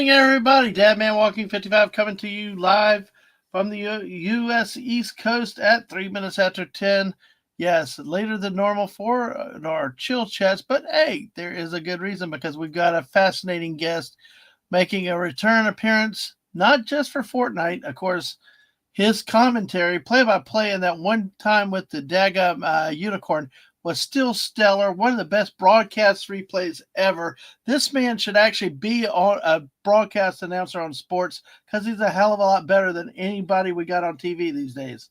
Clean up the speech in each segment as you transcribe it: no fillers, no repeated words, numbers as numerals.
morning, everybody. Dadman Walking 55 coming to you live from the U.S. East Coast at 3 minutes after 10. Yes, later than normal for our chill chats, but hey, there is a good reason because we've got a fascinating guest making a return appearance, not just for Fortnite. Of course, his commentary, play-by-play, in that one time with the Daggum Unicorn was still stellar. One of the best broadcast replays ever. This man should actually be on a broadcast announcer on sports because he's a hell of a lot better than anybody we got on TV these days.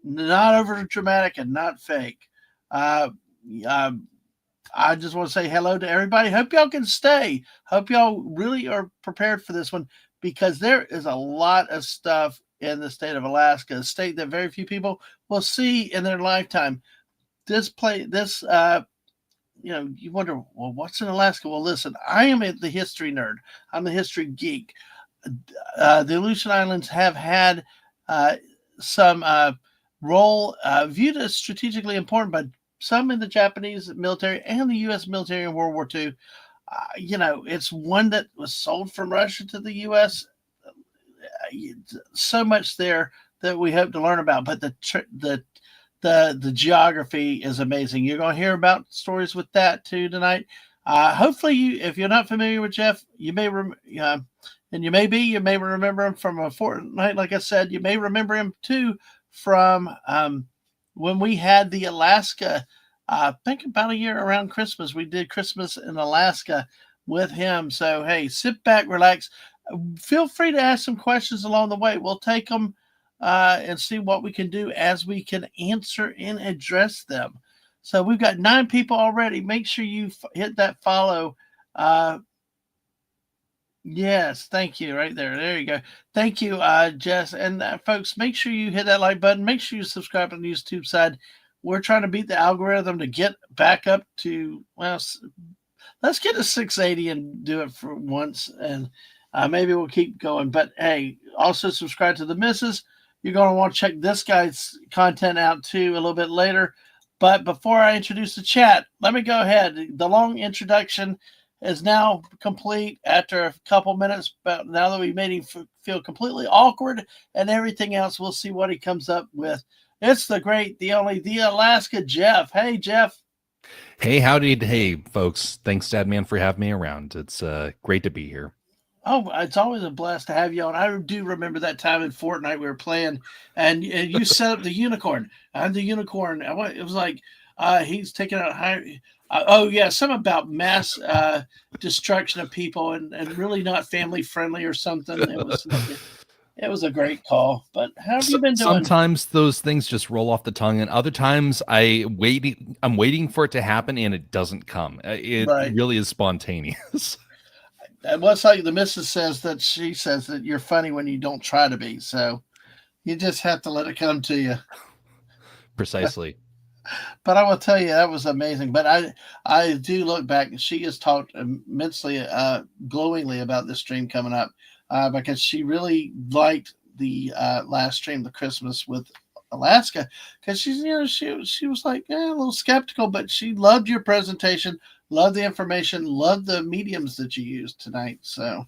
Not over dramatic and not fake. Uh, I just want to say hello to everybody. Hope y'all can stay. Hope y'all really are prepared for this one because there is a lot of stuff in the state of Alaska, a state that very few people will see in their lifetime. You wonder, well, what's in Alaska? Well, listen, I am the history nerd. I'm the history geek. The Aleutian Islands have had some role viewed as strategically important by some in the Japanese military and the U.S. military in World War II. It's one that was sold from Russia to the U.S. So much there that we hope to learn about, but the geography is amazing. You're going to hear about stories with that too tonight. Hopefully, if you're not familiar with Jeff, you may remember him from a fortnight. Like I said, you may remember him too from when we had the Alaska. I think about a year around Christmas, we did Christmas in Alaska with him. So hey, sit back, relax. Feel free to ask some questions along the way. We'll take them and see what we can do as we can answer and address them. So we've got 9 people already. Make sure you hit that follow. Yes, thank you. Right there. There you go. Thank you, Jess. And folks, make sure you hit that like button. Make sure you subscribe on the YouTube side. We're trying to beat the algorithm to get back up to, well, let's get to 680 and do it for once. And maybe we'll keep going. But hey, also subscribe to the missus. You're going to want to check this guy's content out too a little bit later. But before I introduce the chat, let me go ahead. The long introduction is now complete after a couple minutes. But now that we made him feel completely awkward and everything else, we'll see what he comes up with. It's the great, the only, the Alaska Jeff. Hey, Jeff. Hey, howdy. Hey, folks. Thanks, Dadman, for having me around. It's great to be here. Oh, it's always a blast to have you on. I do remember that time in Fortnite we were playing, and you set up the unicorn. I'm the unicorn. It was like he's taking out high. Something about mass destruction of people and really not family friendly or something. It was a great call. But how have you been doing? Sometimes those things just roll off the tongue, and other times I'm waiting for it to happen, and it doesn't come. It really is spontaneous. What's like the missus says that she says that you're funny when you don't try to be. So you just have to let it come to you. Precisely. But I will tell you, that was amazing. But I do look back, and she has talked immensely, glowingly about this stream coming up because she really liked the last stream, the Christmas with Alaska, because she was like a little skeptical, but she loved your presentation. Love the information. Love the mediums that you used tonight. So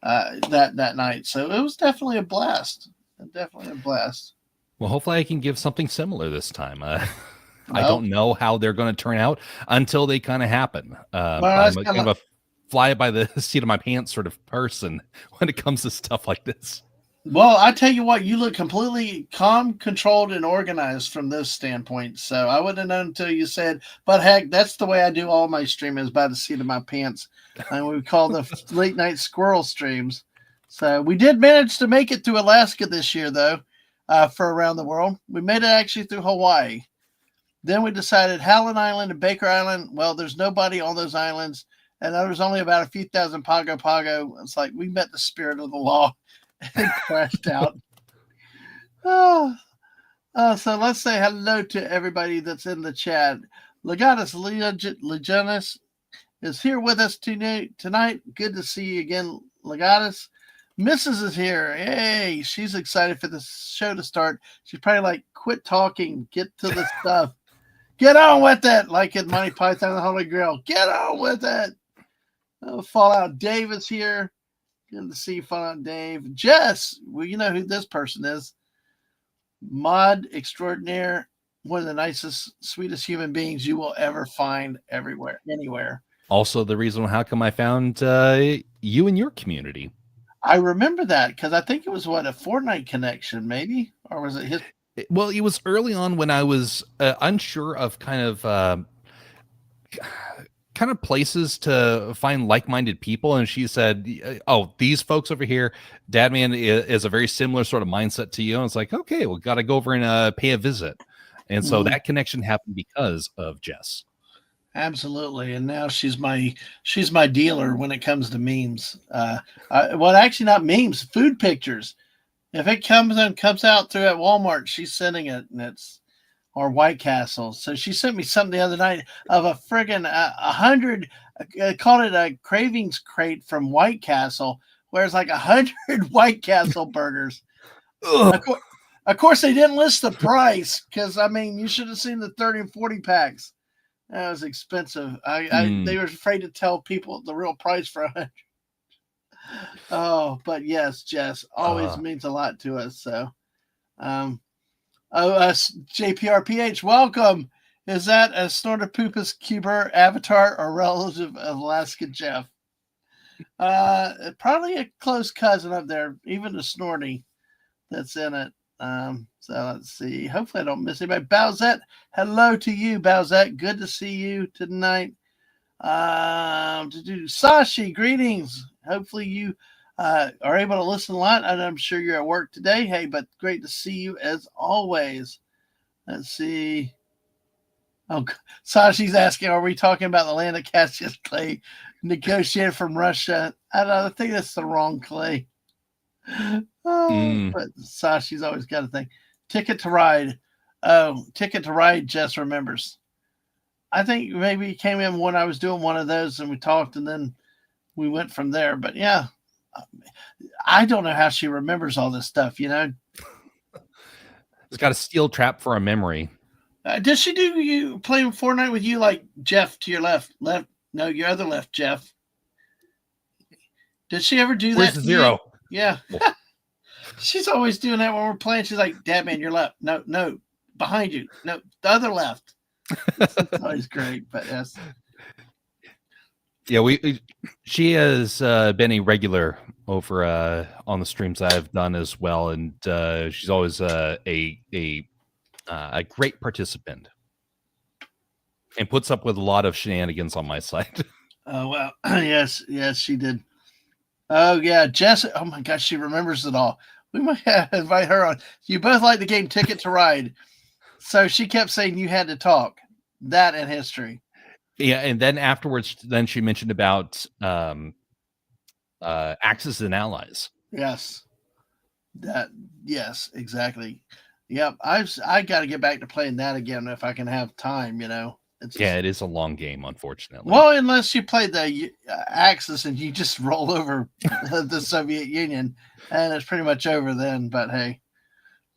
that night. So it was definitely a blast. Definitely a blast. Well, hopefully I can give something similar this time. I don't know how they're going to turn out until they kind of happen. I'm kind of a fly by the seat of my pants sort of person when it comes to stuff like this. Well, I tell you what, you look completely calm, controlled, and organized from this standpoint. So I wouldn't have known until you said, but heck, that's the way I do all my streaming, is by the seat of my pants. And we call the late night squirrel streams. So we did manage to make it to Alaska this year, though, for Around the World. We made it actually through Hawaii. Then we decided Howland Island and Baker Island, well, there's nobody on those islands. And there was only about a few thousand Pago. It's like we met the spirit of the law. And crashed out. So let's say hello to everybody that's in the chat. Legatus Leganis is here with us tonight. Good to see you again, Legatus. Mrs. is here. Hey, she's excited for the show to start. She's probably like, quit talking, get to the stuff. Get on with it, like in Monty Python and the Holy Grail. Get on with it. Fallout Dave is here. Good to see you, Fun Dave. Jess, well, you know who this person is. Mod extraordinaire, one of the nicest, sweetest human beings you will ever find everywhere, anywhere. Also, the reason how come I found you in your community. I remember that because I think it was a Fortnite connection, maybe, or was it his? Well, it was early on when I was unsure of kind of places to find like-minded people, and she said, "Oh, these folks over here, Dadman is a very similar sort of mindset to you." And it's like, okay, well, got to go over and pay a visit, and so that connection happened because of Jess. Absolutely, and now she's my dealer when it comes to memes. Well, actually, not memes, food pictures. If it comes out through at Walmart, she's sending it, and it's or White Castle. So she sent me something the other night of a friggin' 100. Called it a cravings crate from White Castle, where it's like 100 White Castle burgers. Of course, they didn't list the price because I mean, you should have seen the 30 and 40 packs. That was expensive. They were afraid to tell people the real price for 100. Oh, but yes, Jess always means a lot to us. So, JPRPH, welcome. Is that a Snortopoopas Cuber avatar or relative of Alaska Jeff? Probably a close cousin up there, even the Snorty that's in it. So let's see. Hopefully I don't miss anybody. Bowsette, hello to you, Bowsette. Good to see you tonight. Sashi, greetings. Hopefully you are able to listen a lot. And I'm sure you're at work today. Hey, but great to see you as always. Let's see. Oh, Sashi's asking, are we talking about the land of Cassius Clay negotiated from Russia? I think that's the wrong Clay. But Sashi's always got a thing. Ticket to Ride. Oh, Ticket to Ride, Jess remembers. I think maybe he came in when I was doing one of those and we talked and then we went from there. But yeah, I don't know how she remembers all this stuff, you know? It's got a steel trap for a memory. Does she do you playing Fortnite with you like Jeff to your left? No, your other left, Jeff. Did she ever do Where's that? The zero? Yeah. She's always doing that when we're playing. She's like, Dad, man, your left. No, behind you. No, the other left. It's always great, but yes. Yeah, she has been a regular over on the streams I've done as well, and she's always a great participant and puts up with a lot of shenanigans on my side. Oh well, yes, she did. Oh yeah, Jess. Oh my gosh, she remembers it all. We might have to invite her on. You both like the game Ticket to Ride, so she kept saying you had to talk. That in history. Yeah, and then afterwards, then she mentioned about Axis and Allies. Yes, yes, exactly. Yep, I got to get back to playing that again if I can have time. You know. It is a long game, unfortunately. Well, unless you play the Axis and you just roll over the Soviet Union, and it's pretty much over then. But hey,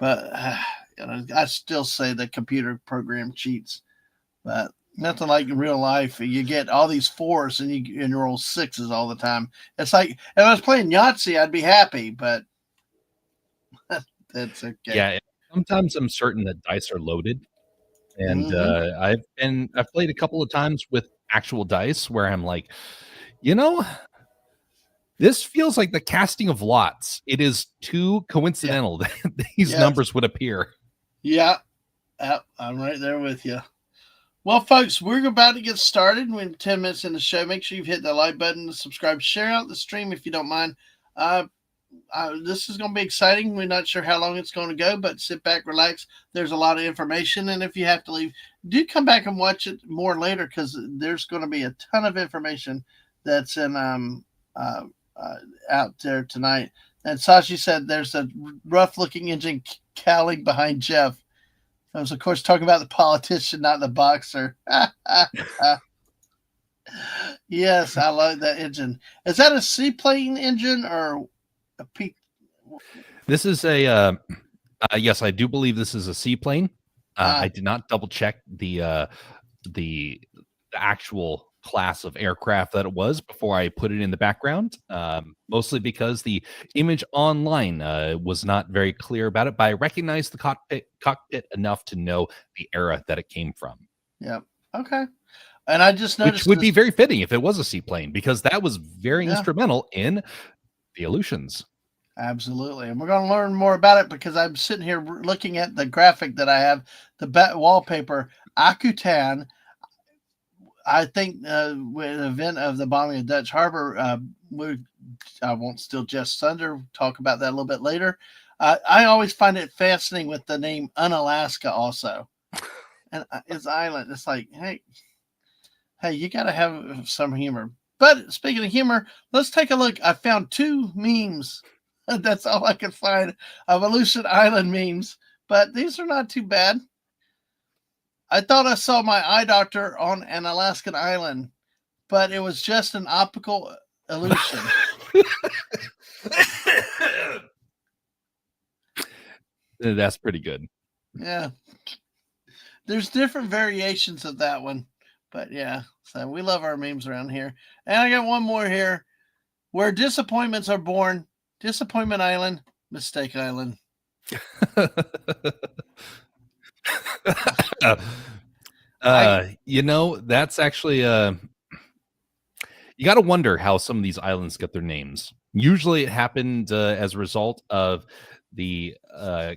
I still say the computer program cheats. But nothing like in real life. You get all these fours and you roll sixes all the time. It's like if I was playing Yahtzee, I'd be happy, but that's okay. Yeah, sometimes I'm certain that dice are loaded. And I've played a couple of times with actual dice where I'm like, this feels like the casting of lots. It is too coincidental that these numbers would appear. Yeah, I'm right there with you. Well, folks, we're about to get started. We're 10 minutes in the show. Make sure you've hit that like button, subscribe, share out the stream if you don't mind. This is going to be exciting. We're not sure how long it's going to go, but sit back, relax. There's a lot of information, and if you have to leave, do come back and watch it more later because there's going to be a ton of information that's in out there tonight. And Sashi said there's a rough-looking engine cowling behind Jeff. I was, of course, talking about the politician, not the boxer. Yes, I love that engine. Is that a seaplane engine or a peak? This is a yes, I do believe this is a seaplane. I did not double check the actual class of aircraft that it was before I put it in the background, mostly because the image online was not very clear about it, but I recognized the cockpit enough to know the era that it came from. Yep. Okay. And I just noticed, which would be very fitting if it was a seaplane, because that was very instrumental in the Aleutians. Absolutely. And we're going to learn more about it because I'm sitting here looking at the graphic that I have, the wallpaper, Akutan. I think with the event of the bombing of Dutch Harbor, I won't steal Jeff's thunder. Talk about that a little bit later. I always find it fascinating with the name Unalaska also. And it's island. It's like, hey, you got to have some humor. But speaking of humor, let's take a look. I found 2 memes. That's all I could find of Aleutian Island memes. But these are not too bad. I thought I saw my eye doctor on an Alaskan island, but it was just an optical illusion. That's pretty good. Yeah. There's different variations of that one. But yeah, so we love our memes around here. And I got one more here. Where disappointments are born. Disappointment Island, Mistake Island. That's actually you got to wonder how some of these islands get their names. Usually it happened as a result of the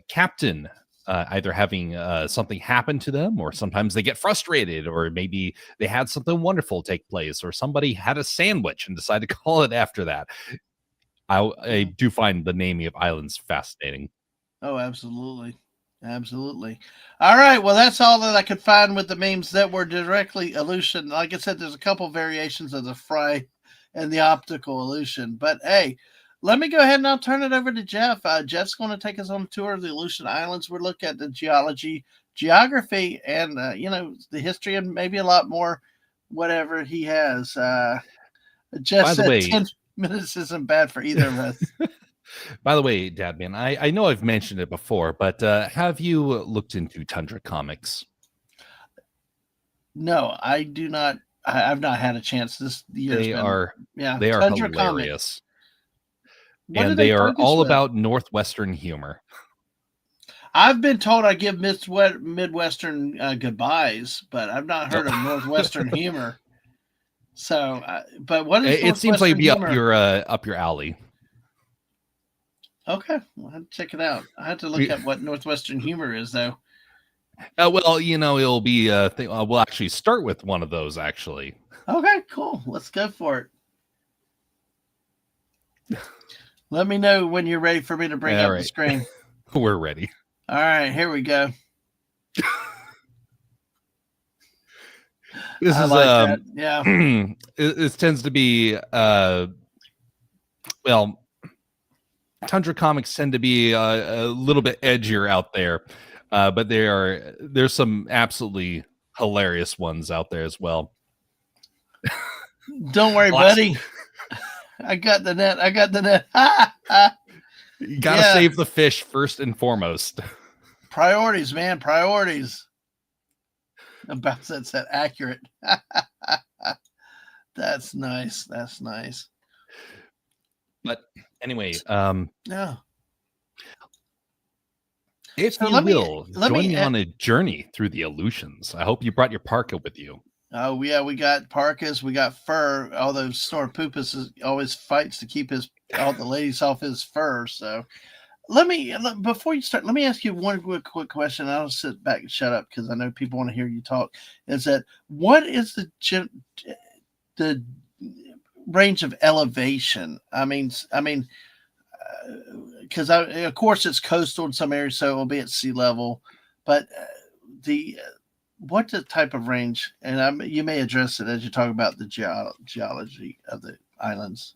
captain either having something happen to them, or sometimes they get frustrated, or maybe they had something wonderful take place, or somebody had a sandwich and decided to call it after that. I do find the naming of islands fascinating. Oh, absolutely. Absolutely. All right. Well, that's all that I could find with the memes that were directly Aleutian. Like I said, there's a couple variations of the fry and the optical illusion. But hey, let me go ahead and I'll turn it over to Jeff. Jeff's going to take us on a tour of the Aleutian Islands. We'll look at the geography, and the history, and maybe a lot more, whatever he has. Jeff said 10 minutes isn't bad for either of us. By the way, Dadman, I know I've mentioned it before, but have you looked into Tundra Comics? No, I do not. I've not had a chance this year. They are Tundra hilarious. And they are all about Northwestern humor. I've been told I give Midwestern goodbyes, but I've not heard of Northwestern humor. So, but what is it seems like be up your alley. Okay, we'll have to check it out. I have to look up what Northwestern humor is, though. Well, it'll be we'll actually start with one of those, actually. Okay, cool. Let's go for it. Let me know when you're ready for me to bring up the screen. We're ready. All right, here we go. This is that. Yeah. This tends to be Tundra Comics tend to be a little bit edgier out there, but there's some absolutely hilarious ones out there as well. Don't worry, buddy. I got the net. You gotta save the fish first and foremost. Priorities, man. Priorities. About that accurate. That's nice. That's nice. But anyway, yeah. If you will, join me on a journey through the Aleutians. I hope you brought your parka with you. Oh, yeah, we got parkas, we got fur. Although Snorpoopus always fights to keep all the ladies off his fur. So before you start, let me ask you one quick question. I'll sit back and shut up because I know people want to hear you talk. Is that what is the range of elevation? I mean, because of course it's coastal in some areas, so it will be at sea level. But what's the type of range? And you may address it as you talk about the geology of the islands.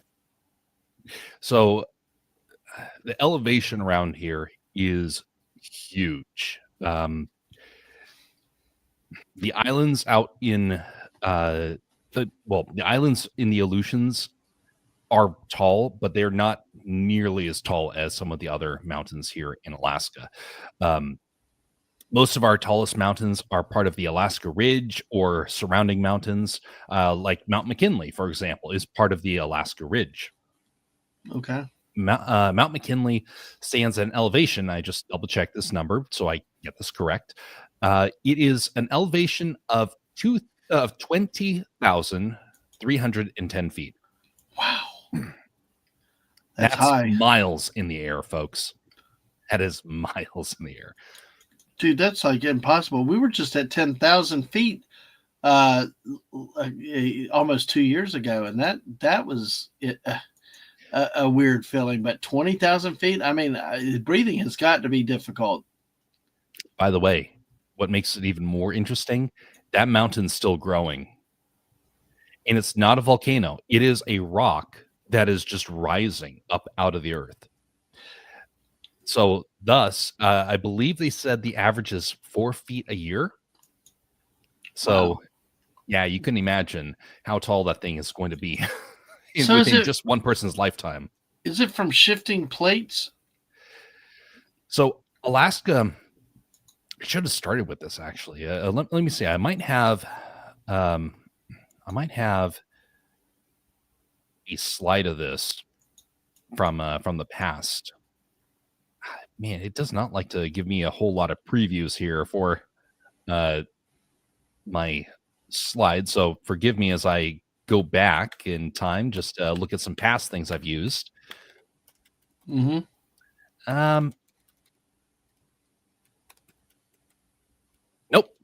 So the elevation around here is huge. The islands out in the islands in the Aleutians are tall, but they're not nearly as tall as some of the other mountains here in Alaska. Most of our tallest mountains are part of the Alaska Ridge or surrounding mountains, like Mount McKinley, for example, is part of the Alaska Ridge. Okay. Mount McKinley stands at an elevation. I just double checked this number so I get this correct. It is an elevation of 20,310 feet. Wow. That's high. Miles in the air, folks. That is miles in the air. Dude, that's like impossible. We were just at 10,000 feet almost 2 years ago, and that was a weird feeling. But 20,000 feet, I mean, breathing has got to be difficult. By the way, what makes it even more interesting, that mountain's still growing. And it's not a volcano. It is a rock that is just rising up out of the earth. So thus, I believe they said the average is 4 feet a year. So, wow. Yeah, you can imagine how tall that thing is going to be within just one person's lifetime. Is it from shifting plates? So Alaska, I should have started with this actually. Let me see. I might have a slide of this from the past. Man, it does not like to give me a whole lot of previews here for my slides. So forgive me as I go back in time, just look at some past things I've used. Mm-hmm. Nope.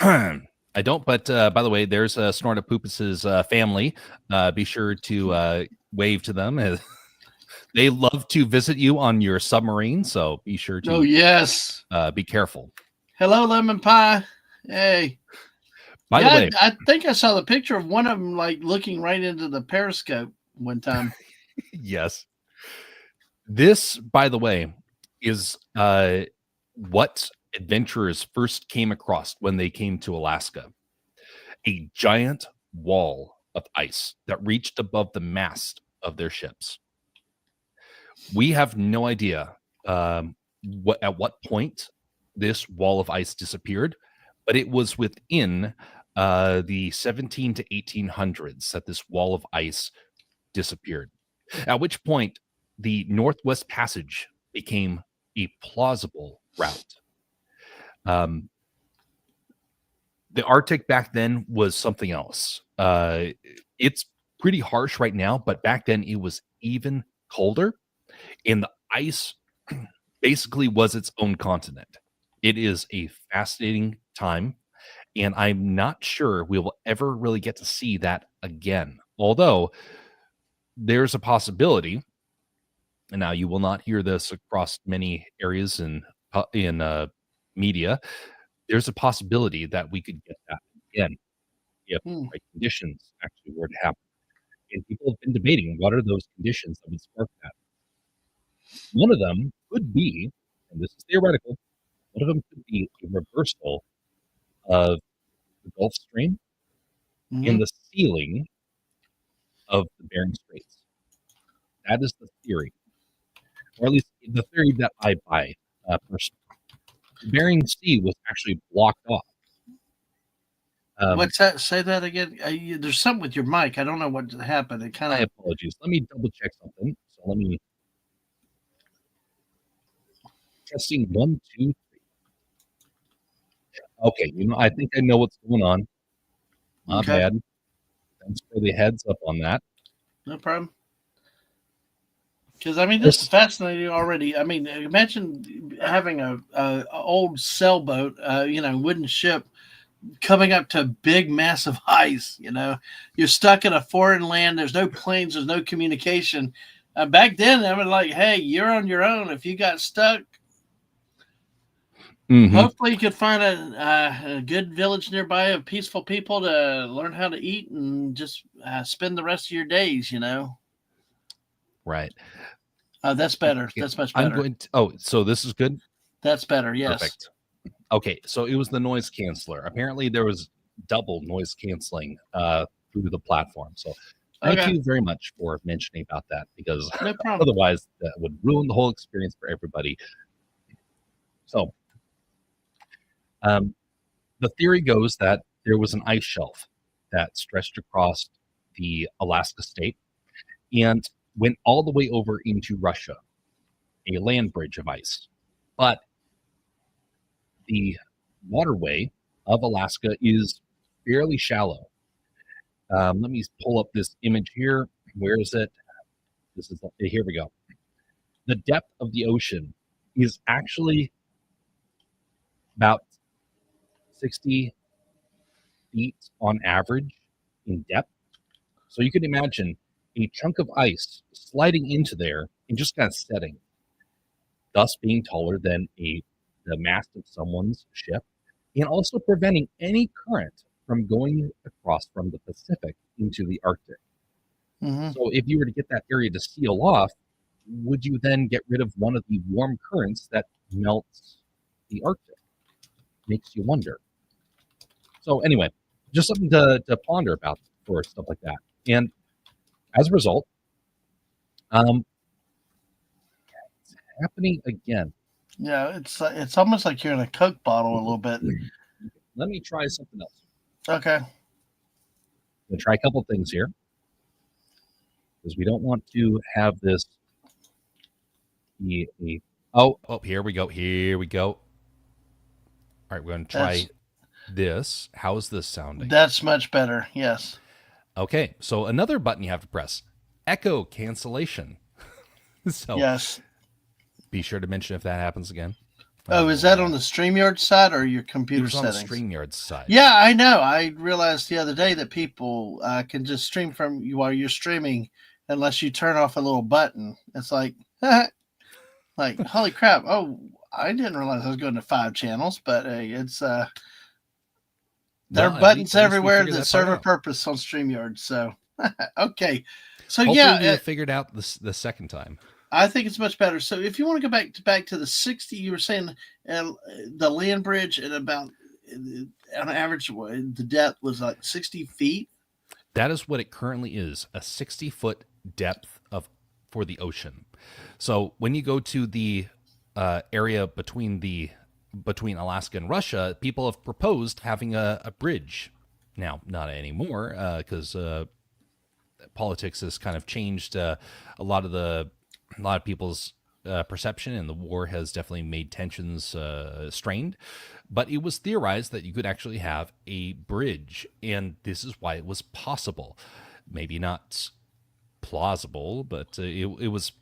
I don't, but by the way, there's Snortopupus's family. Be sure to wave to them. They love to visit you on your submarine, so be sure to. Oh, yes. Be careful. Hello, lemon pie. Hey. By the way, I think I saw the picture of one of them like looking right into the periscope one time. Yes. This, by the way, is what adventurers first came across when they came to Alaska. A giant wall of ice that reached above the mast of their ships. We have no idea at what point this wall of ice disappeared, but it was within the 17 to 1800s that this wall of ice disappeared. At which point, the Northwest Passage became a plausible route. The Arctic back then was something else. It's pretty harsh right now, but back then it was even colder. And the ice basically was its own continent. It is a fascinating time, and I'm not sure we will ever really get to see that again. Although there's a possibility, and now you will not hear this across many areas in media. There's a possibility that we could get that again if the right conditions actually were to happen. And people have been debating what are those conditions that would spark that. One of them could be, and this is theoretical, one of them could be a reversal of the Gulf Stream in the sealing of the Bering Straits. That is the theory, or at least the theory that I buy personally. The Bering Sea was actually blocked off. What's that? Say that again. There's something with your mic. I don't know what happened. It kind of. My apologies. Let me double check something. So let me. Testing 1, 2, 3. Okay, I think I know what's going on. Not bad. Thanks for the heads up on that. No problem. Because I mean, this is fascinating already. I mean, imagine having a old sailboat, wooden ship, coming up to big, massive ice. You're stuck in a foreign land. There's no planes. There's no communication. Back then, I was like, "Hey, you're on your own. If you got stuck." Mm-hmm. Hopefully you could find a good village nearby of peaceful people to learn how to eat and just spend the rest of your days, Right. That's better. That's much better. So this is good? That's better, yes. Perfect. Okay, so it was the noise canceller. Apparently there was double noise canceling through the platform. So thank you very much for mentioning about that, because otherwise that would ruin the whole experience for everybody. So Um, the theory goes that there was an ice shelf that stretched across the Alaska state and went all the way over into Russia, a land bridge of ice. But the waterway of Alaska is fairly shallow. Let me pull up this image here. Where is it? This is here we go. The depth of the ocean is actually about 60 feet on average in depth. So you can imagine a chunk of ice sliding into there and just kind of setting, thus being taller than the mast of someone's ship, and also preventing any current from going across from the Pacific into the Arctic. Mm-hmm. So if you were to get that area to seal off, would you then get rid of one of the warm currents that melts the Arctic? Makes you wonder. So anyway, just something to ponder about for stuff like that. And as a result, it's happening again. Yeah, it's almost like you're in a Coke bottle a little bit. Let me try something else. Okay. I'm gonna try a couple things here because we don't want to have this be a. Oh, here we go. Here we go. All right, we're going to try this. How's this sounding? That's much better. Yes. Okay, so another button you have to press: echo cancellation. So yes. Be sure to mention if that happens again. Oh, is that on the StreamYard side or your computer settings? On the StreamYard side. Yeah, I know. I realized the other day that people can just stream from you while you're streaming unless you turn off a little button. It's like, like holy crap! Oh, I didn't realize I was going to 5 channels, but hey, it's there are buttons everywhere that serve a purpose on StreamYard. So okay, so hopefully we figured out the second time. I think it's much better. So if you want to go back to the 60, you were saying the land bridge at about on average the depth was like 60 feet. That is what it currently is, a 60-foot depth for the ocean. So when you go to the area between Alaska and Russia, people have proposed having a bridge. Now, not anymore because politics has kind of changed a lot of people's perception, and the war has definitely made tensions strained. But it was theorized that you could actually have a bridge, and this is why it was possible. Maybe not plausible, but it was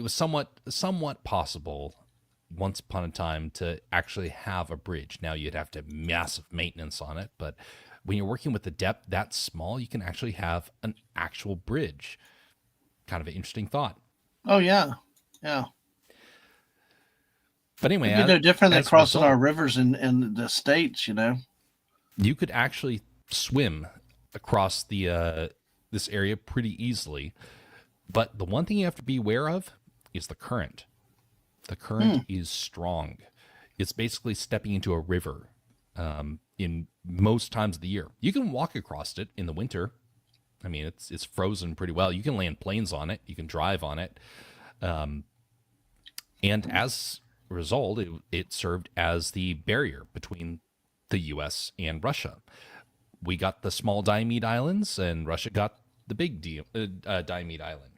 somewhat possible once upon a time to actually have a bridge. Now you'd have to have massive maintenance on it, but when you're working with the depth that small, you can actually have an actual bridge. Kind of an interesting thought. Oh yeah, yeah. But anyway, it'd be no different than crossing our rivers in the States. You know, you could actually swim across the this area pretty easily. But the one thing you have to be aware of is the current. The current is strong. It's basically stepping into a river in most times of the year. You can walk across it in the winter. I mean, it's frozen pretty well. You can land planes on it. You can drive on it. And as a result, it served as the barrier between the U.S. and Russia. We got the small Diomede Islands, and Russia got the big Diomede Island.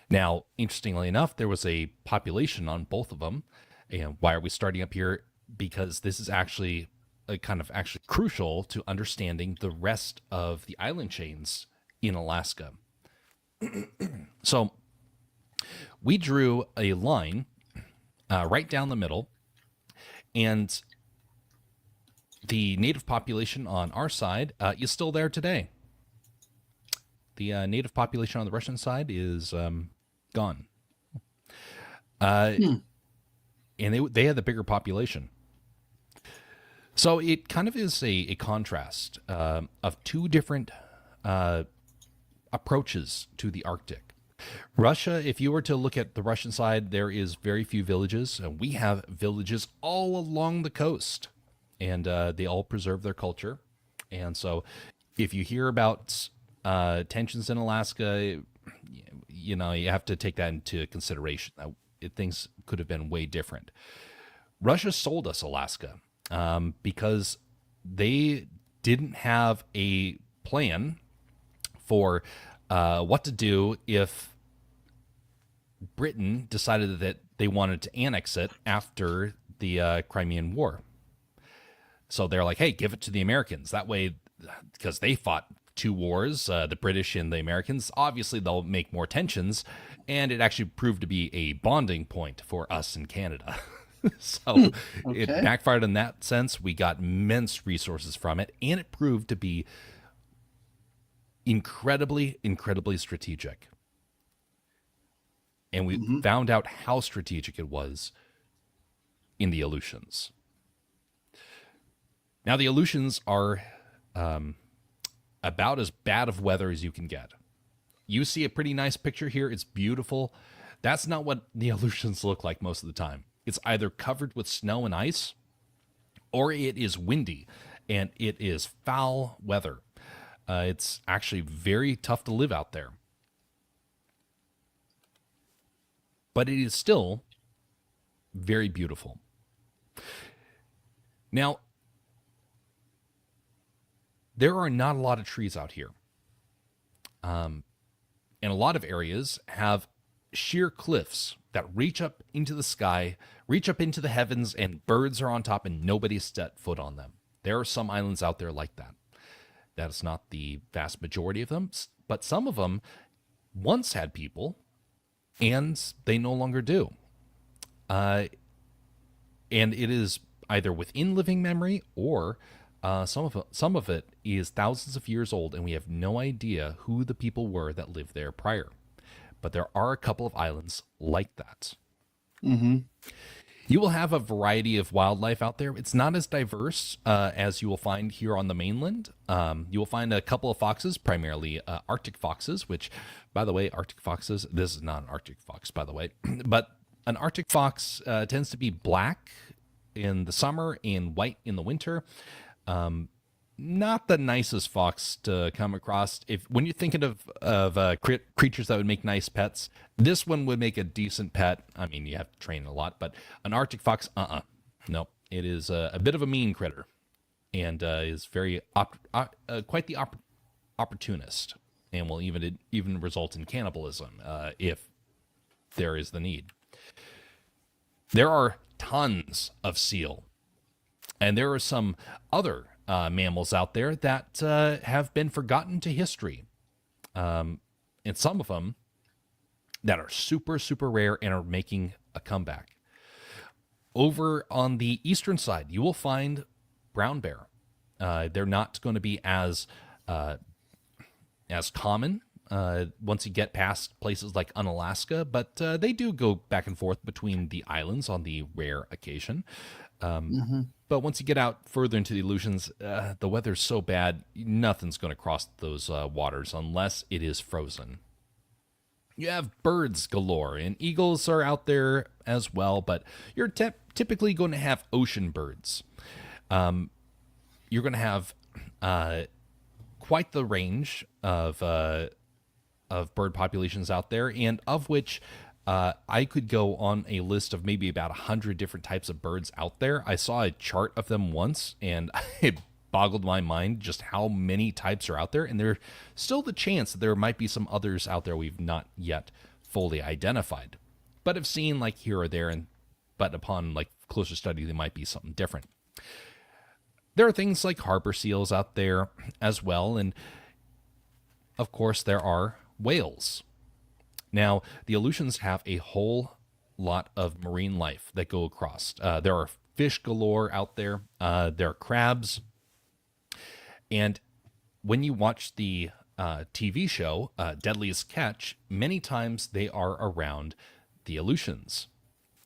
Now, interestingly enough, there was a population on both of them. And why are we starting up here? Because this is actually actually crucial to understanding the rest of the island chains in Alaska. So we drew a line right down the middle, and the native population on our side is still there today. The native population on the Russian side is gone. And they had the bigger population. So it kind of is a contrast of two different approaches to the Arctic. Russia, if you were to look at the Russian side, there is very few villages. We have villages all along the coast, and they all preserve their culture. And so if you hear about tensions in Alaska, you have to take that into consideration. Things could have been way different. Russia sold us Alaska because they didn't have a plan for what to do if Britain decided that they wanted to annex it after the Crimean War. So they're like, hey, give it to the Americans. That way, because they fought two wars, the British and the Americans, obviously they'll make more tensions. And it actually proved to be a bonding point for us in Canada. So it backfired in that sense. We got immense resources from it, and it proved to be incredibly, incredibly strategic. And we found out how strategic it was in the Aleutians. Now, the Aleutians are about as bad of weather as you can get. You see a pretty nice picture here. It's beautiful. That's not what the Aleutians look like most of the time. It's either covered with snow and ice, or it is windy, and it is foul weather. It's actually very tough to live out there. But it is still very beautiful. Now, there are not a lot of trees out here. And a lot of areas have sheer cliffs that reach up into the sky, reach up into the heavens, and birds are on top and nobody's set foot on them. There are some islands out there like that. That is not the vast majority of them, but some of them once had people, and they no longer do. And it is either within living memory or some of it is thousands of years old, and we have no idea who the people were that lived there prior. But there are a couple of islands like that. You will have a variety of wildlife out there. It's not as diverse as you will find here on the mainland. You will find a couple of foxes, primarily Arctic foxes, which, by the way, Arctic foxes, this is not an Arctic fox, by the way, but an Arctic fox tends to be black in the summer and white in the winter. Not the nicest fox to come across. When you're thinking of creatures that would make nice pets, this one would make a decent pet. I mean, you have to train a lot, but an Arctic fox, no, it is a bit of a mean critter, and is very quite the opportunist, and will even result in cannibalism if there is the need. There are tons of seal, and there are some other mammals out there that have been forgotten to history. And some of them that are super, super rare and are making a comeback. Over on the eastern side, you will find brown bear. They're not going to be as common once you get past places like Unalaska, but they do go back and forth between the islands on the rare occasion. But once you get out further into the Aleutians, the weather's so bad, nothing's going to cross those waters unless it is frozen. You have birds galore, and eagles are out there as well, but you're typically going to have ocean birds. You're going to have quite the range of bird populations out there, and of which I could go on a list of maybe about 100 different types of birds out there. I saw a chart of them once, and it boggled my mind just how many types are out there. And there's still the chance that there might be some others out there we've not yet fully identified, but have seen like here or there. But upon like closer study, they might be something different. There are things like harbor seals out there as well. And of course, there are whales. Now, the Aleutians have a whole lot of marine life that go across. There are fish galore out there. There are crabs. And when you watch the TV show, Deadliest Catch, many times they are around the Aleutians.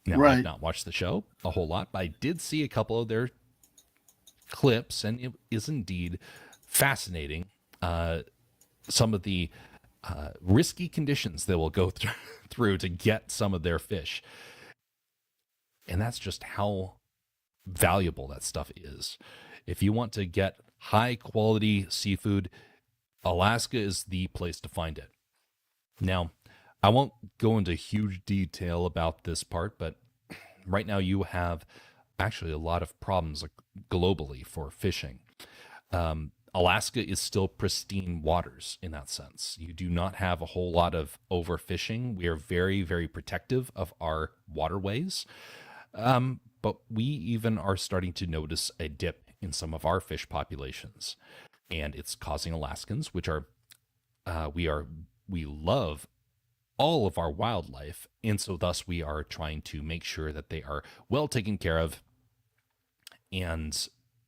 Now, I've not watched the show a whole lot, but I did see a couple of their clips, and it is indeed fascinating. Some of the risky conditions they will go through to get some of their fish. And that's just how valuable that stuff is. If you want to get high quality seafood, Alaska is the place to find it. Now, I won't go into huge detail about this part, but right now you have actually a lot of problems globally for fishing. Alaska is still pristine waters in that sense. You do not have a whole lot of overfishing. We are very, very protective of our waterways. But we even are starting to notice a dip in some of our fish populations, and it's causing Alaskans, which are we love all of our wildlife, and so thus we are trying to make sure that they are well taken care of, and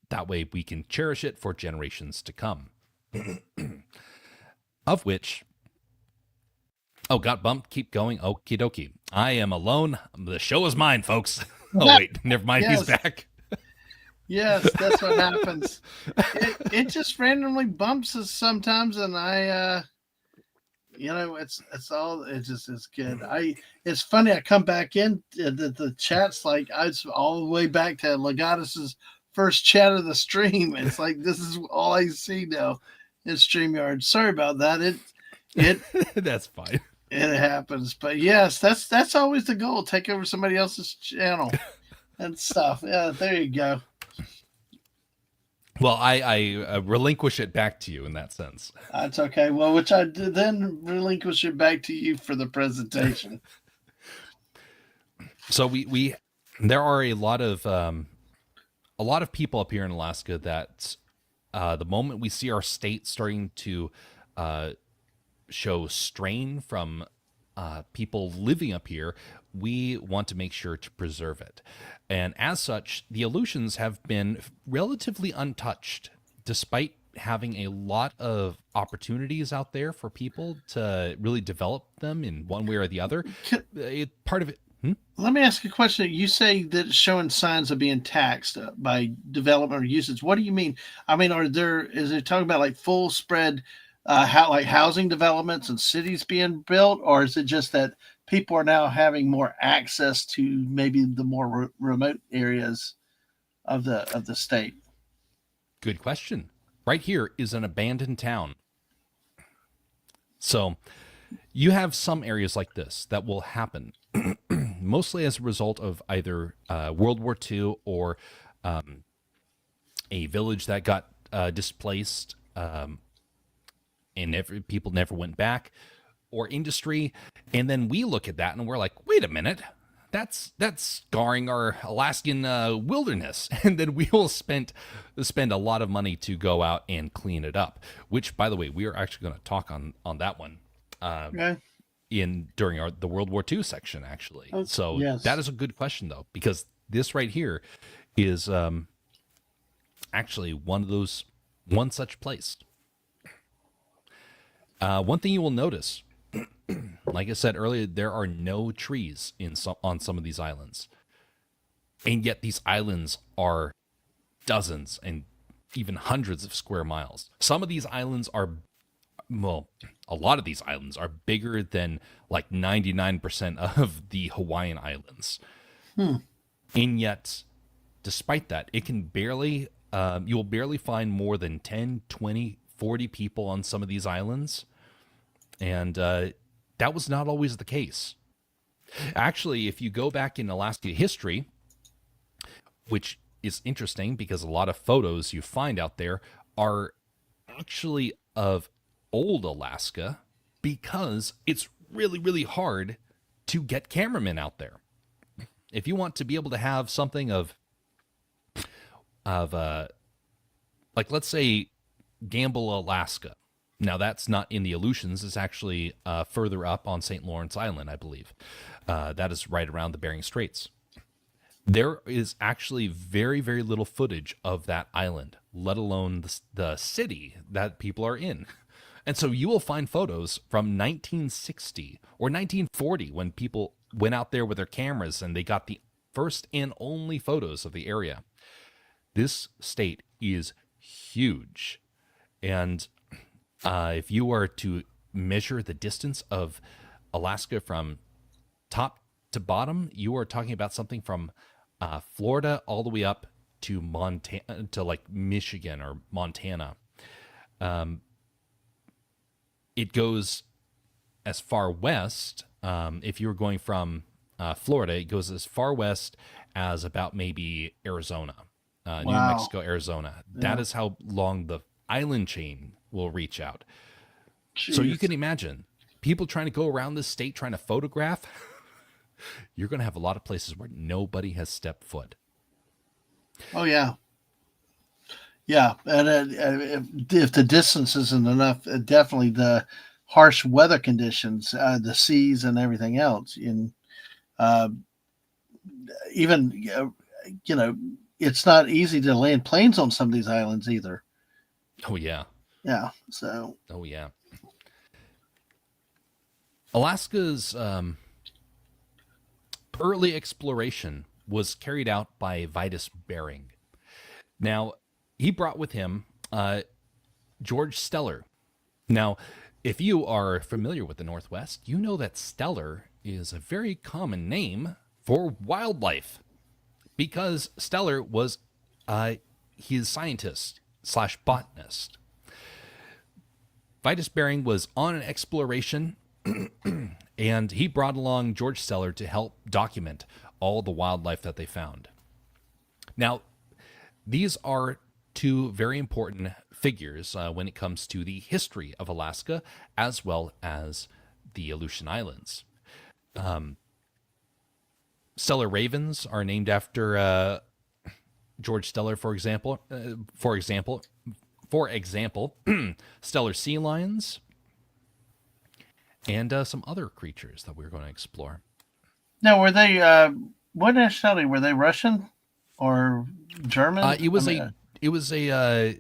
that way we can cherish it for generations to come. Of which, oh, got bumped. Keep going. Okie dokie. I am alone. The show is mine, folks. Oh, wait. Never mind. Yes. He's back. Yes, that's what happens. It just randomly bumps us sometimes, and I, it's good. It's funny. I come back in the chat's like I was all the way back to Legatus's first chat of the stream. It's like this is all I see now in StreamYard. Sorry about that. It that's fine. It happens, but yes, that's always the goal. Take over somebody else's channel and stuff. Yeah, there you go. Well, I relinquish it back to you in that sense. That's okay. Well, which I did then relinquish it back to you for the presentation. So there are a lot of people up here in Alaska that the moment we see our state starting to show strain from people living up here, we want to make sure to preserve it. And as such, the Aleutians have been relatively untouched, despite having a lot of opportunities out there for people to really develop them in one way or the other. Part of it. Let me ask you a question. You say that it's showing signs of being taxed by development or usage. What do you mean? I mean, is it talking about like full spread like housing developments and cities being built, or is it just that people are now having more access to maybe the more remote areas of the state? Good question. Right here is an abandoned town. So you have some areas like this that will happen mostly as a result of either World War II or a village that got displaced and people never went back, or industry. And then we look at that and we're like, wait a minute, that's scarring our Alaskan wilderness. And then we will spend a lot of money to go out and clean it up, which, by the way, we are actually going to talk on that one during the World War II section, actually. So yes. That is a good question, though, because this right here is actually one such place. One thing you will notice, like I said earlier, there are no trees on some of these islands. And yet these islands are dozens and even hundreds of square miles. Some of these islands are, well, a lot of these islands are bigger than like 99% of the Hawaiian Islands. And yet, despite that, it can barely, you'll barely find more than 10, 20, 40 people on some of these islands. And that was not always the case. Actually, if you go back in Alaska history, which is interesting because a lot of photos you find out there are actually of old Alaska, because it's really, really hard to get cameramen out there. If you want to be able to have something of like, let's say, Gamble, Alaska. Now, that's not in the Aleutians. It's actually further up on St. Lawrence Island, I believe. That is right around the Bering Straits. There is actually very, very little footage of that island, let alone the city that people are in. And so you will find photos from 1960 or 1940 when people went out there with their cameras and they got the first and only photos of the area. This state is huge. And if you were to measure the distance of Alaska from top to bottom, you are talking about something from Florida all the way up to Montana, to like Michigan or Montana. It goes as far west. If you were going from Florida. It goes as far west as about maybe Arizona, New Mexico, Arizona. Yeah. That is how long the island chain will reach out. Jeez. So you can imagine people trying to go around this state trying to photograph. You're going to have a lot of places where nobody has stepped foot. Oh, yeah. Yeah. And if the distance isn't enough, definitely the harsh weather conditions, the seas and everything else. Even, it's not easy to land planes on some of these islands either. Oh, yeah. Yeah. So. Oh, yeah. Alaska's early exploration was carried out by Vitus Bering. Now, he brought with him George Steller. Now, if you are familiar with the Northwest, you know that Steller is a very common name for wildlife because Steller was his scientist / botanist. Vitus Bering was on an exploration and he brought along George Steller to help document all the wildlife that they found. Now, these are two very important figures when it comes to the history of Alaska as well as the Aleutian Islands. Steller ravens are named after George Steller, for example. Steller sea lions and some other creatures that we're going to explore. Now, were they what nationality? Were they Russian or German? It was a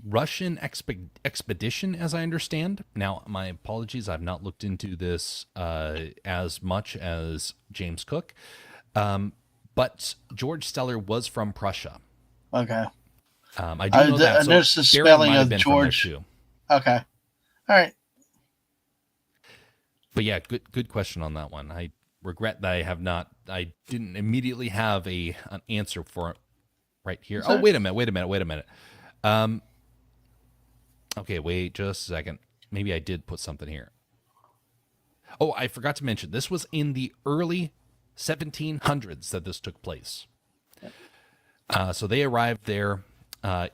Russian expedition, as I understand. Now, my apologies, I've not looked into this as much as James Cook, but George Steller was from Prussia. Okay. I do know that. There's the spelling of George. Okay. All right. But yeah, good question on that one. I regret that I didn't immediately have an answer for it right here. Oh, wait a minute. Okay, wait just a second. Maybe I did put something here. Oh, I forgot to mention, this was in the early 1700s that this took place. So they arrived there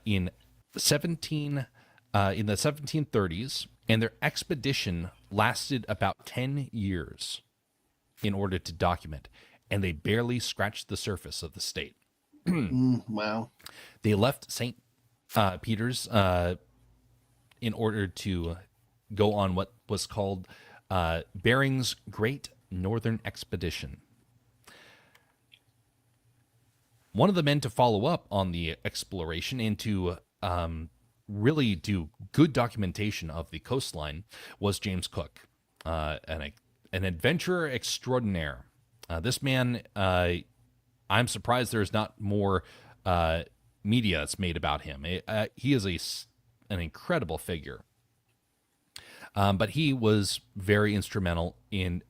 in the 1730s, and their expedition lasted about 10 years in order to document, and they barely scratched the surface of the state. Wow. They left St. Peter's in order to go on what was called Bering's Great Northern Expedition. One of the men to follow up on the exploration and to really do good documentation of the coastline was James Cook, an adventurer extraordinaire. This man, I'm surprised there's not more media that's made about him. He is an incredible figure. But he was very instrumental in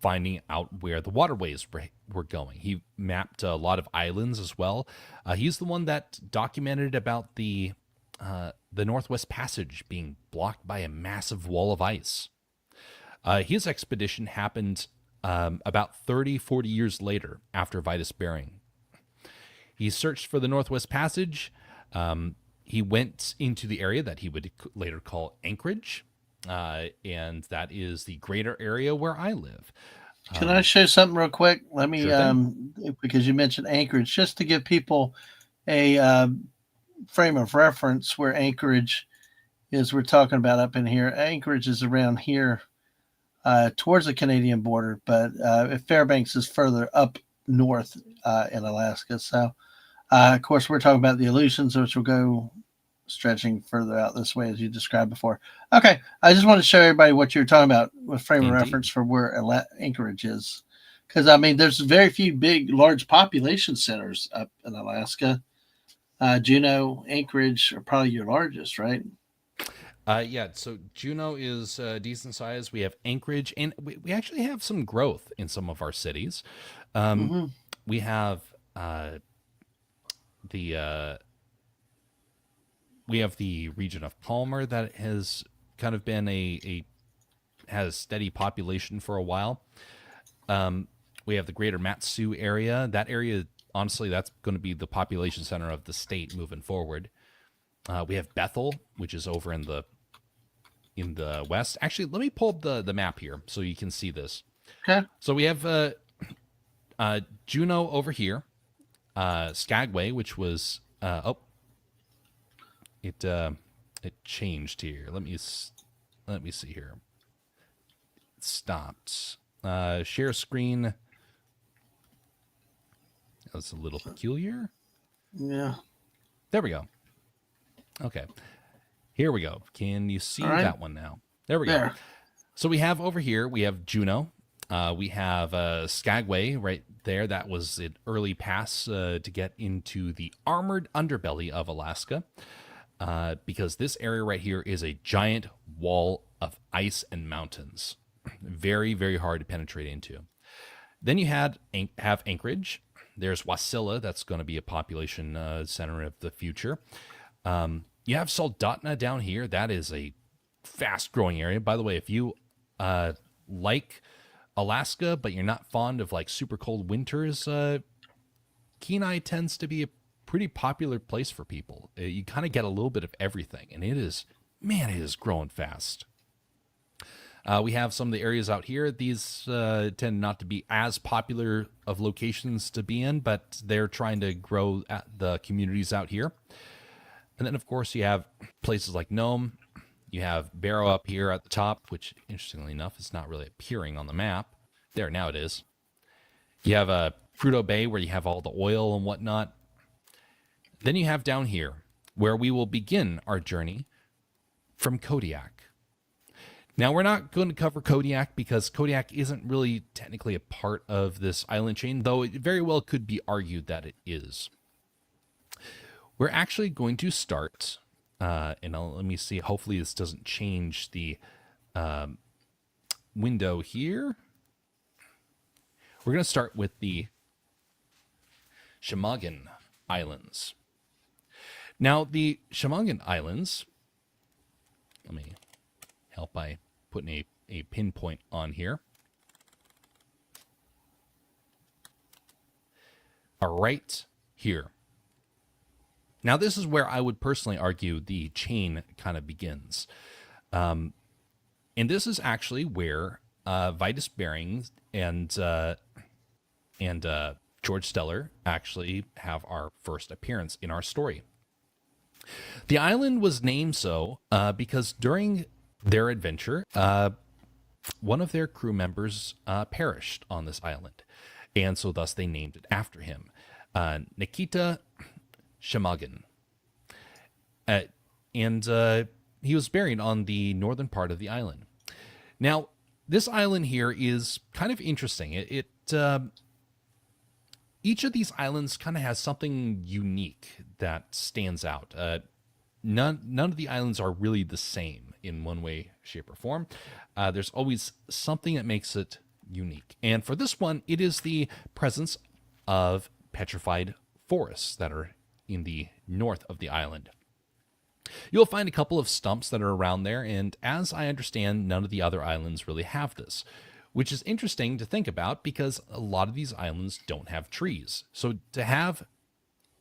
finding out where the waterways were going. He mapped a lot of islands as well. He's the one that documented about the Northwest Passage being blocked by a massive wall of ice. His expedition happened about 40 years later after Vitus Bering. He searched for the Northwest Passage. He went into the area that he would later call Anchorage, and that is the greater area where I live. Can I show something real quick? Let me, because you mentioned Anchorage, just to give people a frame of reference where Anchorage is. We're talking about up in here. Anchorage is around here towards the Canadian border, but Fairbanks is further up north in Alaska. So, of course, we're talking about the Aleutians, which will go stretching further out this way, as you described before. Okay, I just want to show everybody what you're talking about with frame of reference for where Anchorage is. Because, I mean, there's very few large population centers up in Alaska. Juneau, Anchorage are probably your largest, right? Yeah, so Juneau is decent size. We have Anchorage, and we actually have some growth in some of our cities. We have the region of Palmer that has kind of been has steady population for a while. We have the greater Matsu area. That area, honestly, that's going to be the population center of the state moving forward. We have Bethel, which is over in the west. Actually, let me pull up the map here so you can see this. Okay. So we have Juneau over here, Skagway, which was it changed here. Let me see here. It stopped. Share screen. That's a little peculiar. Yeah. There we go. Okay. Here we go. Can you see that one now? There we go. So we have over here, we have Juneau. We have Skagway right there. That was an early pass to get into the armored underbelly of Alaska, because this area right here is a giant wall of ice and mountains. Very, very hard to penetrate into. Then you have Anchorage. There's Wasilla. That's going to be a population center of the future. You have Soldotna down here. That is a fast-growing area. By the way, if you like Alaska, but you're not fond of like super cold winters, Kenai tends to be a pretty popular place for people. You kind of get a little bit of everything, and it is growing fast. We have some of the areas out here. These tend not to be as popular of locations to be in, but they're trying to grow the communities out here. And then, of course, you have places like Nome. You have Barrow up here at the top, which, interestingly enough, is not really appearing on the map. There, now it is. You have Prudhoe Bay, where you have all the oil and whatnot. Then you have down here, where we will begin our journey from Kodiak. Now, we're not going to cover Kodiak because Kodiak isn't really technically a part of this island chain, though it very well could be argued that it is. We're actually going to start, and let me see, hopefully this doesn't change the window here. We're going to start with the Chemagen Islands. Now, the Chemagen Islands, let me help by putting a pinpoint on here, are right here. Now, this is where I would personally argue the chain kind of begins. And this is actually where Vitus Bering and George Steller actually have our first appearance in our story. The island was named so because during their adventure, one of their crew members perished on this island. And so thus they named it after him. Nikita Chemagen. And he was buried on the northern part of the island. Now, this island here is kind of interesting. Each of these islands kind of has something unique that stands out. None of the islands are really the same in one way, shape, or form. There's always something that makes it unique. And for this one, it is the presence of petrified forests that are in the north of the island. You'll find a couple of stumps that are around there, and as I understand, none of the other islands really have this, which is interesting to think about because a lot of these islands don't have trees. So to have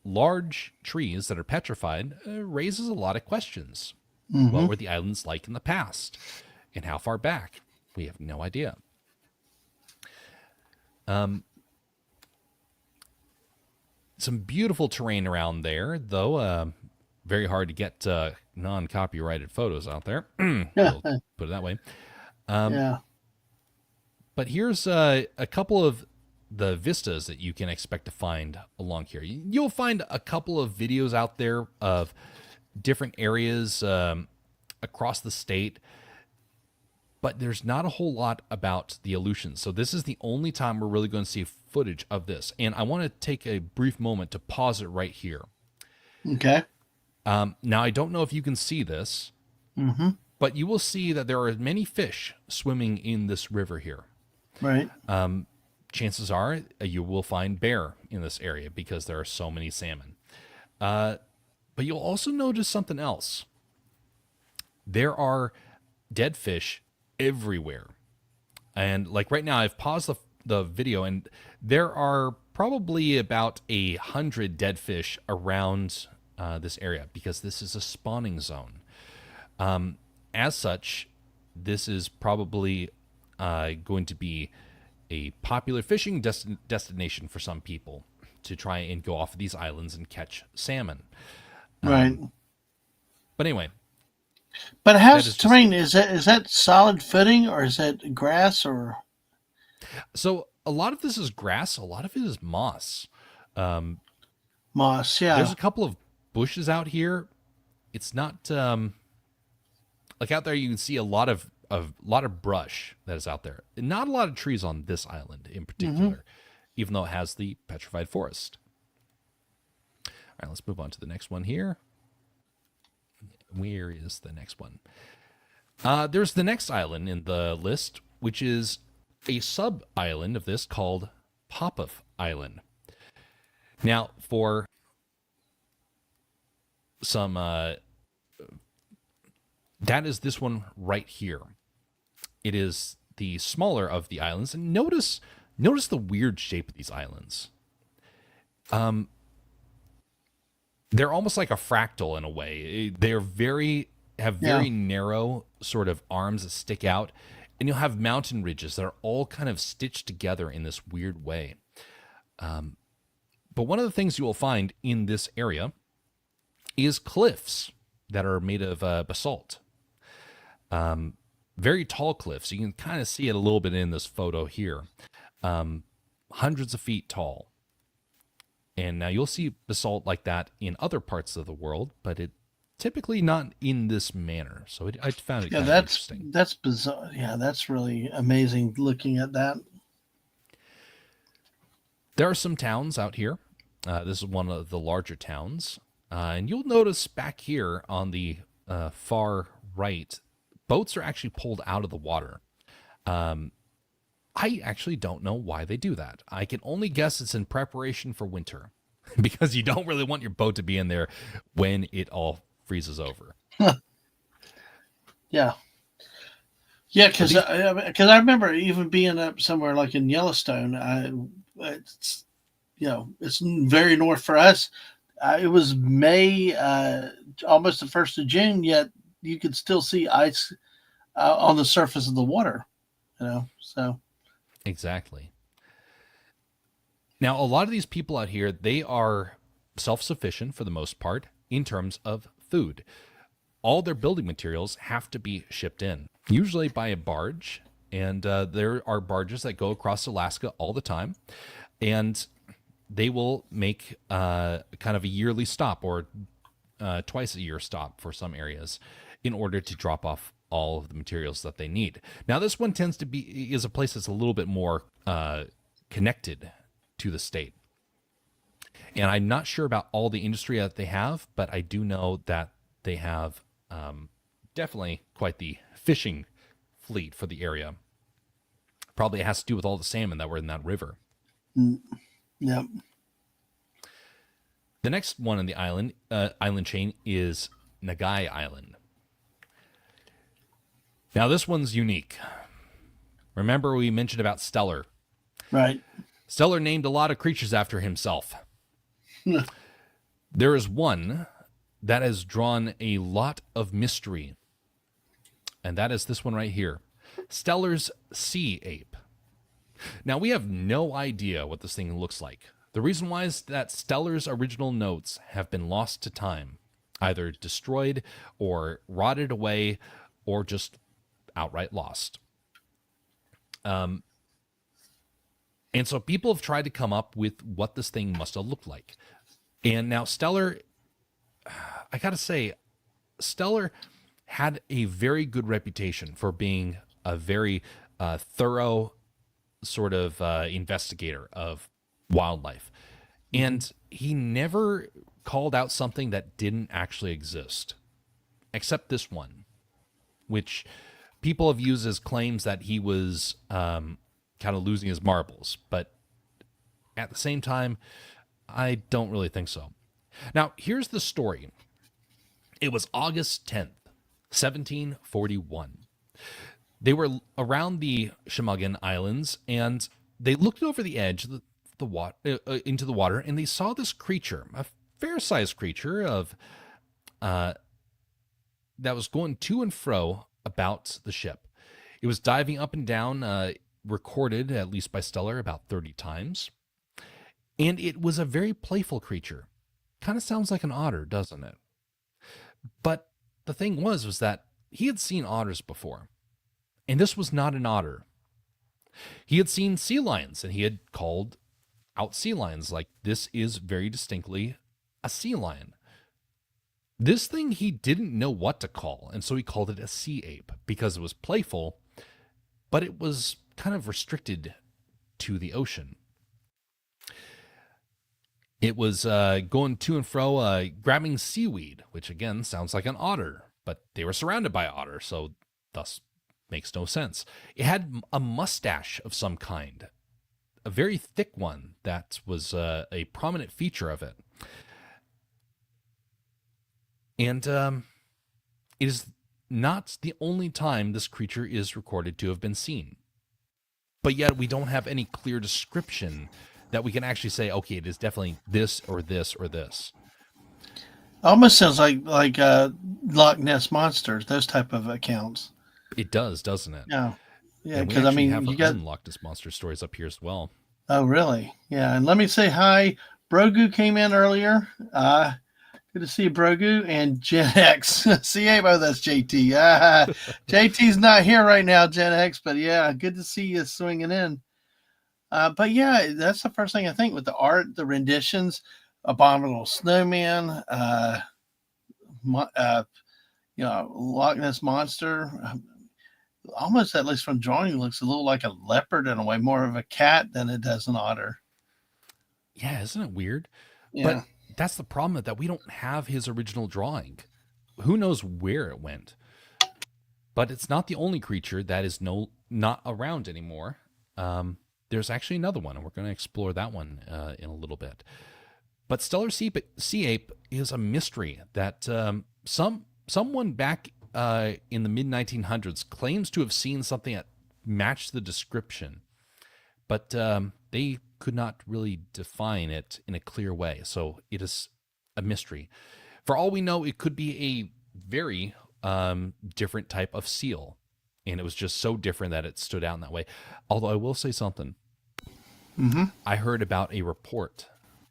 large trees that are petrified raises a lot of questions. Mm-hmm. What were the islands like in the past? And how far back? We have no idea. Some beautiful terrain around there, though. Very hard to get non-copyrighted photos out there. We'll put it that way. Yeah. But here's a couple of the vistas that you can expect to find along here. You'll find a couple of videos out there of different areas across the state, but there's not a whole lot about the Aleutians. So this is the only time we're really going to see footage of this. And I want to take a brief moment to pause it right here. Okay. Now, I don't know if you can see this, but you will see that there are many fish swimming in this river here. Right. Chances are you will find bear in this area because there are so many salmon. But you'll also notice something else. There are dead fish everywhere. And like right now, I've paused the video, and there are probably about 100 dead fish around this area because this is a spawning zone. As such, this is probably going to be a popular fishing destination for some people to try and go off of these islands and catch salmon. Right. But anyway. But how's the terrain? Is that solid footing or is that grass or? So a lot of this is grass. A lot of it is moss. Moss, yeah. There's a couple of bushes out here. It's not like out there. You can see a lot of brush that is out there. Not a lot of trees on this island in particular, even though it has the petrified forest. All right, let's move on to the next one here. Where is the next one? There's the next island in the list, which is a sub-island of this called Popov Island. Now, for some, that is this one right here. It is the smaller of the islands, and notice the weird shape of these islands. They're almost like a fractal in a way. They're very narrow sort of arms that stick out, and you'll have mountain ridges that are all kind of stitched together in this weird way. But one of the things you will find in this area is cliffs that are made of basalt. Very tall cliffs. You can kind of see it a little bit in this photo here. Hundreds of feet tall. And now you'll see basalt like that in other parts of the world, but it typically not in this manner. So I found it kind of interesting. That's bizarre. Yeah, that's really amazing looking at that. There are some towns out here. This is one of the larger towns. And you'll notice back here on the far right, boats are actually pulled out of the water. I actually don't know why they do that. I can only guess it's in preparation for winter because you don't really want your boat to be in there when it all freezes over. Yeah. Yeah, because I remember even being up somewhere like in Yellowstone, it's very north for us. It was May, almost the 1st of June, yet you could still see ice on the surface of the water, so. Exactly. Now, a lot of these people out here, they are self-sufficient for the most part in terms of food. All their building materials have to be shipped in, usually by a barge. And there are barges that go across Alaska all the time. And they will make kind of a yearly stop or twice a year stop for some areas in order to drop off all of the materials that they need. Now, this one is a place that's a little bit more connected to the state. And I'm not sure about all the industry that they have, but I do know that they have definitely quite the fishing fleet for the area. Probably has to do with all the salmon that were in that river. Yep. The next one in the island chain is Nagai Island. Now, this one's unique. Remember we mentioned about Stellar. Right. Stellar named a lot of creatures after himself. There is one that has drawn a lot of mystery, and that is this one right here. Stellar's sea ape. Now, we have no idea what this thing looks like. The reason why is that Stellar's original notes have been lost to time, either destroyed or rotted away or just outright lost. And so people have tried to come up with what this thing must have looked like. And now Stellar, I gotta say, Stellar had a very good reputation for being a very thorough sort of investigator of wildlife. And he never called out something that didn't actually exist, except this one, which people have used as claims that he was kind of losing his marbles. But at the same time, I don't really think so. Now, here's the story. It was August 10th, 1741. They were around the Chillin Islands, and they looked over the edge of the water into the water, and they saw this creature, a fair-sized creature of that was going to and fro about the ship. It was diving up and down, recorded, at least by Stellar, about 30 times. And it was a very playful creature. Kind of sounds like an otter, doesn't it? But the thing was that he had seen otters before. And this was not an otter. He had seen sea lions, and he had called out sea lions like, this is very distinctly a sea lion. This thing he didn't know what to call, and so he called it a sea ape because it was playful, but it was kind of restricted to the ocean. It was going to and fro, grabbing seaweed, which again sounds like an otter, but they were surrounded by otter, so thus makes no sense. It had a mustache of some kind, a very thick one that was a prominent feature of it. And it is not the only time this creature is recorded to have been seen. But yet we don't have any clear description that we can actually say, okay, it is definitely this or this or this. Almost sounds like Loch Ness Monsters, those type of accounts. It does, doesn't it? Yeah. Yeah, because I mean, you got Loch Ness Monster stories up here as well. Oh, really? Yeah, and let me say hi. Brogu came in earlier. Good to see you, Brogu, and Gen X. CA, oh, that's JT. JT's not here right now, Gen X, but yeah, good to see you swinging in. But yeah, that's the first thing I think with the art, the renditions, Abominable Snowman, Loch Ness Monster. Almost, at least from drawing, looks a little like a leopard in a way, more of a cat than it does an otter. Yeah, isn't it weird? Yeah. But that's the problem, that we don't have his original drawing. Who knows where it went? But it's not the only creature that is not around anymore. There's actually another one, and we're going to explore that one in a little bit. But Stellar Sea Ape is a mystery that someone back in the mid-1900s claims to have seen something that matched the description, but they could not really define it in a clear way. So it is a mystery. For all we know, it could be a very different type of seal, and it was just so different that it stood out in that way. Although I will say something. Mm-hmm. I heard about a report,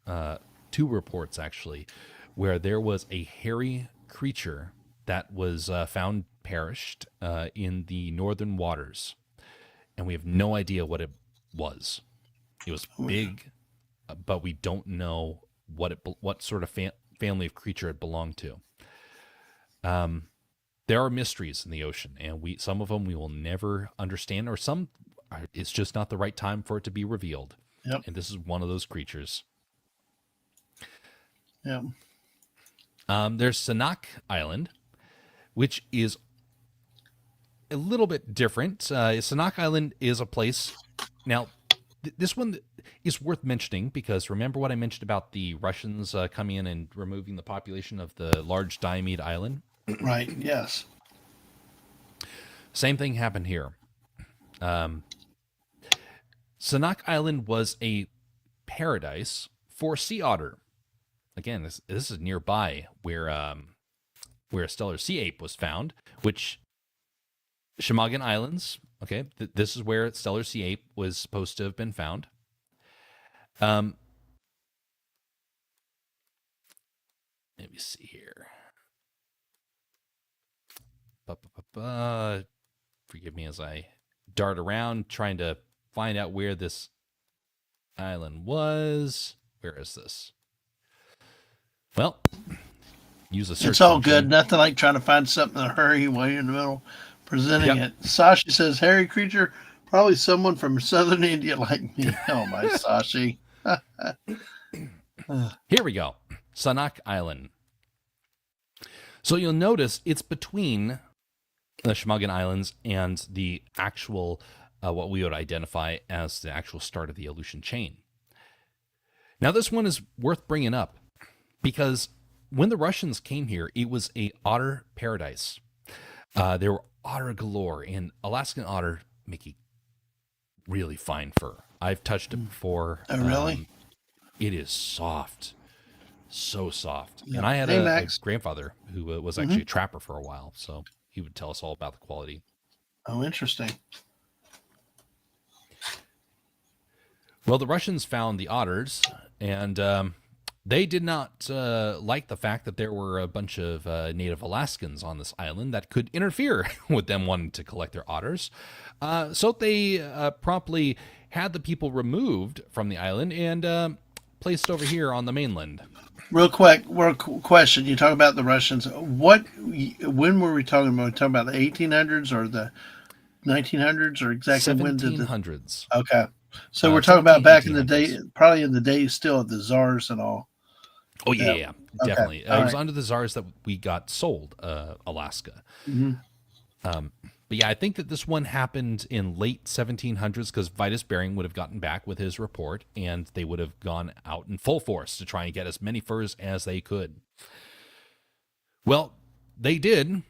2 reports actually, where there was a hairy creature that was found perished in the northern waters, and we have no idea what it was. It was big, but we don't know what sort of family of creature it belonged to. There are mysteries in the ocean, and some of them we will never understand, or some it's just not the right time for it to be revealed. Yep. And this is one of those creatures. Yep. There's Sanak Island, which is a little bit different. Sanak Island is a place. Now, this one is worth mentioning because remember what I mentioned about the Russians coming in and removing the population of the large Diomede Island? Right, yes. Same thing happened here. Sanak Island was a paradise for sea otter. Again, this is nearby where Stellar Sea Ape was found, which Chillin Islands, okay, this is where Stellar Sea Ape was supposed to have been found. Let me see here. Forgive me as I dart around trying to find out where this island was. Where is this? Well, use a search. It's all function. good. Nothing like trying to find something in a hurry while you're in the middle presenting it. Sashi says, hairy creature, probably someone from southern India like me. Oh, my Sashi. Here we go. Sanak Island. So you'll notice it's between the Chillin Islands and the actual, what we would identify as the actual start of the Aleutian chain. Now, this one is worth bringing up because when the Russians came here, it was a otter paradise. There were otter galore, and Alaskan otter make a really fine fur. I've touched it before. Oh, really? It is soft, so soft. Yep. And I had Hey, a Max. grandfather who was Mm-hmm. actually a trapper for a while, so he would tell us all about the quality. Oh, interesting. Well, the Russians found the otters, and they did not like the fact that there were a bunch of native Alaskans on this island that could interfere with them wanting to collect their otters. So they promptly had the people removed from the island and placed over here on the mainland. Real quick, question. You talk about the Russians. When were we talking about? Were we talking about the 1800s or the 1900s, or exactly when did the? 1700s. Okay, so we're talking 17, about back in the 1800s. day, probably in the days still of the czars and all. Oh yeah, Okay. definitely. It All was right. under the czars that we got sold Alaska. Mm-hmm. But yeah, I think that this one happened in late 1700s because Vitus Bering would have gotten back with his report and they would have gone out in full force to try and get as many furs as they could. Well, they did,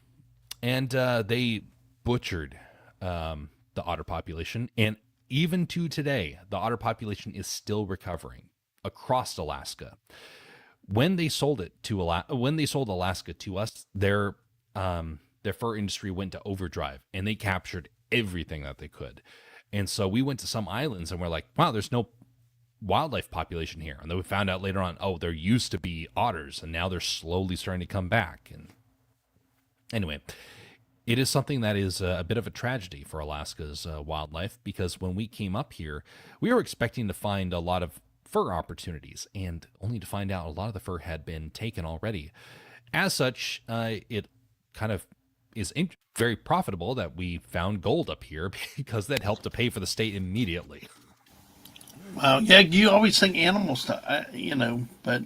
and they butchered the otter population. And even to today, the otter population is still recovering across Alaska. When they sold Alaska to us, their fur industry went to overdrive and they captured everything that they could. And so we went to some islands and we're like, wow, there's no wildlife population here. And then we found out later on, oh, there used to be otters and now they're slowly starting to come back. And anyway, it is something that is a bit of a tragedy for Alaska's wildlife, because when we came up here, we were expecting to find a lot of fur opportunities, and only to find out a lot of the fur had been taken already. As such, it kind of is very profitable that we found gold up here because that helped to pay for the state immediately. Wow. Yeah, you always think animal stuff, but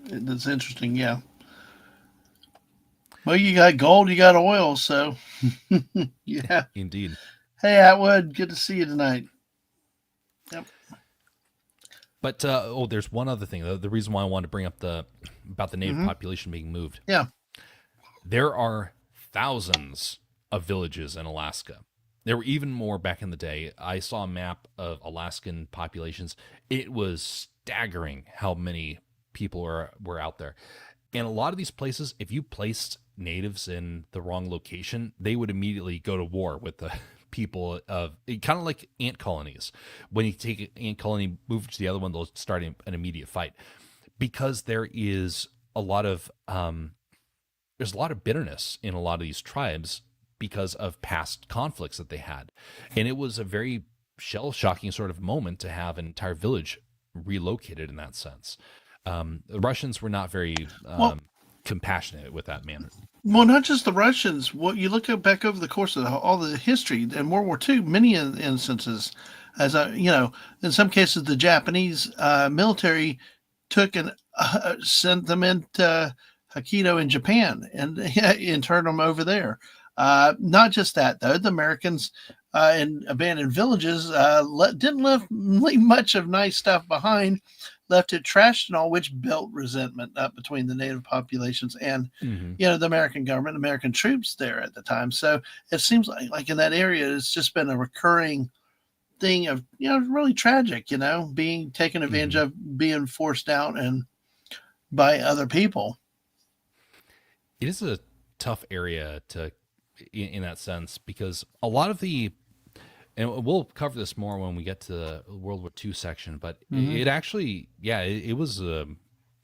it's interesting. Yeah. Well, you got gold, you got oil, so yeah. Indeed. Hey, Atwood, good to see you tonight. Yep. But there's one other thing. The reason why I wanted to bring up about the native population being moved. Yeah. There are thousands of villages in Alaska. There were even more back in the day. I saw a map of Alaskan populations. It was staggering how many people were out there. And a lot of these places, if you placed natives in the wrong location, they would immediately go to war with the people of kind of like ant colonies. When you take an ant colony, move to the other one, they'll start an immediate fight, because there is a lot of there's a lot of bitterness in a lot of these tribes because of past conflicts that they had. And it was a very shell-shocking sort of moment to have an entire village relocated in that sense. The Russians were not very compassionate with that manner. Well, not just the Russians. What you look at back over the course of all the history in World War II, many instances, as in some cases, the Japanese military took and sent them into Hokkaido in Japan and interned them over there. Not just that, though. The Americans in abandoned villages didn't leave much of nice stuff behind, left it trashed and all, which built resentment between the native populations and, the American government, American troops there at the time. So it seems like in that area, it's just been a recurring thing of, really tragic, being taken advantage of, being forced out and by other people. It is a tough area in that sense, because a lot of and we'll cover this more when we get to the World War II section, but it actually, it was a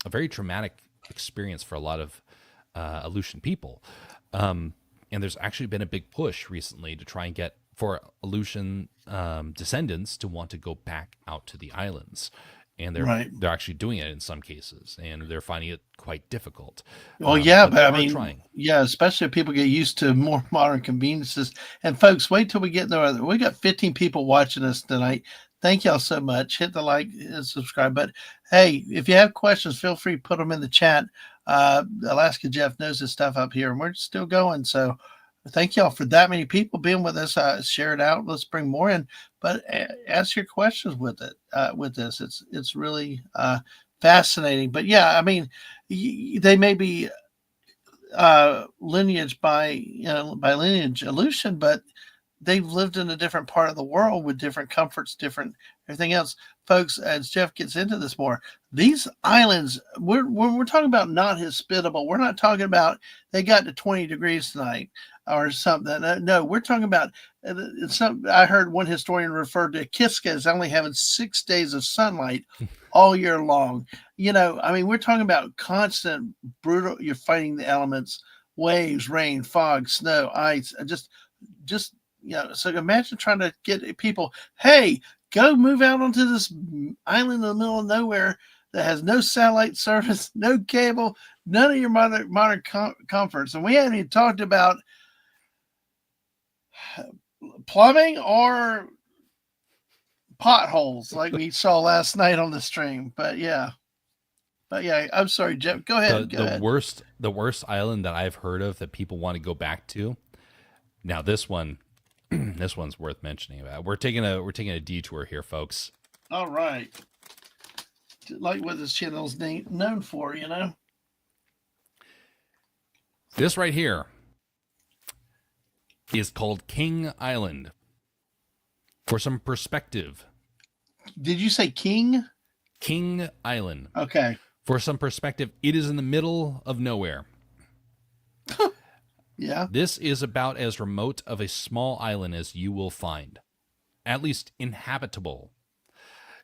very traumatic experience for a lot of Aleutian people. And there's actually been a big push recently to try and get for Aleutian descendants to want to go back out to the islands. And they're actually doing it in some cases, and they're finding it quite difficult. Well, but I mean, trying. Especially if people get used to more modern conveniences. And folks, wait till we get there. We got 15 people watching us tonight. Thank y'all so much. Hit the like and subscribe. But hey, if you have questions, feel free to put them in the chat. Alaska Jeff knows his stuff up here, and we're still going. So thank y'all for that many people being with us. Share it out. Let's bring more in. But ask your questions with it. With this, it's really fascinating. But yeah, I mean, they may be lineage by lineage Aleutian, but they've lived in a different part of the world with different comforts, different everything else. Folks, as Jeff gets into this more, these islands, we're talking about not hospitable. We're not talking about they got to 20 degrees tonight or something. No, we're talking about some. I heard one historian refer to Kiska as only having 6 days of sunlight all year long. I mean, we're talking about constant brutal. You're fighting the elements, waves, rain, fog, snow, ice, just so imagine trying to get people, hey, go move out onto this island in the middle of nowhere that has no satellite service, no cable, none of your modern comforts. And we haven't even talked about plumbing or potholes like we saw last night on the stream. But yeah, I'm sorry, Jeff. Go ahead. The worst island that I've heard of that people want to go back to. Now this one, this one's worth mentioning about. We're taking a detour here, folks. All right. Like what this channel's known for, This right here is called King Island. For some perspective. Did you say King? King Island. Okay. For some perspective, it is in the middle of nowhere. Yeah. This is about as remote of a small island as you will find. At least inhabitable.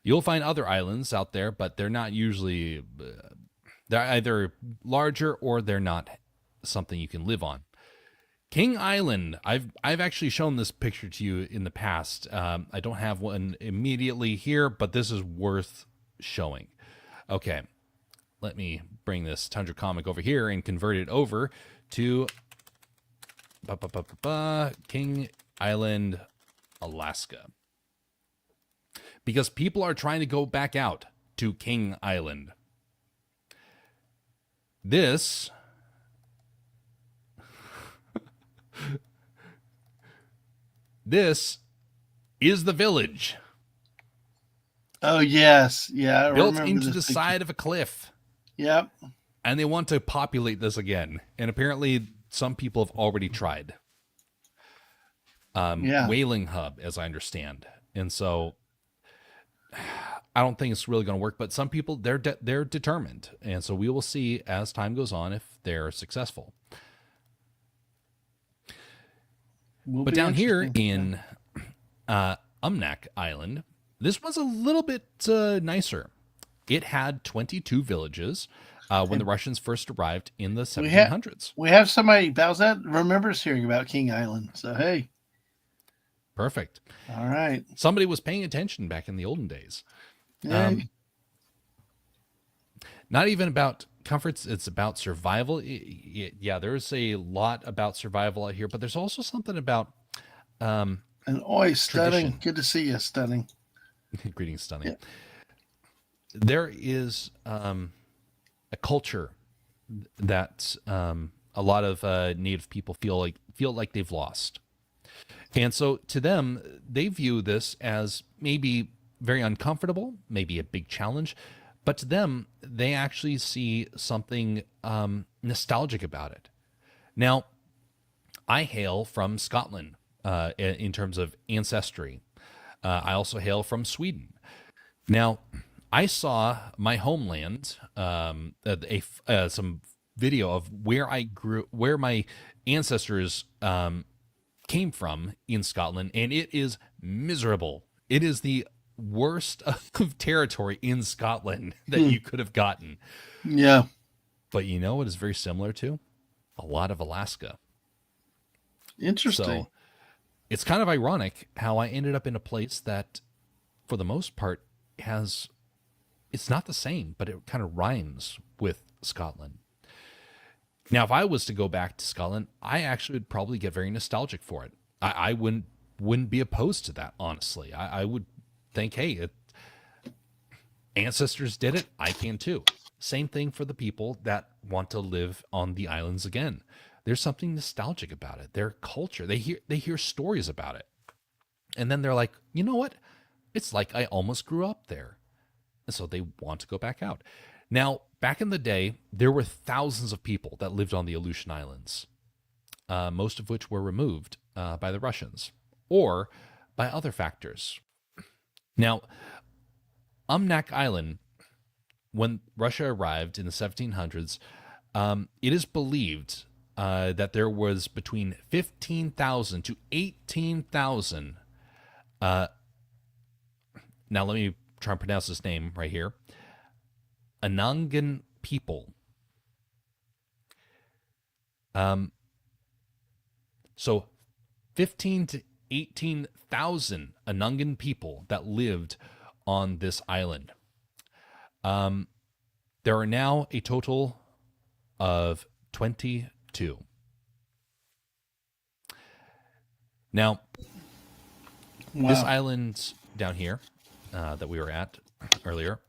You'll find other islands out there, but they're not usually... they're either larger or they're not something you can live on. King Island, I've actually shown this picture to you in the past. I don't have one immediately here, but this is worth showing. Okay, let me bring this Tundra comic over here and convert it over to King Island, Alaska. Because people are trying to go back out to King Island. This... This is the village. Oh, yes. Yeah. Built into the side of a cliff. Yep. And they want to populate this again. And apparently some people have already tried. Whaling hub, as I understand. And so I don't think it's really going to work. But some people, they're determined. And so we will see as time goes on if they're successful. But down here in Umnak Island, this was a little bit nicer. It had 22 villages when the Russians first arrived in the 1700s. We have somebody, Balzette, remembers hearing about King Island. So, hey. Perfect. All right. Somebody was paying attention back in the olden days. Not even about comforts, it's about survival. Yeah, there's a lot about survival out here, but there's also something about and Stunning. Good to see you, Stunning. Greetings, Stunning. Yeah. There is a culture that a lot of Native people feel like they've lost. And so to them, they view this as maybe very uncomfortable, maybe a big challenge, but to them, they actually see something nostalgic about it. Now, I hail from Scotland in terms of ancestry. I also hail from Sweden. Now, I saw my homeland, some video of where my ancestors came from in Scotland, and it is miserable. It is the worst of territory in Scotland that you could have gotten. Yeah. But you know what is very similar to? A lot of Alaska. Interesting. So it's kind of ironic how I ended up in a place that, for the most part, it's not the same, but it kind of rhymes with Scotland. Now, if I was to go back to Scotland, I actually would probably get very nostalgic for it. I wouldn't be opposed to that, honestly. I would think, hey, ancestors did it, I can too. Same thing for the people that want to live on the islands again. There's something nostalgic about it. Their culture, they hear stories about it. And then they're like, you know what? It's like I almost grew up there. And so they want to go back out. Now, back in the day, there were thousands of people that lived on the Aleutian Islands, most of which were removed by the Russians. or by other factors. Now, Umnak Island, when Russia arrived in the 1700s, it is believed that there was between 15,000 to 18,000. Now, let me try and pronounce this name right here. Anangan people. So 15 to 18,000 Anangan people that lived on this island. There are now a total of 22. Now, this island down here that we were at earlier,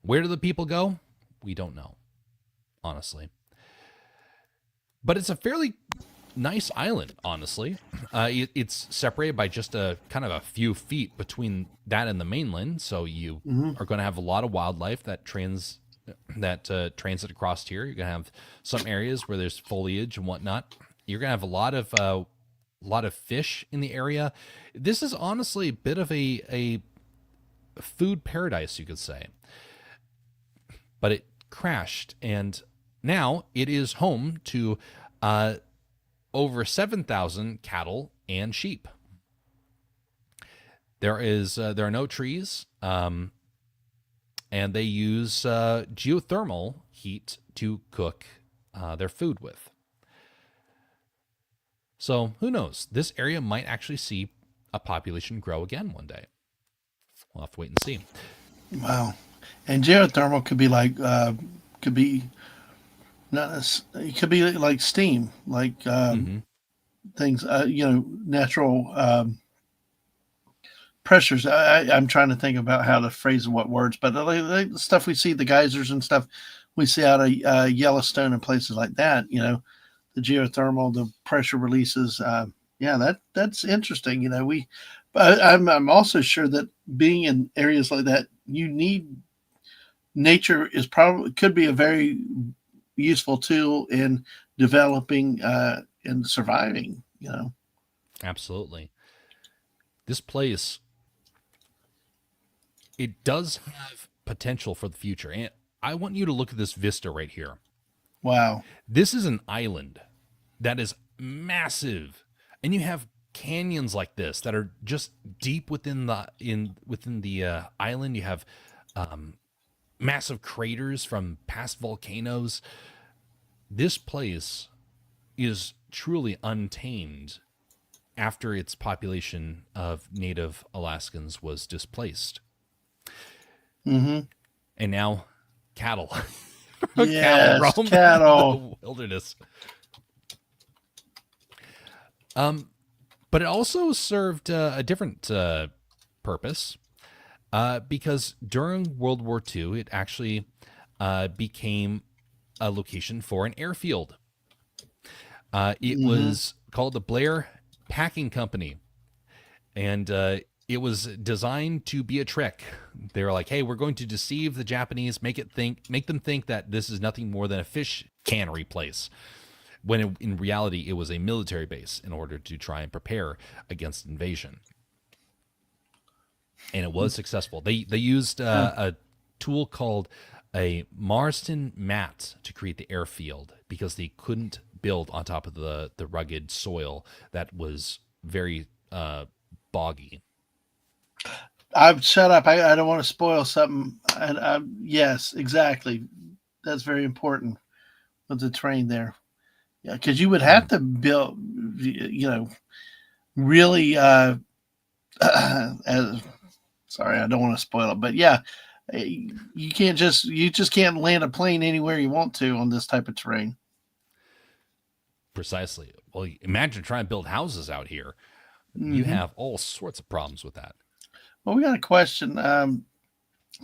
where do the people go? We don't know, honestly. But it's a fairly nice island, honestly. It's separated by just a kind of a few feet between that and the mainland, so you are going to have a lot of wildlife that transit across here. You're going to have some areas where there's foliage and whatnot. You're going to have a lot of fish in the area. This is honestly a bit of a food paradise, you could say. But it crashed, and now it is home to over 7,000 cattle and sheep. There are no trees, and they use geothermal heat to cook their food with. So who knows? This area might actually see a population grow again one day. We'll have to wait and see. Wow. And geothermal could be like it could be like steam, like things, natural pressures. I'm trying to think about how to phrase what words, but like the stuff we see, the geysers and stuff we see out of Yellowstone and places like that, the geothermal, the pressure releases. That's interesting. I'm also sure that being in areas like that, you need nature could be a very useful tool in developing and surviving. Absolutely. This place, it does have potential for the future, and I want you to look at this vista right here. Wow. This is an island that is massive, and you have canyons like this that are just deep within the island. You have massive craters from past volcanoes. This place is truly untamed after its population of native Alaskans was displaced. Mm-hmm. And now cattle. Yes, cattle roam the wilderness. But it also served a different purpose, because during World War II, it actually became a location for an airfield. It was called the Blair Packing Company, and it was designed to be a trick. They were like, hey, we're going to deceive the Japanese, make them think that this is nothing more than a fish cannery place, when in reality it was a military base in order to try and prepare against invasion. And it was successful. They used a tool called a Marston mat to create the airfield, because they couldn't build on top of the rugged soil that was very boggy. Shut up. I don't want to spoil something. Yes, exactly. That's very important with the terrain there. Yeah, because you would have to build, really. Sorry, I don't want to spoil it, but yeah, you just can't land a plane anywhere you want to on this type of terrain. Precisely. Well, imagine trying to build houses out here. You have all sorts of problems with that. Well, we got a question.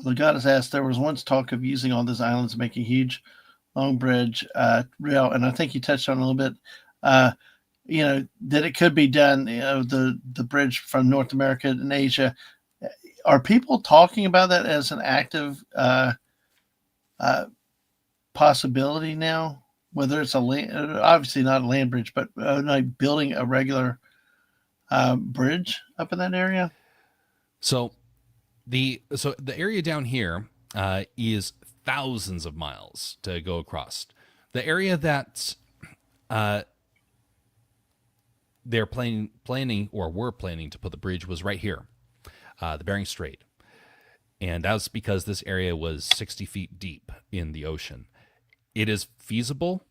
Legatus asked, there was once talk of using all these islands, making huge long bridge rail, and I think you touched on a little bit, that it could be done, the bridge from North America and Asia. Are people talking about that as an active possibility now? Whether it's obviously not a land bridge, but like building a regular bridge up in that area? So the area down here is thousands of miles to go across. The area that they're planning or were planning to put the bridge was right here, the Bering Strait. And that's because this area was 60 feet deep in the ocean. It is feasible.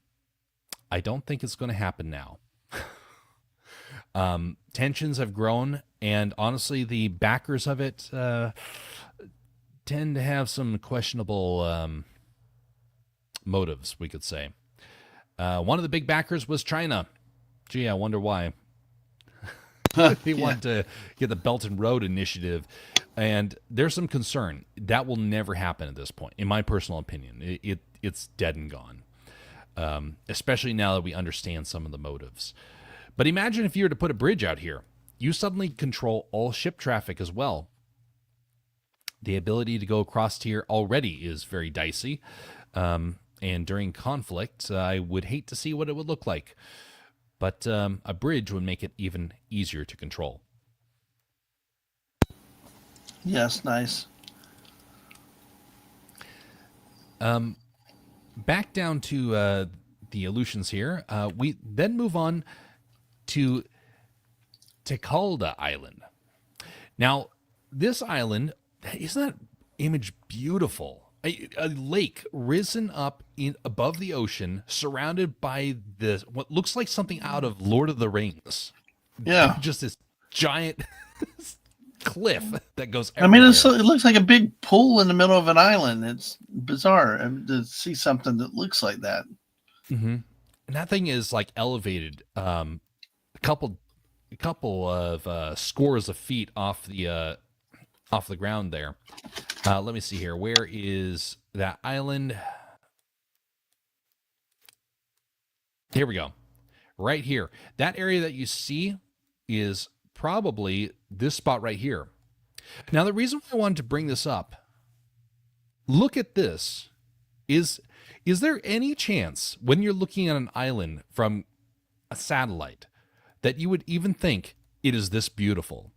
I don't think it's going to happen now. Tensions have grown, and honestly, the backers of it tend to have some questionable motives, we could say. One of the big backers was China. Gee, I wonder why. They want to get the Belt and Road Initiative, and there's some concern. That will never happen at this point, in my personal opinion. It's dead and gone, especially now that we understand some of the motives. But imagine if you were to put a bridge out here. You suddenly control all ship traffic as well. The ability to go across here already is very dicey. And during conflict, I would hate to see what it would look like. But a bridge would make it even easier to control. Yes, nice. Back down to the Aleutians here. We then move on to Tekalda Island. Now, this island, isn't that image beautiful? A lake risen up above the ocean, surrounded by this what looks like something out of Lord of the Rings. Yeah, just this giant cliff that goes everywhere. I mean, it looks like a big pool in the middle of an island. It's bizarre to see something that looks like that. Mm-hmm. And that thing is like elevated a couple of scores of feet off the ground there. Let me see here. Where is that island? Here we go. Right here. That area that you see is probably this spot right here. Now, the reason why I wanted to bring this up, look at this. Is there any chance when you're looking at an island from a satellite that you would even think it is this beautiful?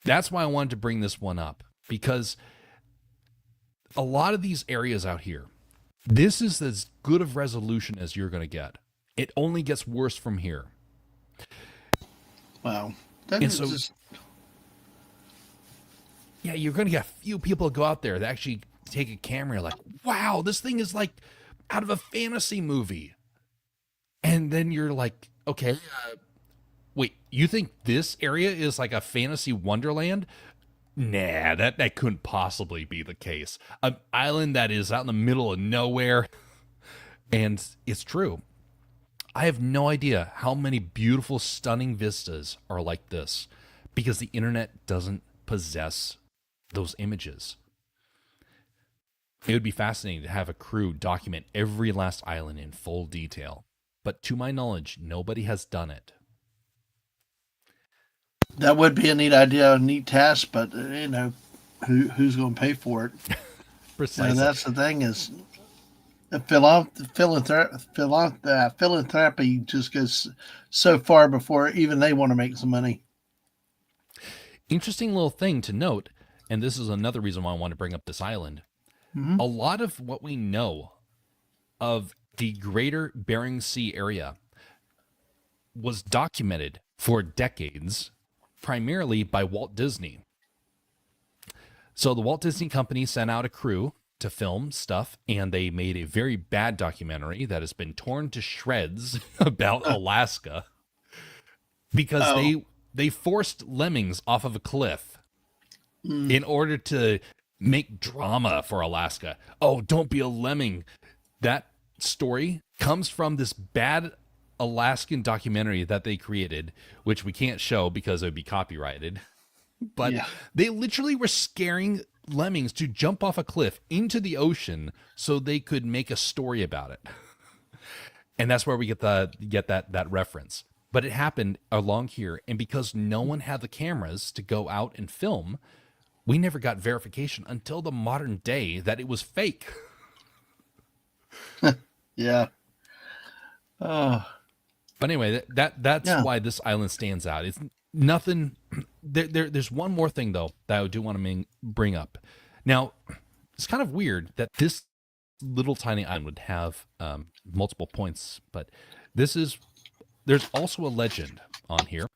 That's why I wanted to bring this one up, because a lot of these areas out here, this is as good of resolution as you're going to get. It only gets worse from here. Wow. Yeah, you're going to get a few people go out there that actually take a camera like, wow, this thing is like out of a fantasy movie. And then you're like, okay, wait, you think this area is like a fantasy wonderland? Nah, that couldn't possibly be the case. An island that is out in the middle of nowhere. And it's true. I have no idea how many beautiful, stunning vistas are like this, because the internet doesn't possess those images. It would be fascinating to have a crew document every last island in full detail. But to my knowledge, nobody has done it. That would be a neat idea, a neat task, but who's going to pay for it? Precisely. And that's the thing is, philanthropy just goes so far before even they want to make some money. Interesting little thing to note, and this is another reason why I want to bring up this island. Mm-hmm. A lot of what we know of the greater Bering Sea area was documented for decades, primarily by Walt Disney. So the Walt Disney Company sent out a crew to film stuff, and they made a very bad documentary that has been torn to shreds about Alaska because they forced lemmings off of a cliff in order to make drama for Alaska. Oh, don't be a lemming. That story comes from this bad Alaskan documentary that they created, which we can't show because it would be copyrighted. But they literally were scaring lemmings to jump off a cliff into the ocean so they could make a story about it. And that's where we get that reference. But it happened along here, and because no one had the cameras to go out and film, we never got verification until the modern day that it was fake. Yeah. Oh. But anyway, that's why this island stands out. It's nothing. There's one more thing though that I do want to bring up. Now, it's kind of weird that this little tiny island would have multiple points, but there's also a legend on here.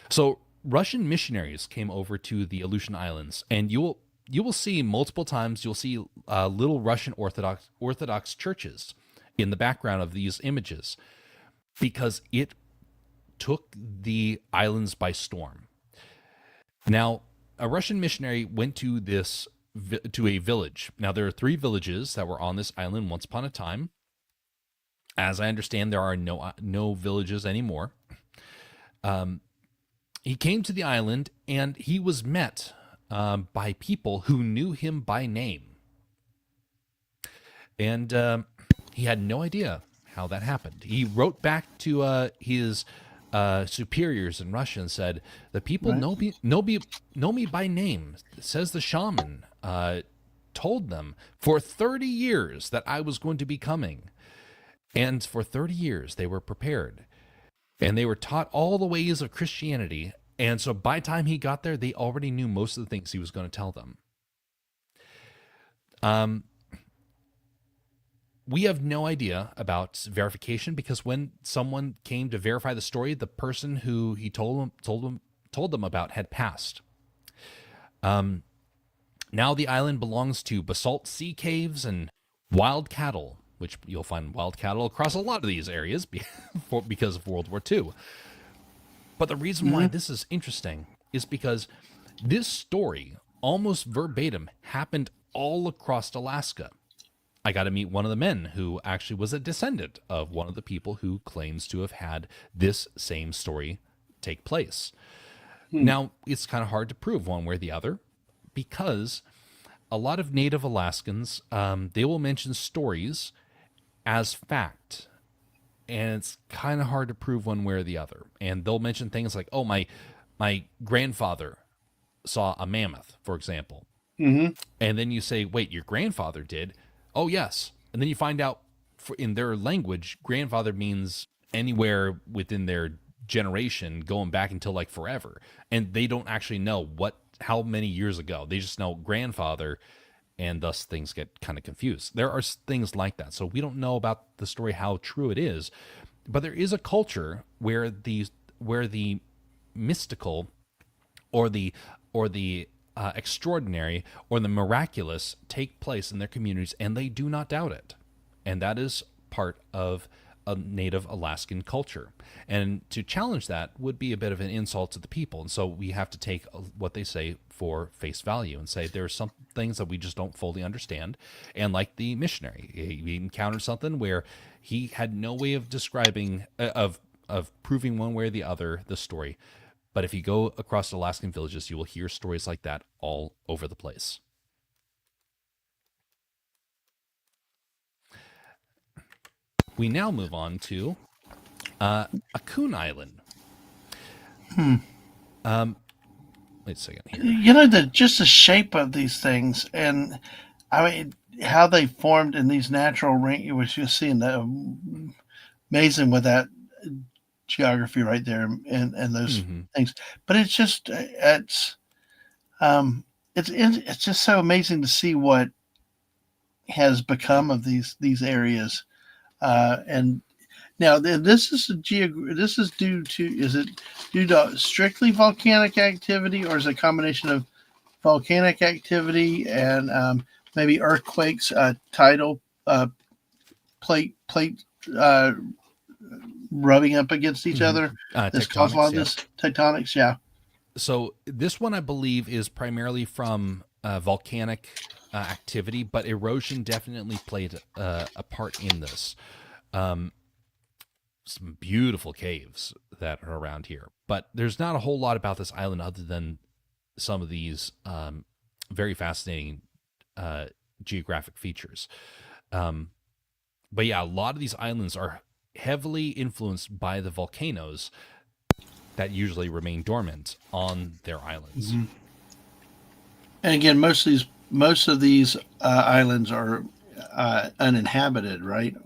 So Russian missionaries came over to the Aleutian Islands, and you will see multiple times. You'll see little Russian Orthodox churches in the background of these images, because it took the islands by storm. Now, a Russian missionary went to a village. Now, there are 3 villages that were on this island once upon a time. As I understand, there are no villages anymore. He came to the island, and he was met by people who knew him by name. And he had no idea how that happened. He wrote back to his superiors in Russia and said, "The people know me by name," says the shaman. Told them for 30 years that I was going to be coming. And for 30 years, they were prepared. And they were taught all the ways of Christianity. And so by the time he got there, they already knew most of the things he was going to tell them. We have no idea about verification, because when someone came to verify the story, the person who he told them about had passed. Now the island belongs to basalt sea caves and wild cattle, which you'll find wild cattle across a lot of these areas because of World War II. But the reason why this is interesting is because this story, almost verbatim, happened all across Alaska. I got to meet one of the men who actually was a descendant of one of the people who claims to have had this same story take place. Now, it's kind of hard to prove one way or the other, because a lot of Native Alaskans, they will mention stories as fact, and it's kind of hard to prove one way or the other. And they'll mention things like, "Oh, my grandfather saw a mammoth," for example. And then you say, "Wait, your grandfather did?" "Oh, yes." And then you find out in their language, grandfather means anywhere within their generation, going back until like forever. And they don't actually know how many years ago. They just know grandfather, and thus things get kind of confused. There are things like that. So we don't know about the story, how true it is, but there is a culture where the mystical or the extraordinary or the miraculous take place in their communities, and they do not doubt it. And that is part of a Native Alaskan culture. And to challenge that would be a bit of an insult to the people. And so we have to take what they say for face value and say there are some things that we just don't fully understand. And like the missionary, he encountered something where he had no way of describing, of proving one way or the other the story. But if you go across Alaskan villages, you will hear stories like that all over the place. We now move on to Coon Island. Wait a second here. You know, just the shape of these things, and I mean how they formed in these natural rings. You was just seeing that amazing with that geography right there and those things. But it's just it's just so amazing to see what has become of these areas. And now this is due to strictly volcanic activity, or is it a combination of volcanic activity and maybe earthquakes, tidal plate rubbing up against each other? This caused a lot of this tectonics. Yeah. So this one, I believe, is primarily from volcanic activity, but erosion definitely played a part in this. Some beautiful caves that are around here, but there's not a whole lot about this island other than some of these very fascinating geographic features. But yeah, a lot of these islands are heavily influenced by the volcanoes that usually remain dormant on their islands. And again, most of these islands are uninhabited, right?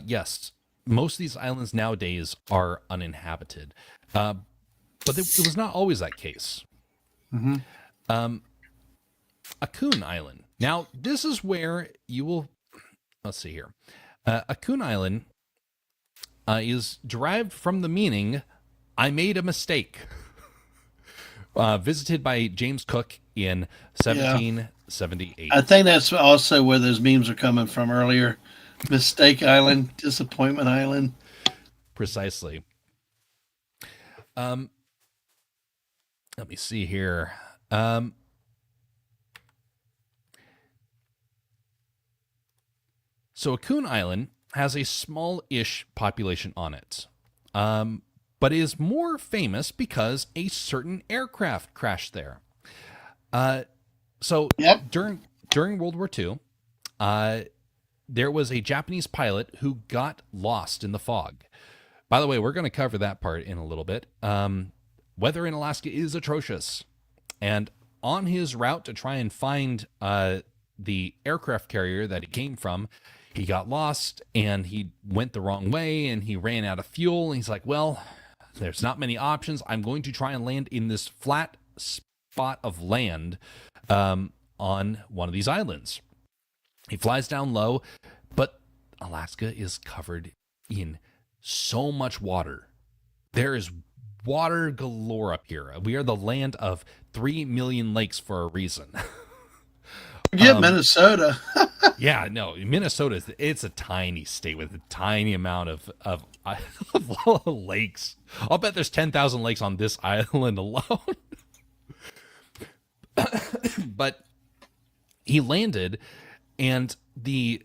Yes. most of these islands nowadays are uninhabited, but it was not always that case. Mm-hmm. Akun Island. Now, this is where you will. Let's see here. Akun Island is derived from the meaning "I made a mistake." Visited by James Cook in 1778. I think that's also where those memes are coming from earlier. Mistake Island, Disappointment Island. Precisely. Let me see here. So Akun Island has a small-ish population on it, but is more famous because a certain aircraft crashed there. So during World War II, there was a Japanese pilot who got lost in the fog. By the way, we're going to cover that part in a little bit. Weather in Alaska is atrocious, and on his route to try and find the aircraft carrier that he came from, he got lost and he went the wrong way and he ran out of fuel. And he's like, well, there's not many options. I'm going to try and land in this flat spot of land on one of these islands. He flies down low, but Alaska is covered in so much water. There is water galore up here. We are the land of 3 million lakes for a reason. Minnesota. Yeah, no, Minnesota it's a tiny state with a tiny amount of lakes. I'll bet there's 10,000 lakes on this island alone. But he landed, and the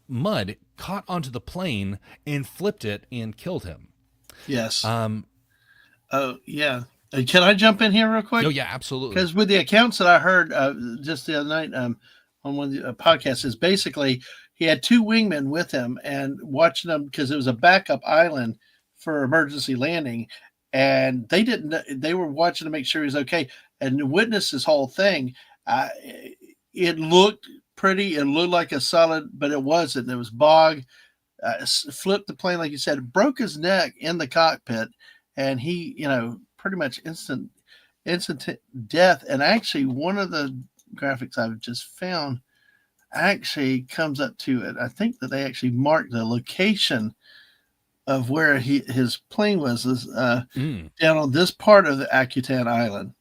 mud caught onto the plane and flipped it and killed him. Yes. Oh yeah. Can I jump in here real quick? Oh yeah, absolutely. Because with the accounts that I heard just the other night on one of the podcasts, is basically he had 2 wingmen with him and watching them because it was a backup island for emergency landing, and they were watching to make sure he was okay and witnessed this whole thing. It looked pretty. It looked like a solid, but it wasn't. There was bog. Flipped the plane, like you said, broke his neck in the cockpit, and he, pretty much instant death. And actually, one of the graphics I've just found actually comes up to it. I think that they actually marked the location of where his plane was down on this part of the Akutan Island.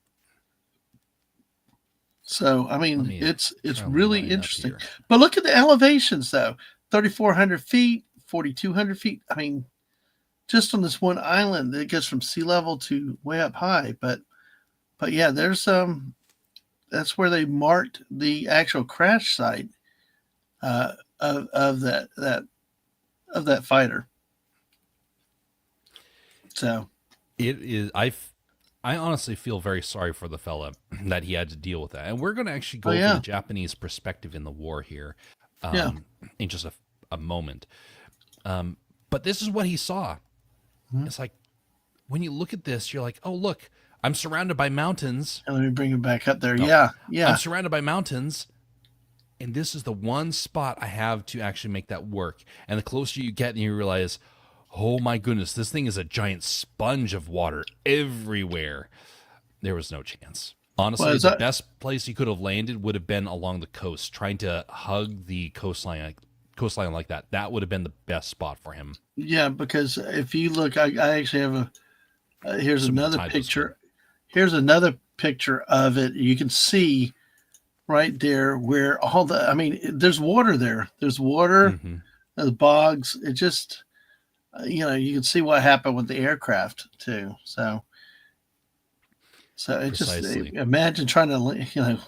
So, I mean, it's really interesting. But look at the elevations, though. 3,400 feet, 4,200 feet. I mean, just on this one island, it goes from sea level to way up high. But yeah, there's that's where they marked the actual crash site of that fighter. So it is. I honestly feel very sorry for the fella that he had to deal with that. And we're going to actually go over the Japanese perspective in the war here in just a moment. But this is what he saw. Mm-hmm. It's like, when you look at this, you're like, oh, look, I'm surrounded by mountains. And let me bring it back up there. No, yeah. I'm surrounded by mountains. And this is the one spot I have to actually make that work. And the closer you get, and you realize, oh my goodness, this thing is a giant sponge of water everywhere. There was no chance. Honestly, the best place he could have landed would have been along the coast, trying to hug the coastline like that. That would have been the best spot for him. Yeah, because if you look, I actually have here's another picture. Here's another picture of it. You can see right there where there's water there. There's water, there's bogs. It just, you can see what happened with the aircraft too. So it just, imagine trying to,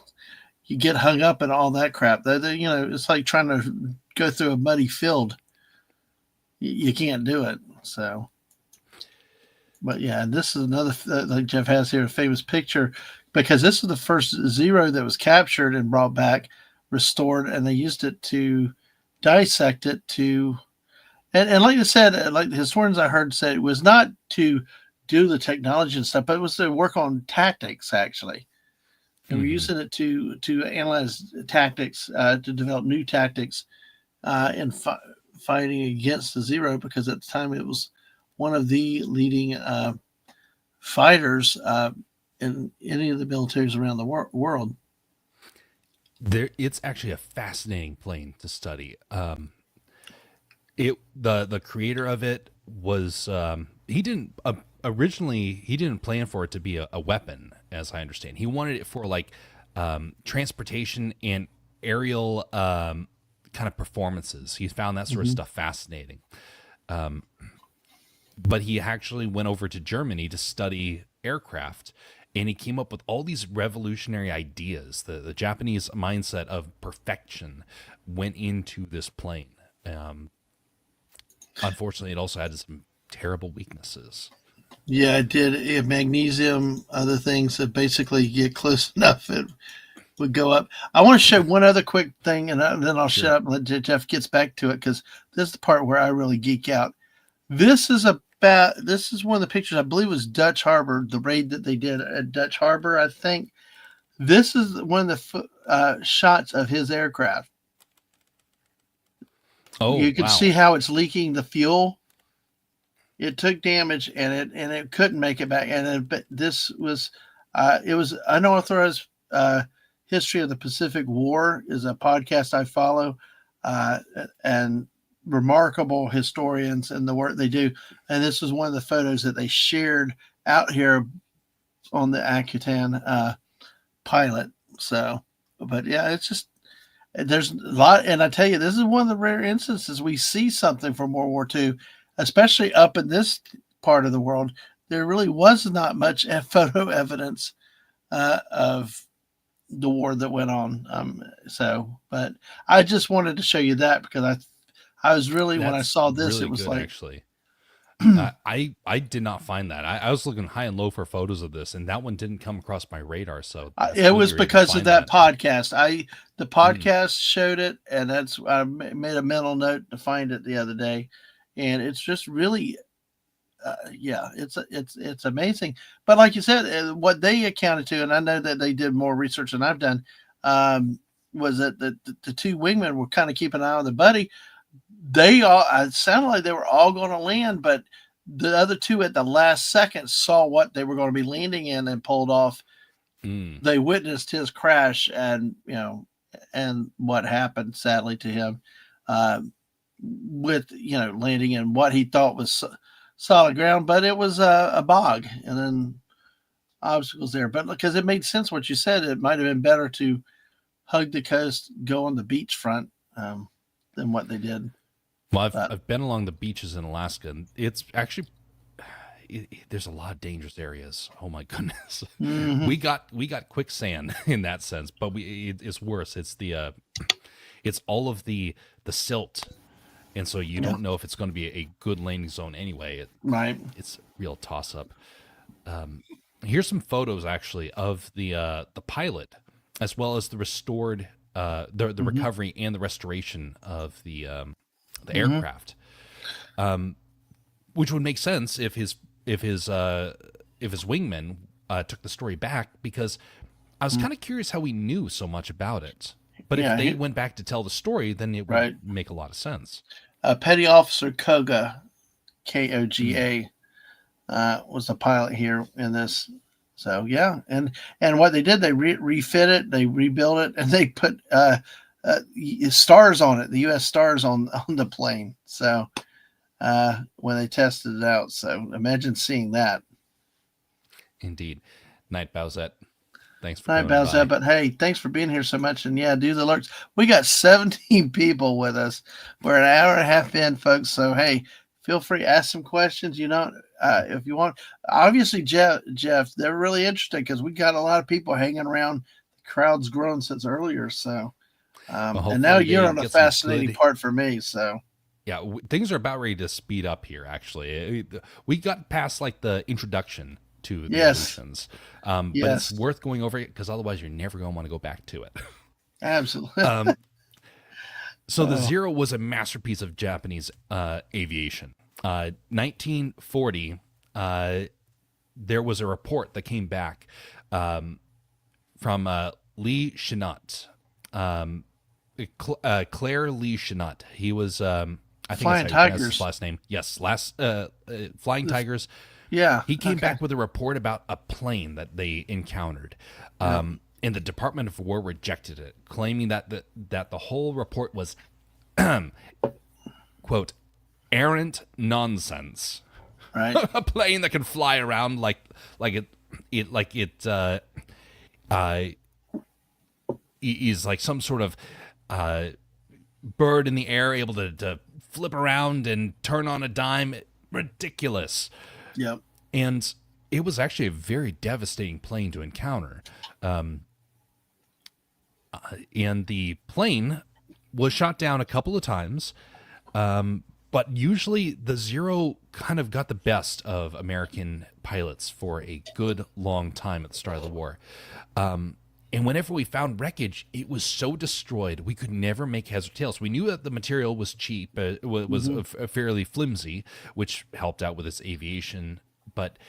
you get hung up in all that crap. It's like trying to go through a muddy field. You can't do it. So, but yeah, and this is another, like Jeff has here, a famous picture, because this is the first Zero that was captured and brought back, restored, and they used it to dissect it to, and like I said, like the historians I heard said, it was not to do the technology and stuff, but it was to work on tactics, actually. And we're using it to analyze tactics, to develop new tactics in fighting against the Zero, because at the time it was one of the leading fighters in any of the militaries around the world. It's actually a fascinating plane to study. The creator of it was he didn't originally he didn't plan for it to be a weapon, as I understand. He wanted it for like transportation and aerial kind of performances. He found that sort of stuff fascinating. But he actually went over to Germany to study aircraft, and he came up with all these revolutionary ideas. The Japanese mindset of perfection went into this plane. Unfortunately, it also had some terrible weaknesses. Yeah, it did. It, magnesium, other things that basically get close enough, it would go up. I want to show one other quick thing, and then I'll shut up and let Jeff gets back to it, because this is the part where I really geek out. This is one of the pictures, I believe was Dutch Harbor, the raid that they did at Dutch Harbor, I think. This is one of the shots of his aircraft. Oh, you can see how it's leaking the fuel. It took damage, and it couldn't make it back. But this was it was Unauthorized History of the Pacific War is a podcast I follow, and remarkable historians and the work they do. And this was one of the photos that they shared out here on the Akutan pilot. So, but yeah, it's just, there's a lot. And I tell you, this is one of the rare instances we see something from World War II, especially up in this part of the world. There really was not much photo evidence of the war that went on. But I just wanted to show you that, because I was really, when I saw this, really it was good, like, actually. I did not find that. I was looking high and low for photos of this, and that one didn't come across my radar. So it was because of that podcast. The podcast showed it, and I made a mental note to find it the other day, and it's just really, it's amazing. But like you said, what they accounted to, and I know that they did more research than I've done, was that the two wingmen were kind of keeping an eye on the buddy. It sounded like they were all going to land, but the other two at the last second saw what they were going to be landing in and pulled off. They witnessed his crash, and what happened sadly to him, with landing in what he thought was solid ground, but it was a bog, and then obstacles there. But because it made sense what you said, it might have been better to hug the coast, go on the beachfront, than what they did. Well, I've been along the beaches in Alaska, and it's actually there's a lot of dangerous areas. Oh my goodness, we got quicksand in that sense, but it's worse. It's it's all of the silt, and so you don't know if it's going to be a good landing zone anyway. Right, it's a real toss up. Here's some photos actually of the pilot, as well as the restored the recovery and the restoration of the aircraft, which would make sense if his wingmen took the story back, because I was kind of curious how he knew so much about it. But if they went back to tell the story, then it would make a lot of sense. Petty Officer Koga, Koga, was the pilot here in this. So and what they did, they refit it, they rebuilt it, and they put stars on it, the U.S. stars on the plane. So when they tested it out, so imagine seeing that. Indeed. Night, Bowsette. Thanks for coming by. But hey, thanks for being here so much. And do the alerts. We got 17 people with us. We're an hour and a half in, folks. So hey, feel free to ask some questions. If you want. Obviously, Jeff, they're really interested, because we got a lot of people hanging around. The crowd's grown since earlier. So. And now you're on the fascinating part for me. So, things are about ready to speed up here. Actually, we got past like the introduction to the Aleutians, but it's worth going over it, because otherwise you're never going to want to go back to it. Absolutely. So the Zero was a masterpiece of Japanese aviation. 1940, there was a report that came back from Lee Chenot. Claire Lee Chenot. He was, I I think that's Flying how you pronounce his Tigers. last name. Yes, Flying Tigers. Yeah. He came Okay. back with a report about a plane that they encountered. Yep. And the Department of War rejected it, claiming that the whole report was, quote, errant nonsense. Right. A plane that can fly around like it is like some sort of bird in the air able to flip around and turn on a dime. Ridiculous. Yep. And it was actually a very devastating plane to encounter. And the plane was shot down a couple of times, but usually the Zero kind of got the best of American pilots for a good long time at the start of the war. And whenever we found wreckage, it was so destroyed, we could never make heads or tails. We knew that the material was cheap, was fairly flimsy, which helped out with its aviation, but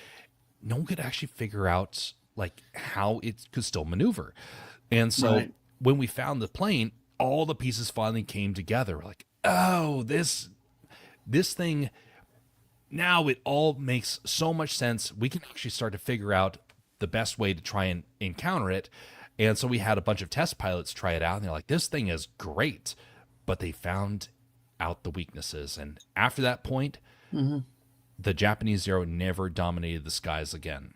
no one could actually figure out like how it could still maneuver. And so when we found the plane, all the pieces finally came together. We're like, oh, this thing, now it all makes so much sense. We can actually start to figure out the best way to try and encounter it. And so we had a bunch of test pilots try it out, and they're like, this thing is great. But they found out the weaknesses. And after that point, the Japanese Zero never dominated the skies again.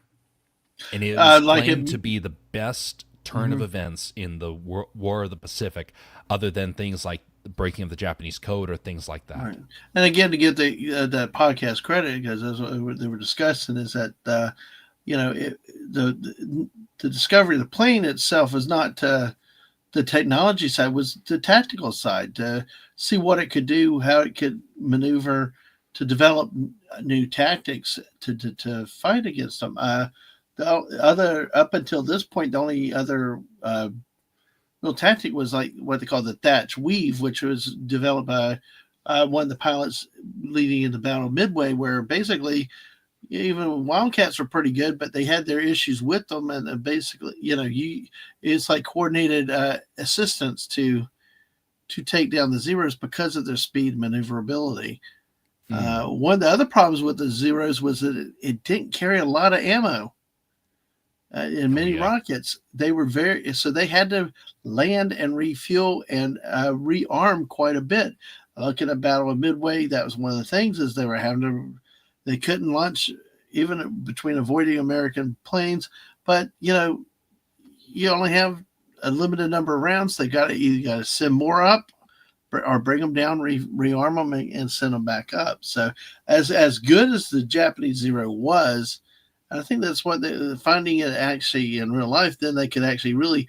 And it was claimed to be the best turn of events in the War of the Pacific, other than things like the breaking of the Japanese code or things like that. Right. And again, to give that podcast credit, because as they were discussing, is that the discovery of the plane itself is not the technology side, was the tactical side, to see what it could do, how it could maneuver, to develop new tactics to fight against them. The other, up until this point, the only other real tactic was like what they call the thatch weave, which was developed by one of the pilots leading into Battle of Midway, where basically even Wildcats were pretty good, but they had their issues with them, and basically, it's like coordinated assistance to take down the Zeros because of their speed and maneuverability. One of the other problems with the Zeros was that it didn't carry a lot of ammo. In many rockets, they were so they had to land and refuel and rearm quite a bit. Looking at Battle of Midway, that was one of the things, is they couldn't launch even between avoiding American planes, but you only have a limited number of rounds. They got to send more up or bring them down, rearm them, and send them back up. So as good as the Japanese Zero was, I think that's what finding it actually in real life, then they could actually really,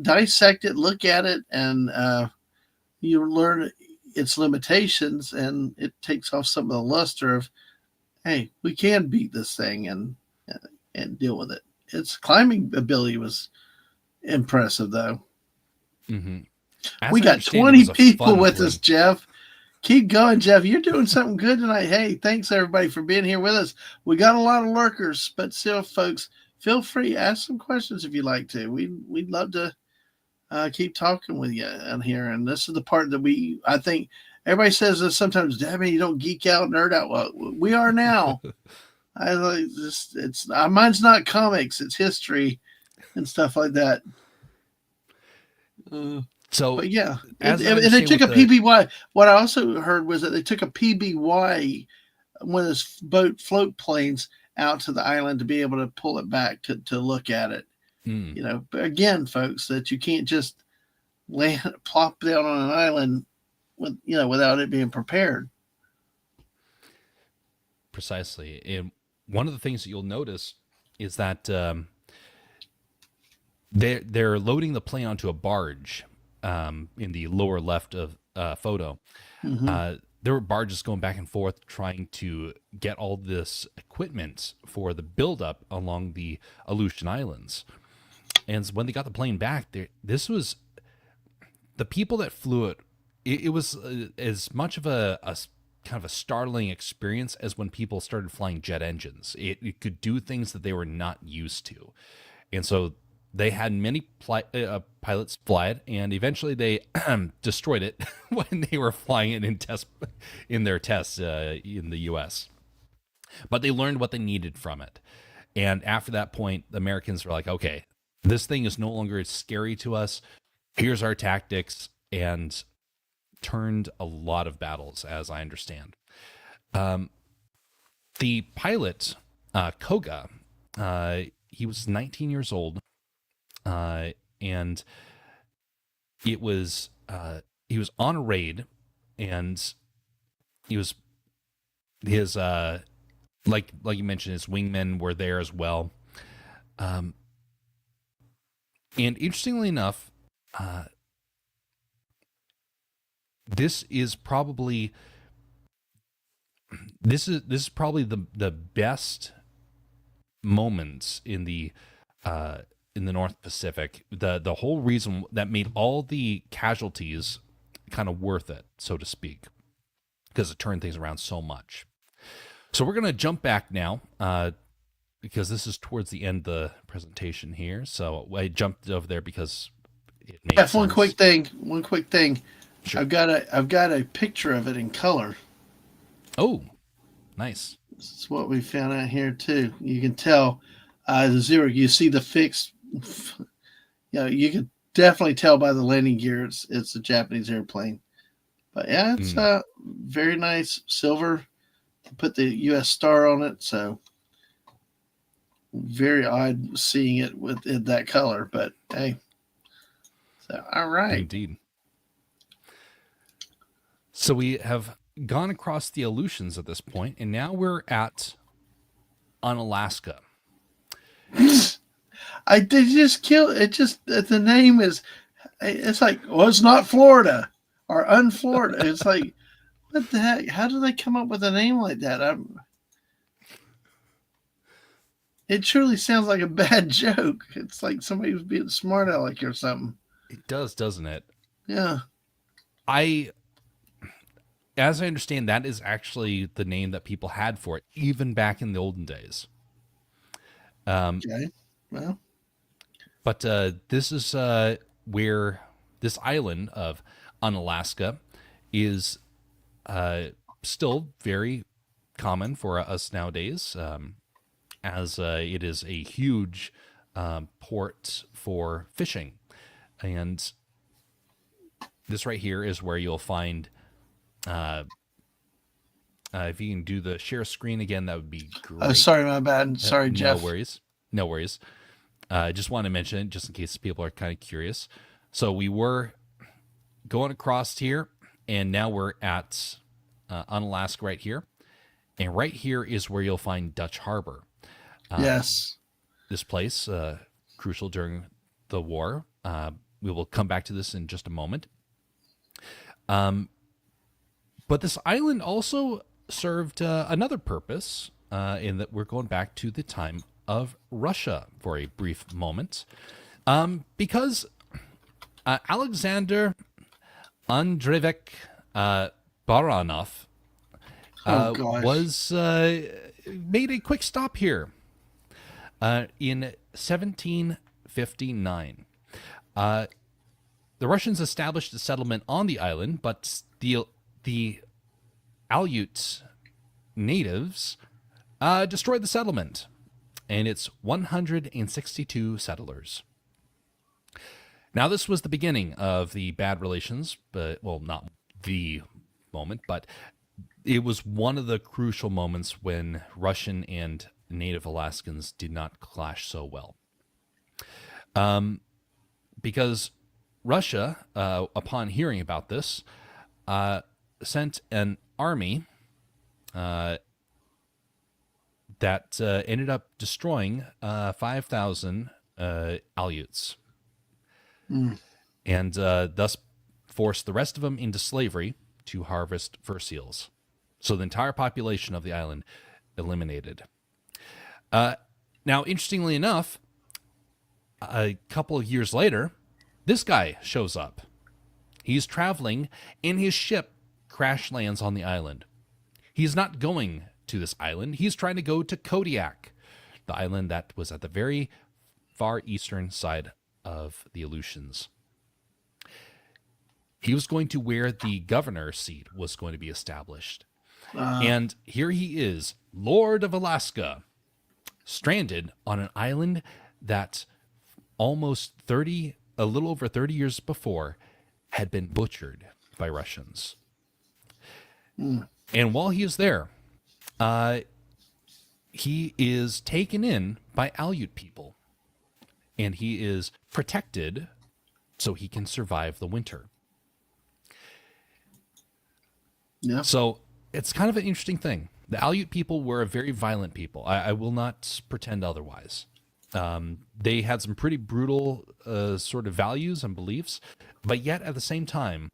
dissect it, look at it, and you learn its limitations, and it takes off some of the luster of, hey, we can beat this thing and deal with it. Its climbing ability was impressive, though. We got 20 people with us, Jeff. Keep going, Jeff. You're doing something good tonight. Hey, thanks everybody for being here with us. We got a lot of lurkers, but still, folks, feel free, ask some questions if you'd like to. We'd love to keep talking with you on here. And this is the part that I think everybody says this sometimes, damn it, you don't geek out, nerd out. Well, we are now. I like this. Mine's not comics, it's history and stuff like that. But yeah, and they took a PBY. What I also heard was that they took a PBY, one of those float planes, out to the island to be able to pull it back to look at it. But again, folks, that you can't just plop down on an island without it being prepared. Precisely. And one of the things that you'll notice is that they're loading the plane onto a barge. In the lower left of photo, there were barges going back and forth trying to get all this equipment for the buildup along the Aleutian Islands. And when they got the plane back, this was the people that flew it. It was as much of a kind of a startling experience as when people started flying jet engines. It could do things that they were not used to, and so they had many pilots fly it, and eventually they destroyed it when they were flying it in their tests in the U.S. But they learned what they needed from it, and after that point, the Americans were like, "Okay, this thing is no longer scary to us. Here's our tactics," and turned a lot of battles, as I understand. The pilot, Koga, he was 19 years old, and it was he was on a raid, and he was his like you mentioned, his wingmen were there as well. And interestingly enough, this is probably the best moments in the North Pacific. The whole reason that made all the casualties kind of worth it, so to speak, because it turned things around so much. So we're gonna jump back now, because this is towards the end of the presentation here. So I jumped over there because it made sense. One quick thing. Sure. I've got a picture of it in color. Oh, nice. This is what we found out here too. You can tell the zero. You see the fixed. You can definitely tell by the landing gear it's a Japanese airplane. But yeah, it's very nice silver. Put the U.S. star on it, so very odd seeing it with that color. But hey, so all right, indeed. So we have gone across the Aleutians at this point, and now we're at Unalaska. They just kill it. Just the name is. It's like, well, it's not Florida or unFlorida. It's like, what the heck? How do they come up with a name like that? It truly sounds like a bad joke. It's like somebody was being smart aleck or something. It does, doesn't it? Yeah. As I understand, that is actually the name that people had for it, even back in the olden days. Okay. Well. But this is where this island of Unalaska is still very common for us nowadays, as it is a huge port for fishing. And this right here is where you'll find, if you can do the share screen again, that would be great. Oh, sorry, my bad. Sorry, Jeff. No worries. I just want to mention it just in case people are kind of curious. So we were going across here, and now we're at Unalaska right here. And right here is where you'll find Dutch Harbor. Yes. This place, crucial during the war. We will come back to this in just a moment. But this island also served another purpose, in that we're going back to the time of Russia for a brief moment, because Alexander Andreevich Baranov was made a quick stop here in 1759. The Russians established a settlement on the island, but the Aleut natives destroyed the settlement and its 162 settlers. Now, this was the beginning of the bad relations, but, well, not the moment, but it was one of the crucial moments when Russian and native Alaskans did not clash so well. Because Russia, upon hearing about this, sent an army that ended up destroying 5,000 Aleuts, and thus forced the rest of them into slavery to harvest fur seals. So the entire population of the island eliminated. Now, interestingly enough, a couple of years later, this guy shows up. He's traveling, and his ship crash lands on the island. He's not going to this island. He's trying to go to Kodiak, the island that was at the very far eastern side of the Aleutians. He was going to where the governor's seat was going to be established. And here he is, Lord of Alaska, stranded on an island that almost a little over 30 years before, had been butchered by Russians. And while he is there, he is taken in by Aleut people, and he is protected so he can survive the winter. Yeah. So it's kind of an interesting thing. The Aleut people were a very violent people. I will not pretend otherwise. They had some pretty brutal sort of values and beliefs, but yet at the same time,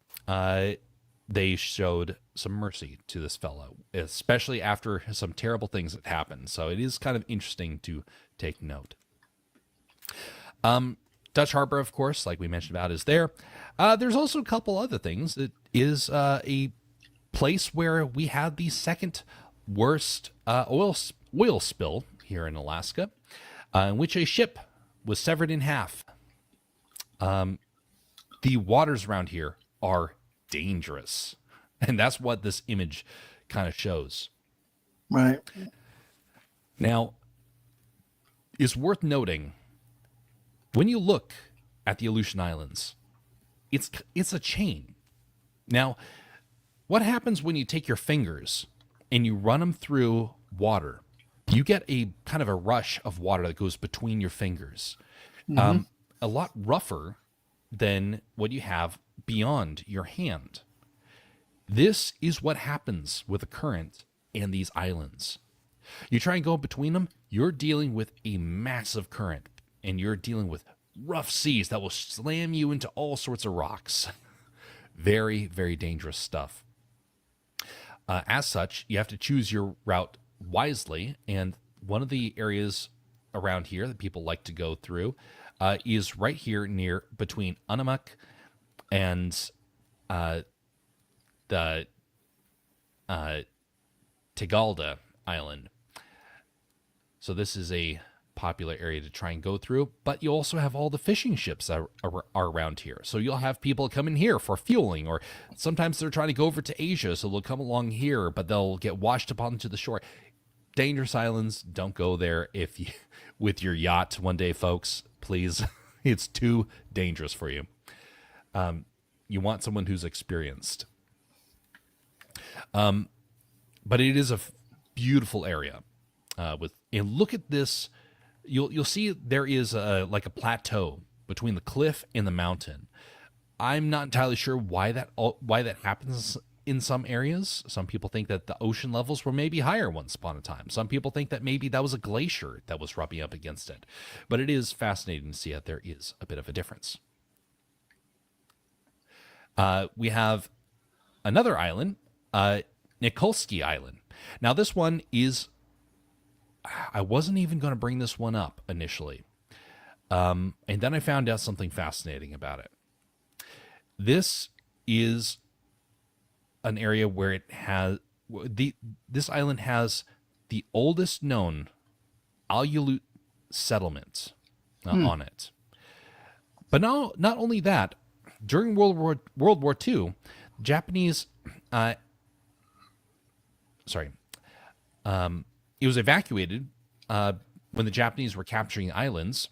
they showed some mercy to this fellow, especially after some terrible things that happened. So it is kind of interesting to take note. Dutch Harbor, of course, like we mentioned about, is there. There's also a couple other things. It is a place where we had the second worst oil spill here in Alaska, in which a ship was severed in half. The waters around here are dangerous, and that's what this image kind of shows. Right. Now, it's worth noting, when you look at the Aleutian Islands, it's a chain. Now, what happens when you take your fingers and you run them through water? You get a kind of a rush of water that goes between your fingers. A lot rougher than what you have beyond your hand. This is what happens with a current in these islands. You try and go between them, you're dealing with a massive current, and you're dealing with rough seas that will slam you into all sorts of rocks. Very, very dangerous stuff. As such, you have to choose your route wisely, and one of the areas around here that people like to go through is right here near between Unamuck and the Tegalda Island. So this is a popular area to try and go through, but you also have all the fishing ships that are around here. So you'll have people come in here for fueling, or sometimes they're trying to go over to Asia, so they'll come along here, but they'll get washed up onto the shore. Dangerous islands, don't go there if you with your yacht one day, folks, please. It's too dangerous for you. You want someone who's experienced. But it is a beautiful area. And look at this. You'll see there is like a plateau between the cliff and the mountain. I'm not entirely sure why that happens in some areas. Some people think that the ocean levels were maybe higher once upon a time. Some people think that maybe that was a glacier that was rubbing up against it. But it is fascinating to see that there is a bit of a difference. We have another island, Nikolsky Island. Now this one is, I wasn't even going to bring this one up initially. And then I found out something fascinating about it. This is an area where this island has the oldest known Aleut settlement on it. But not only that, during World War II, Japanese, it was evacuated when the Japanese were capturing islands,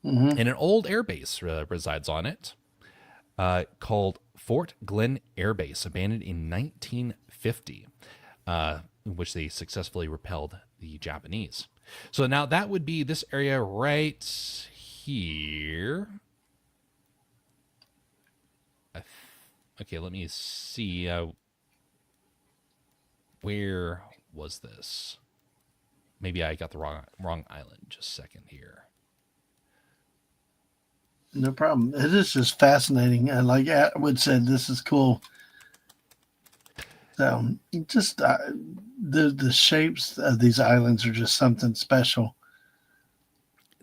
and an old air base resides on it called Fort Glen Air Base, abandoned in 1950, in which they successfully repelled the Japanese. So now that would be this area right here. Okay, let me see. Where was this? Maybe I got the wrong island. Just a second here. No problem. It is just fascinating. And like Atwood said, this is cool. So just the shapes of these islands are just something special.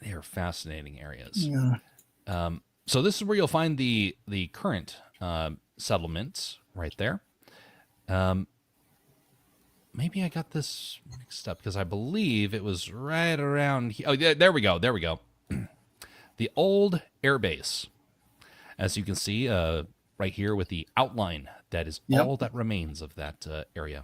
They are fascinating areas. Yeah. So this is where you'll find the current settlements right there. Maybe I got this mixed up because I believe it was right around here. Oh, yeah, there we go. the old air base. As you can see right here with the outline, that is all that remains of that area.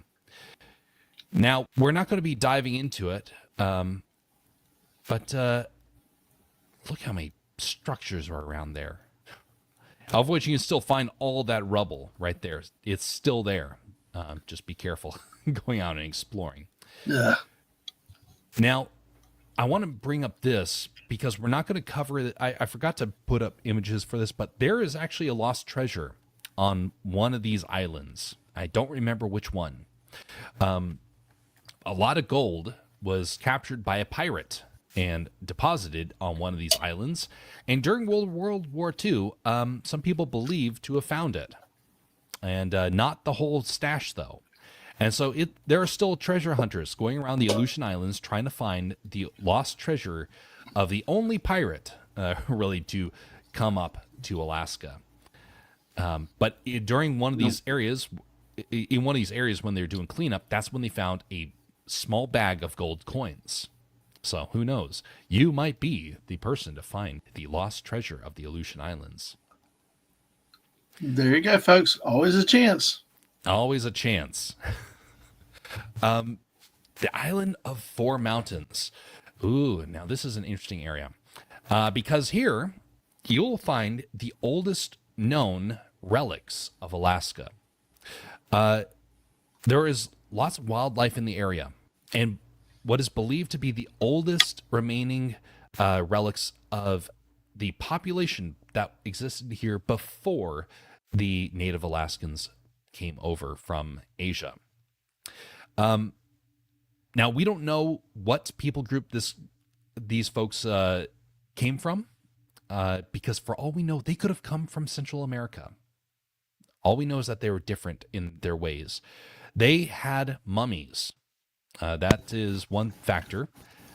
Now, we're not going to be diving into it, but look how many structures are around there, of which you can still find all that rubble right there. It's still there. Just be careful going out and exploring. Yeah. Now, I want to bring up this because we're not going to cover it. I forgot to put up images for this, but there is actually a lost treasure on one of these islands. I don't remember which one. A lot of gold was captured by a pirate and deposited on one of these islands. And during World War II, some people believe to have found it. And not the whole stash, though. And so there are still treasure hunters going around the Aleutian Islands trying to find the lost treasure of the only pirate, really, to come up to Alaska. But during one of these areas, in one of these areas when they're doing cleanup, that's when they found a small bag of gold coins. So who knows? You might be the person to find the lost treasure of the Aleutian Islands. There you go, folks. Always a chance. Always a chance. The island of Four Mountains. Ooh, now this is an interesting area. Because here you'll find the oldest known relics of Alaska. There is lots of wildlife in the area, and what is believed to be the oldest remaining relics of the population that existed here before the native Alaskans came over from Asia. Now, we don't know what people group these folks came from, because for all we know, they could have come from Central America. All we know is that they were different in their ways. They had mummies. That is one factor.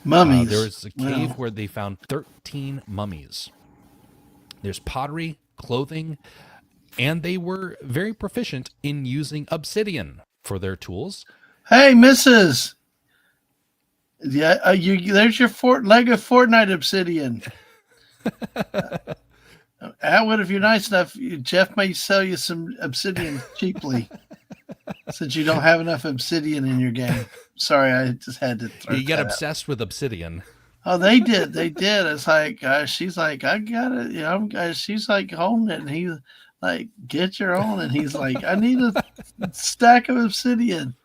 Mummies. There is a cave where they found 13 mummies. There's pottery, clothing, and they were very proficient in using obsidian for their tools. Hey, Mrs. Yeah, there's your Lego Fortnite obsidian. Atwood, if you're nice enough, Jeff may sell you some obsidian cheaply, since you don't have enough obsidian in your game. Sorry, I just had to throw You get obsessed out with obsidian. Oh, they did. They did. It's like, she's like, I got it. You know, she's like holding it, and he's like, get your own. And he's like, I need a stack of obsidian.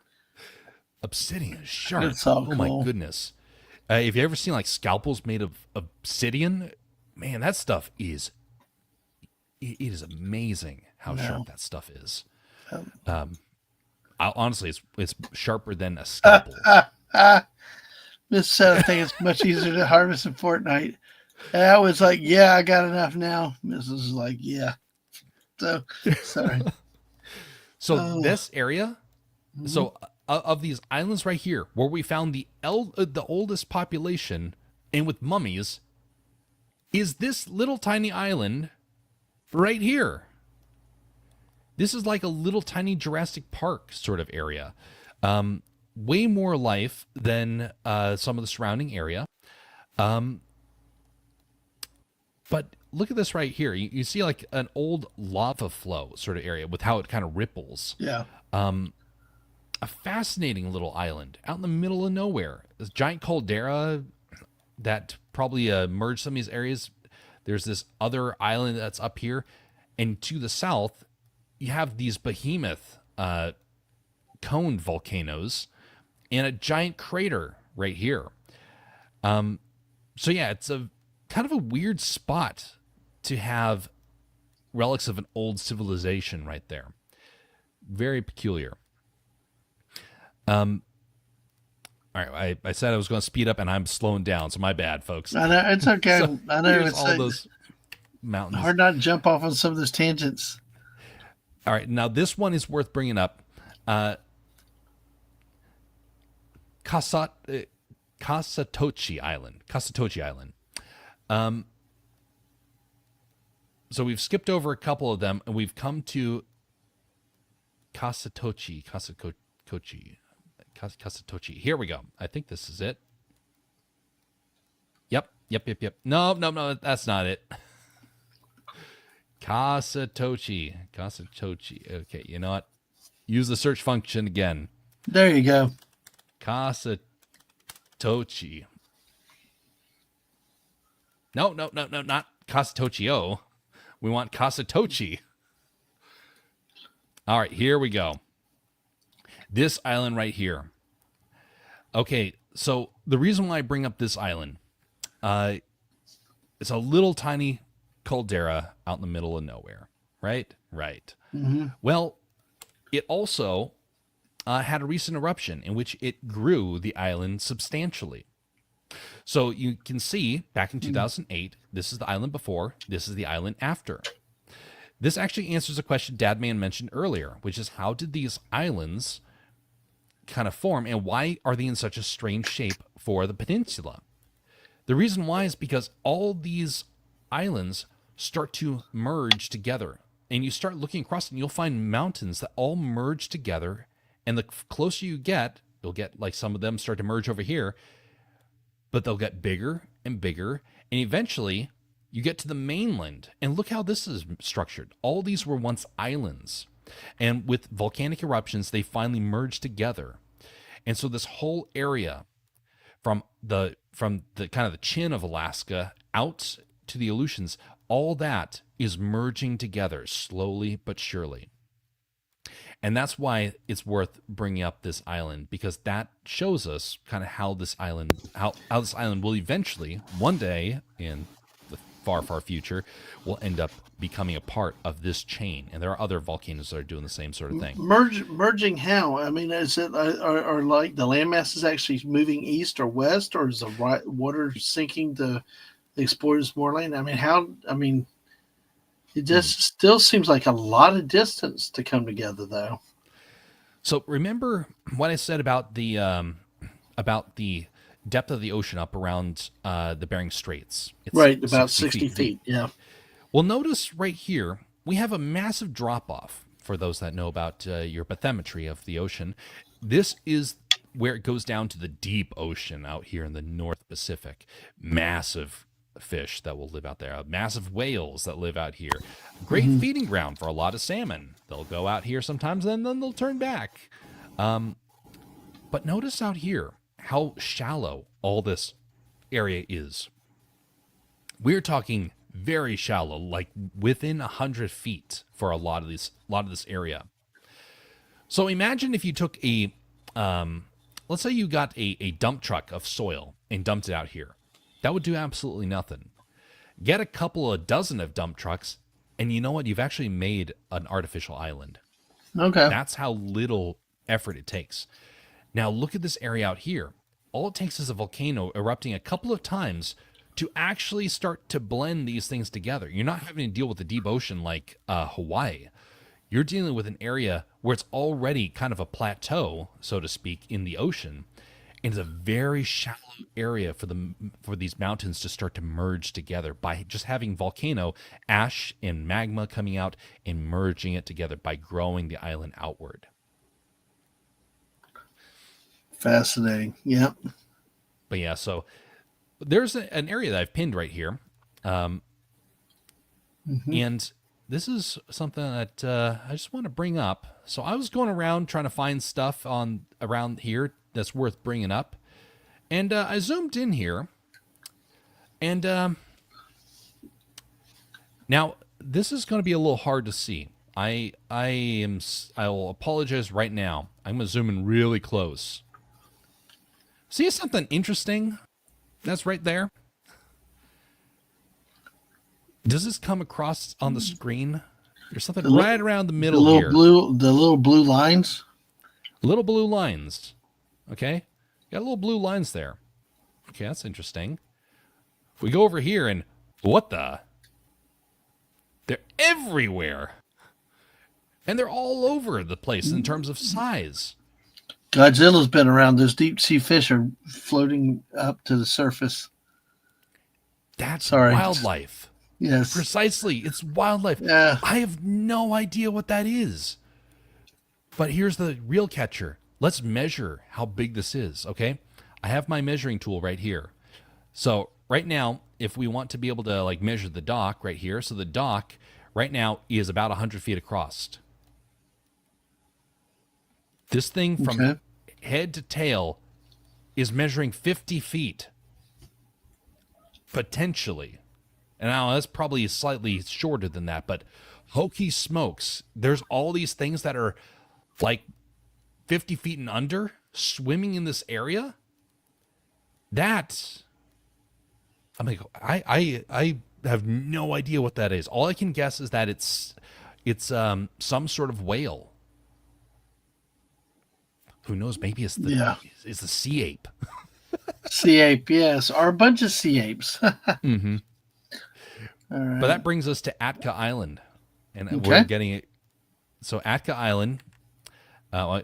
Obsidian is sharp. It's so cool. My goodness. Have you ever seen like scalpels made of obsidian? Man, that stuff is, it is amazing how sharp that stuff is. Honestly, it's sharper than a scalpel. Miss said, I think it's much easier to harvest in Fortnite. And I was like, yeah, I got enough now. Mrs. was like, yeah. So, sorry. So this area, so of these islands right here, where we found the oldest population, and with mummies, is this little tiny island right here. This is like a little tiny Jurassic Park sort of area. Way more life than some of the surrounding area. But look at this right here. You see like an old lava flow sort of area with how it kind of ripples. Yeah. A fascinating little island out in the middle of nowhere. This giant caldera that probably merged some of these areas. There's this other island that's up here. And to the south, you have these behemoth cone volcanoes and a giant crater right here. So yeah, it's a kind of a weird spot to have relics of an old civilization right there. Very peculiar. All right, I said I was going to speed up, and I'm slowing down, so my bad, folks. I know, it's okay. So I know it's it's all those mountains. Hard not to jump off on some of those tangents. All right, now this one is worth bringing up. Kasatochi Island. So we've skipped over a couple of them, and we've come to Kasatochi. Here we go. I think this is it. Yep, Yep. No, that's not it. Kasatochi. Okay, you know what? Use the search function again. There you go. Kasatochi. No, not Kasatochio. We want Kasatochi. All right, here we go. This island right here. Okay, so the reason why I bring up this island, it's a little tiny caldera out in the middle of nowhere, right? Right. Mm-hmm. Well, it also had a recent eruption in which it grew the island substantially. So you can see back in 2008, this is the island before, this is the island after. This actually answers a question Dadman mentioned earlier, which is how did these islands kind of form and why are they in such a strange shape for the peninsula? The reason why is because all these islands start to merge together. And you start looking across and you'll find mountains that all merge together. And the closer you get, you'll get like some of them start to merge over here, but they'll get bigger and bigger. And eventually you get to the mainland. And look how this is structured. All these were once islands. And with volcanic eruptions, they finally merged together. And so this whole area from the kind of the chin of Alaska out to the Aleutians, all that is merging together slowly but surely. And that's why it's worth bringing up this island, because that shows us kind of how this island will eventually, one day in the far, far future, will end up becoming a part of this chain. And there are other volcanoes that are doing the same sort of thing. Merging how? I mean, is it are like the landmass is actually moving east or west, or is the water sinking to explore more land? I mean, how? I mean, it just still seems like a lot of distance to come together, though. So remember what I said about the depth of the ocean up around the Bering Straits? It's right, about 60 feet. Yeah. Well, notice right here, we have a massive drop-off for those that know about your bathymetry of the ocean. This is where it goes down to the deep ocean out here in the North Pacific. Massive fish that will live out there, massive whales that live out here. Great feeding ground for a lot of salmon. They'll go out here sometimes and then they'll turn back. But notice out here how shallow all this area is. We're talking very shallow, like within 100 feet for a lot of this area. So imagine if you took a, let's say you got a dump truck of soil and dumped it out here. That would do absolutely nothing. Get a couple of dozen of dump trucks, and you know what? You've actually made an artificial island. Okay. That's how little effort it takes. Now look at this area out here. All it takes is a volcano erupting a couple of times to actually start to blend these things together. You're not having to deal with the deep ocean like Hawaii. You're dealing with an area where it's already kind of a plateau, so to speak, in the ocean. And it's a very shallow area for these mountains to start to merge together by just having volcano ash and magma coming out and merging it together by growing the island outward. Fascinating. Yep. But yeah, so there's an area that I've pinned right here. And this is something that I just want to bring up. So I was going around trying to find stuff around here that's worth bringing up. And I zoomed in here. And now this is going to be a little hard to see. I'll apologize right now. I'm going to zoom in really close. See something interesting that's right there? Does this come across on the screen? There's something right around the middle here. The little blue lines? Little blue lines. Okay? Got little blue lines there. Okay, that's interesting. We go over here and what the? They're everywhere. And they're all over the place in terms of size. Godzilla's been around. Those deep sea fish are floating up to the surface. That's wildlife. Yes. Precisely. It's wildlife. Yeah. I have no idea what that is. But here's the real catcher. Let's measure how big this is, okay? I have my measuring tool right here. So right now, if we want to be able to like measure the dock right here, so the dock right now is about 100 feet across. This thing from head to tail is measuring 50 feet. Potentially. And now that's probably slightly shorter than that, but hokey smokes. There's all these things that are like 50 feet and under swimming in this area. That, I'm like, I have no idea what that is. All I can guess is that it's some sort of whale. Who knows? Maybe it's the sea ape. Sea ape, yes, or a bunch of sea apes. Mm-hmm. All right. But that brings us to Atka Island, and we're getting it. So Atka Island. Oh,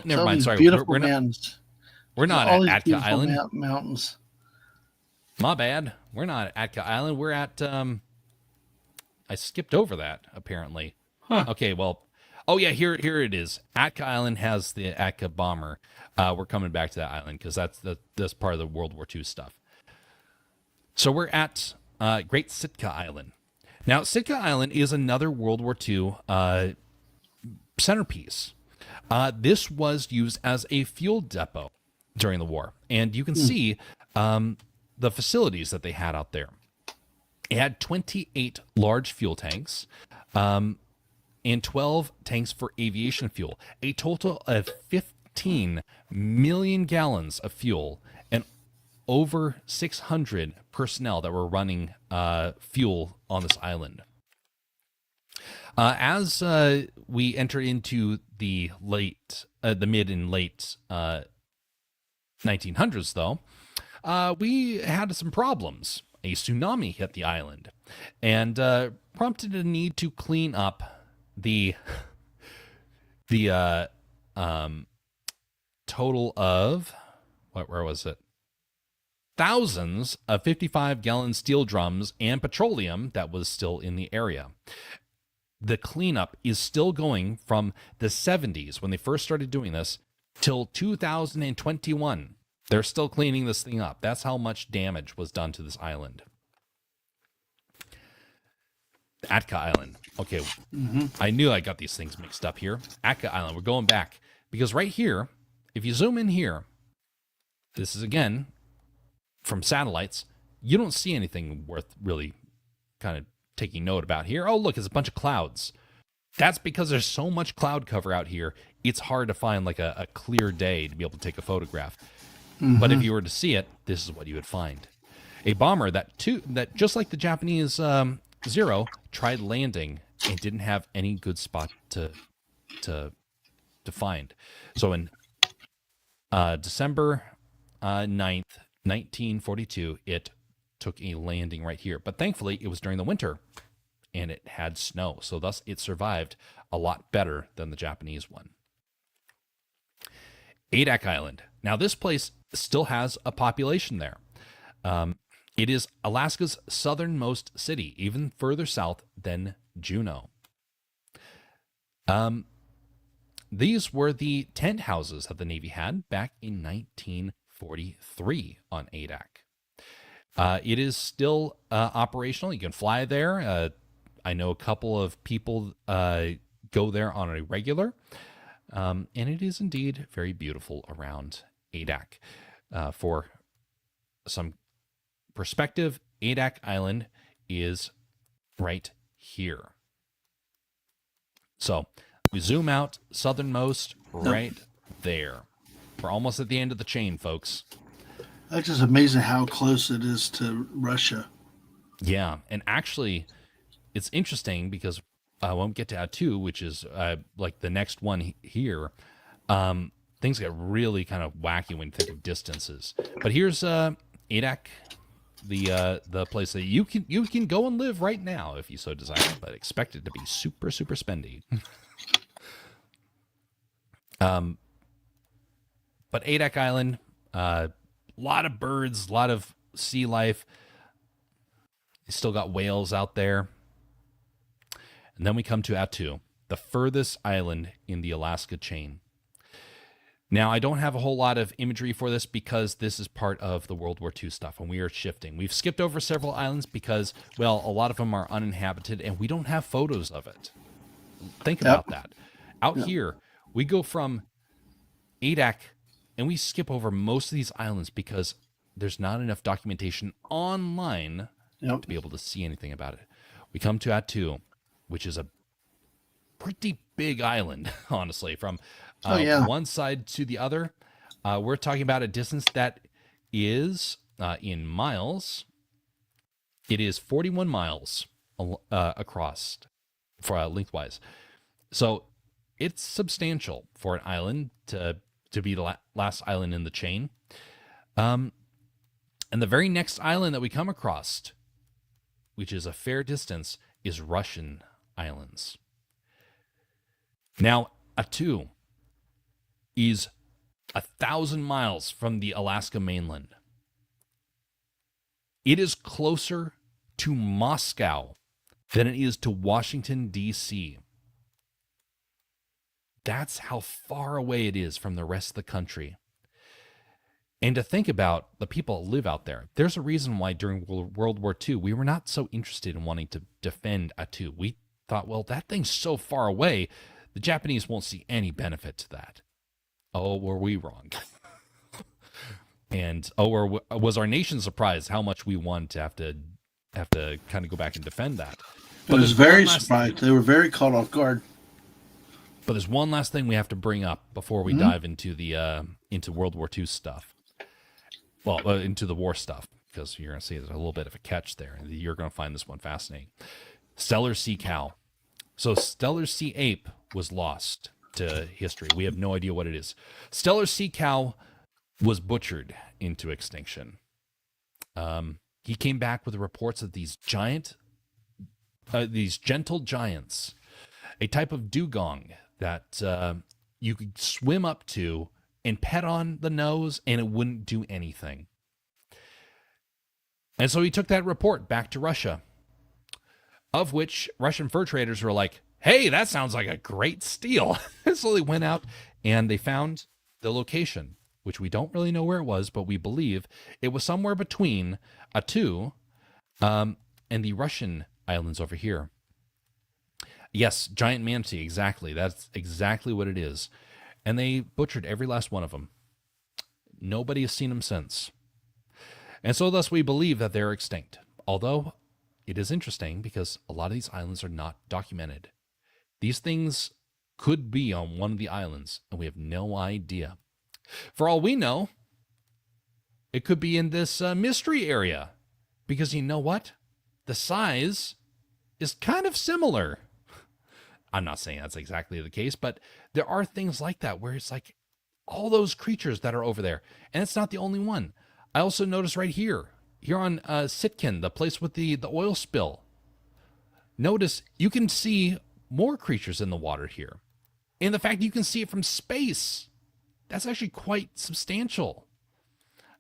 never mind. Sorry, beautiful mountains. We're not at Atka Island. Mountains. My bad. We're not at Atka Island. We're at. I skipped over that apparently. Huh. Okay, well. Oh yeah, here it is. Atka Island has the Atka bomber. We're coming back to that island because that's part of the World War II stuff. So we're at Great Sitka Island. Now, Sitka Island is another World War II centerpiece. This was used as a fuel depot during the war, and you can see the facilities that they had out there. It had 28 large fuel tanks. And 12 tanks for aviation fuel, a total of 15 million gallons of fuel, and over 600 personnel that were running fuel on this island. As we enter into the mid and late 1900s, though, we had some problems. A tsunami hit the island and prompted a need to clean up the total of where was it? Thousands of 55-gallon steel drums and petroleum that was still in the area. The cleanup is still going from the 70s when they first started doing this till 2021. They're still cleaning this thing up. That's how much damage was done to this island. Atka Island. Okay, I knew I got these things mixed up here. Atka Island, we're going back. Because right here, if you zoom in here, this is again from satellites, you don't see anything worth really kind of taking note about here. Oh, look, it's a bunch of clouds. That's because there's so much cloud cover out here, it's hard to find like a clear day to be able to take a photograph. But if you were to see it, this is what you would find. A bomber that just like the Japanese Zero tried landing and didn't have any good spot to find. So in December 9th, 1942, it took a landing right here. But thankfully, it was during the winter, and it had snow. So thus, it survived a lot better than the Japanese one. Adak Island. Now, this place still has a population there. It is Alaska's southernmost city, even further south than Juneau. These were the tent houses that the Navy had back in 1943 on Adak. It is still operational. You can fly there. I know a couple of people go there on a regular. And it is indeed very beautiful around Adak. For some perspective, Adak Island is right here. So we zoom out, southernmost, right there. We're almost at the end of the chain, folks. That's just amazing how close it is to Russia. Yeah, and actually, it's interesting because I won't get to Attu, which is like the next one here. Things get really kind of wacky when you think of distances. But here's Adak, the place that you can go and live right now if you so desire, but expect it to be super, super spendy. But Adak Island, lot of birds, a lot of sea life. You still got whales out there. And then we come to Attu, the furthest island in the Alaska chain. Now, I don't have a whole lot of imagery for this because this is part of the World War II stuff, and we are shifting. We've skipped over several islands because, well, a lot of them are uninhabited, and we don't have photos of it. Think about that. Out here, we go from Adak, and we skip over most of these islands because there's not enough documentation online to be able to see anything about it. We come to Attu, which is a pretty big island, honestly, from one side to the other. We're talking about a distance that is, in miles, it is 41 miles across for lengthwise. So it's substantial for an island to be the last island in the chain. And the very next island that we come across, which is a fair distance, is Russian Islands. Now, Attu is 1,000 miles from the Alaska mainland. It is closer to Moscow than it is to Washington, D.C. That's how far away it is from the rest of the country. And to think about the people that live out there, there's a reason why during World War II, we were not so interested in wanting to defend Attu. We thought, well, that thing's so far away, the Japanese won't see any benefit to that. Oh, were we wrong? And or was our nation surprised how much we wanted to have to kind of go back and defend that? But it was very surprised. They were very caught off guard. But there's one last thing we have to bring up before we dive into the into World War II stuff. Well, into the war stuff, because you're going to see there's a little bit of a catch there. You're going to find this one fascinating. Stellar sea cow. So Stellar sea ape was lost to history. We have no idea what it is. Stellar sea cow was butchered into extinction. He came back with reports of these gentle giants, a type of dugong that you could swim up to and pet on the nose, and it wouldn't do anything. And so he took that report back to Russia, of which Russian fur traders were like, hey, that sounds like a great steal. So they went out and they found the location, which we don't really know where it was, but we believe it was somewhere between Attu and the Russian islands over here. Yes, giant manatee, exactly. That's exactly what it is. And they butchered every last one of them. Nobody has seen them since. And so thus we believe that they're extinct. Although it is interesting because a lot of these islands are not documented. These things could be on one of the islands, and we have no idea. For all we know, it could be in this mystery area. Because you know what? The size is kind of similar. I'm not saying that's exactly the case, but there are things like that where it's like all those creatures that are over there. And it's not the only one. I also noticed right here on Sitkin, the place with the oil spill. Notice you can see more creatures in the water here. And the fact that you can see it from space, that's actually quite substantial.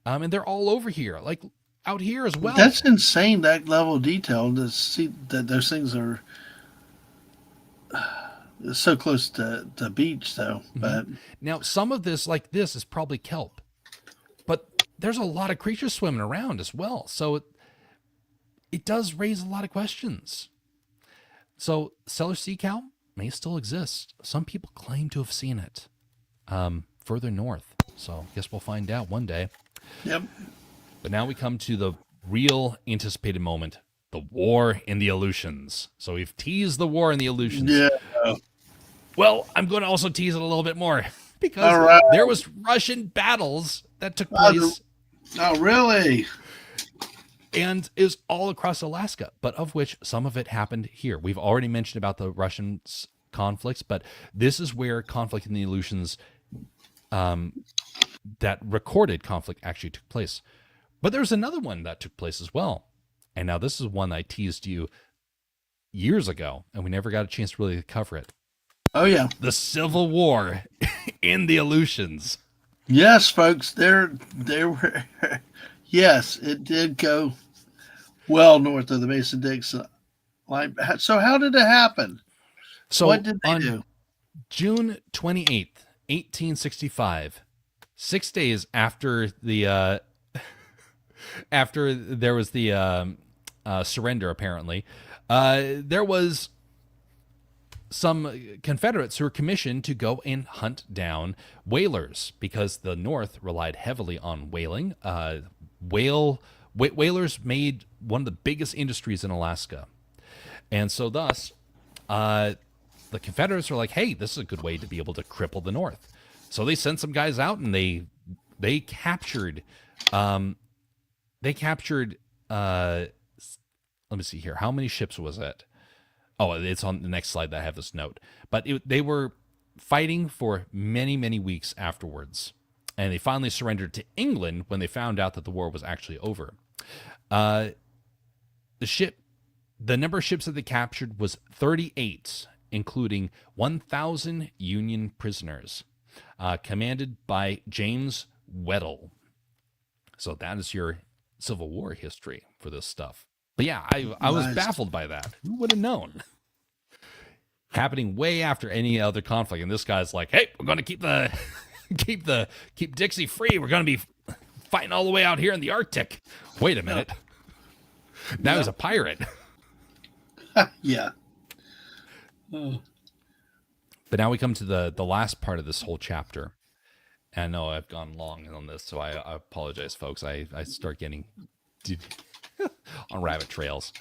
And they're all over here, like out here as well. That's insane, that level of detail, to see that those things are so close to the beach, though. But now some of this, like this, is probably kelp, but there's a lot of creatures swimming around as well. So it does raise a lot of questions. So Stellar sea cow may still exist. Some people claim to have seen it further north. So I guess we'll find out one day. Yep. But now we come to the real anticipated moment. The war in the Aleutians. So we've teased the war in the Aleutians. Yeah. Well, I'm going to also tease it a little bit more because there was Russian battles that took place. Oh, really? And is all across Alaska, but of which some of it happened here. We've already mentioned about the Russian conflicts, but this is where conflict in the Aleutians, that recorded conflict actually took place. But there's another one that took place as well. And now this is one I teased you years ago, and we never got a chance to really cover it. Oh, yeah. The Civil War in the Aleutians. Yes, folks. There were. Yes, it did go well north of the Mason-Dixon line. So how did it happen? So what did they do? June 28th, 1865, 6 days after the after there was the surrender, apparently, there was some Confederates who were commissioned to go and hunt down whalers because the North relied heavily on whaling. Whalers made one of the biggest industries in Alaska. And so thus, the Confederates were like, hey, this is a good way to be able to cripple the North. So they sent some guys out and they captured, let me see here. How many ships was it? Oh, it's on the next slide that I have this note. But they were fighting for many, many weeks afterwards. And they finally surrendered to England when they found out that the war was actually over. The number of ships that they captured was 38, including 1,000 Union prisoners, commanded by James Weddell. So that is your Civil War history for this stuff. But yeah, I was baffled by that. Who would have known? Happening way after any other conflict, and this guy's like, "Hey, we're going to keep Dixie free. We're going to be fighting all the way out here in the Arctic." Wait a minute. Now he's a pirate. Yeah. But now we come to the last part of this whole chapter. And I know I've gone long on this, so I apologize, folks. I start getting on rabbit trails.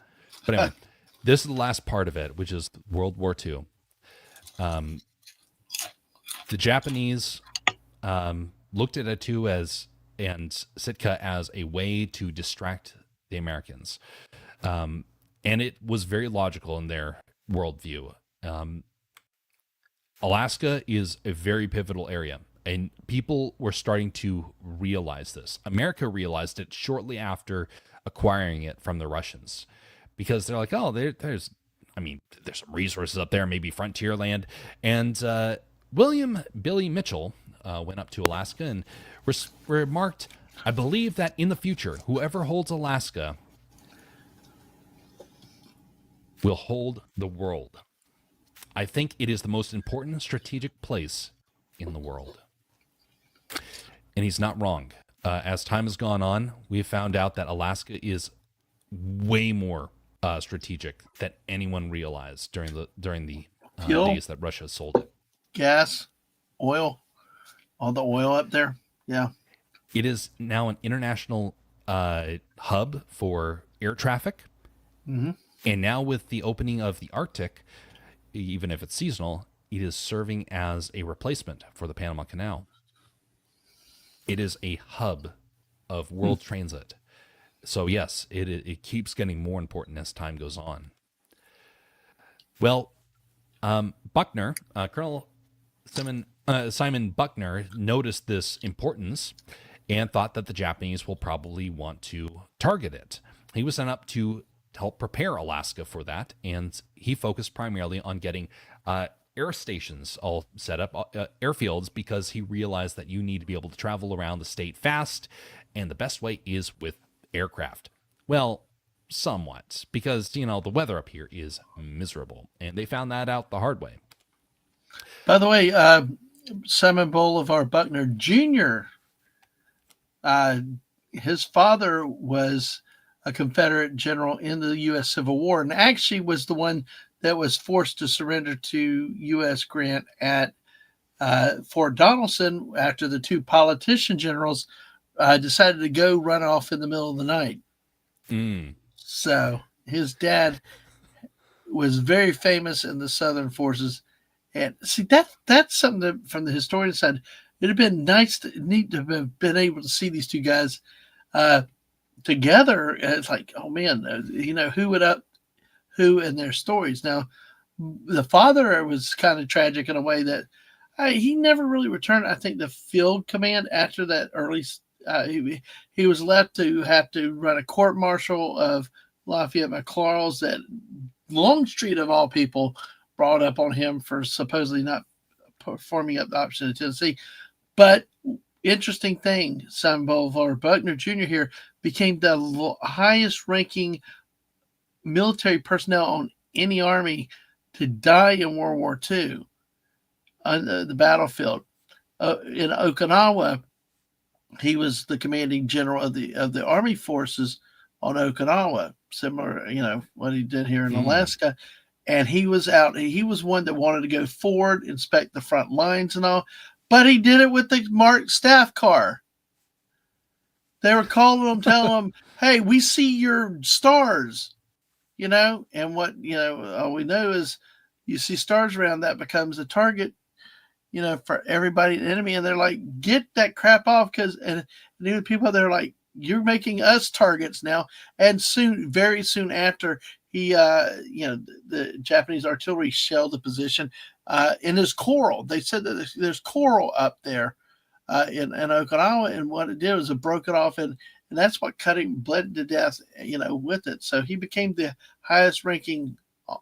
But anyway, this is the last part of it, which is World War II. The Japanese looked at it too and Sitka as a way to distract the Americans. And it was very logical in their worldview. Alaska is a very pivotal area, and people were starting to realize this. America realized it shortly after acquiring it from the Russians, because they're like, oh, there's some resources up there, maybe frontier land. And William Billy Mitchell went up to Alaska and remarked, I believe that in the future, whoever holds Alaska will hold the world. I think it is the most important strategic place in the world. And he's not wrong. As time has gone on, we've found out that Alaska is way more strategic than anyone realized during the days that Russia sold it. Gas, oil, all the oil up there. Yeah. It is now an international hub for air traffic. Mm-hmm. And now with the opening of the Arctic, even if it's seasonal, it is serving as a replacement for the Panama Canal. It is a hub of world transit. So yes, it keeps getting more important as time goes on. Well, Buckner, Colonel Simon Buckner noticed this importance and thought that the Japanese will probably want to target it. He was sent up to help prepare Alaska for that, and he focused primarily on getting air stations all set up, airfields, because he realized that you need to be able to travel around the state fast, and the best way is with aircraft. Well, somewhat, because, the weather up here is miserable, and they found that out the hard way. By the way, Simon Bolivar Buckner Jr., his father was a Confederate general in the U.S. Civil War, and actually was the one that was forced to surrender to U.S. Grant at Fort Donelson after the two politician generals decided to go run off in the middle of the night. So his dad was very famous in the Southern forces. And see, that's something that, from the historian side, it'd have been neat to have been able to see these two guys together. It's like, oh man, who would up who and their stories. Now, the father was kind of tragic in a way that he never really returned, I think, the field command after that early. He was left to have to run a court martial of Lafayette McLaurels that Longstreet, of all people, brought up on him for supposedly not performing up the option of Tennessee. But interesting thing, Simon Bolivar Buckner Jr. here became the highest ranking military personnel on any army to die in World War II on the battlefield. in Okinawa. He was the commanding general of the army forces on Okinawa, similar, what he did here in Alaska. And he was out. He was one that wanted to go forward, inspect the front lines and all, but he did it with the marked staff car. They were calling him, telling him, "Hey, we see your stars," and what all we know is you see stars around, that becomes a target, for everybody, the enemy, and they're like, "Get that crap off," because and the people, they're like, "You're making us targets now." And very soon after, he, the Japanese artillery shelled the position. And there's coral. They said that there's coral up there in Okinawa, and what it did was it broke it off, and that's what cut him, bled to death, with it. So he became the highest ranking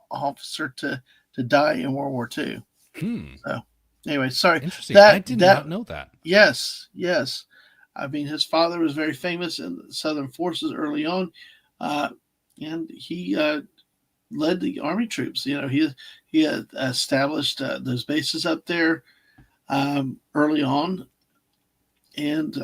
officer to die in World War II. So anyway, sorry. Interesting. I did not know that. Yes. I mean, his father was very famous in the Southern Forces early on, and he led the Army troops. He had established those bases up there early on, and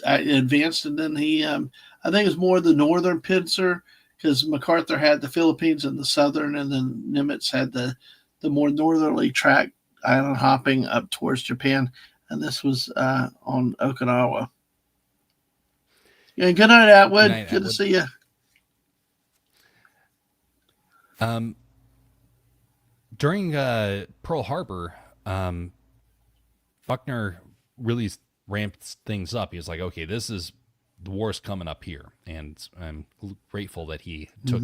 advanced. And then he, I think it was more the northern pincer, because MacArthur had the Philippines and the southern, and then Nimitz had the more northerly track, island hopping up towards Japan. And this was on Okinawa. Yeah, good night, Atwood. Good to see you. During Pearl Harbor, Buckner really ramped things up. He was like, "Okay, the war's coming up here," and I'm grateful that he took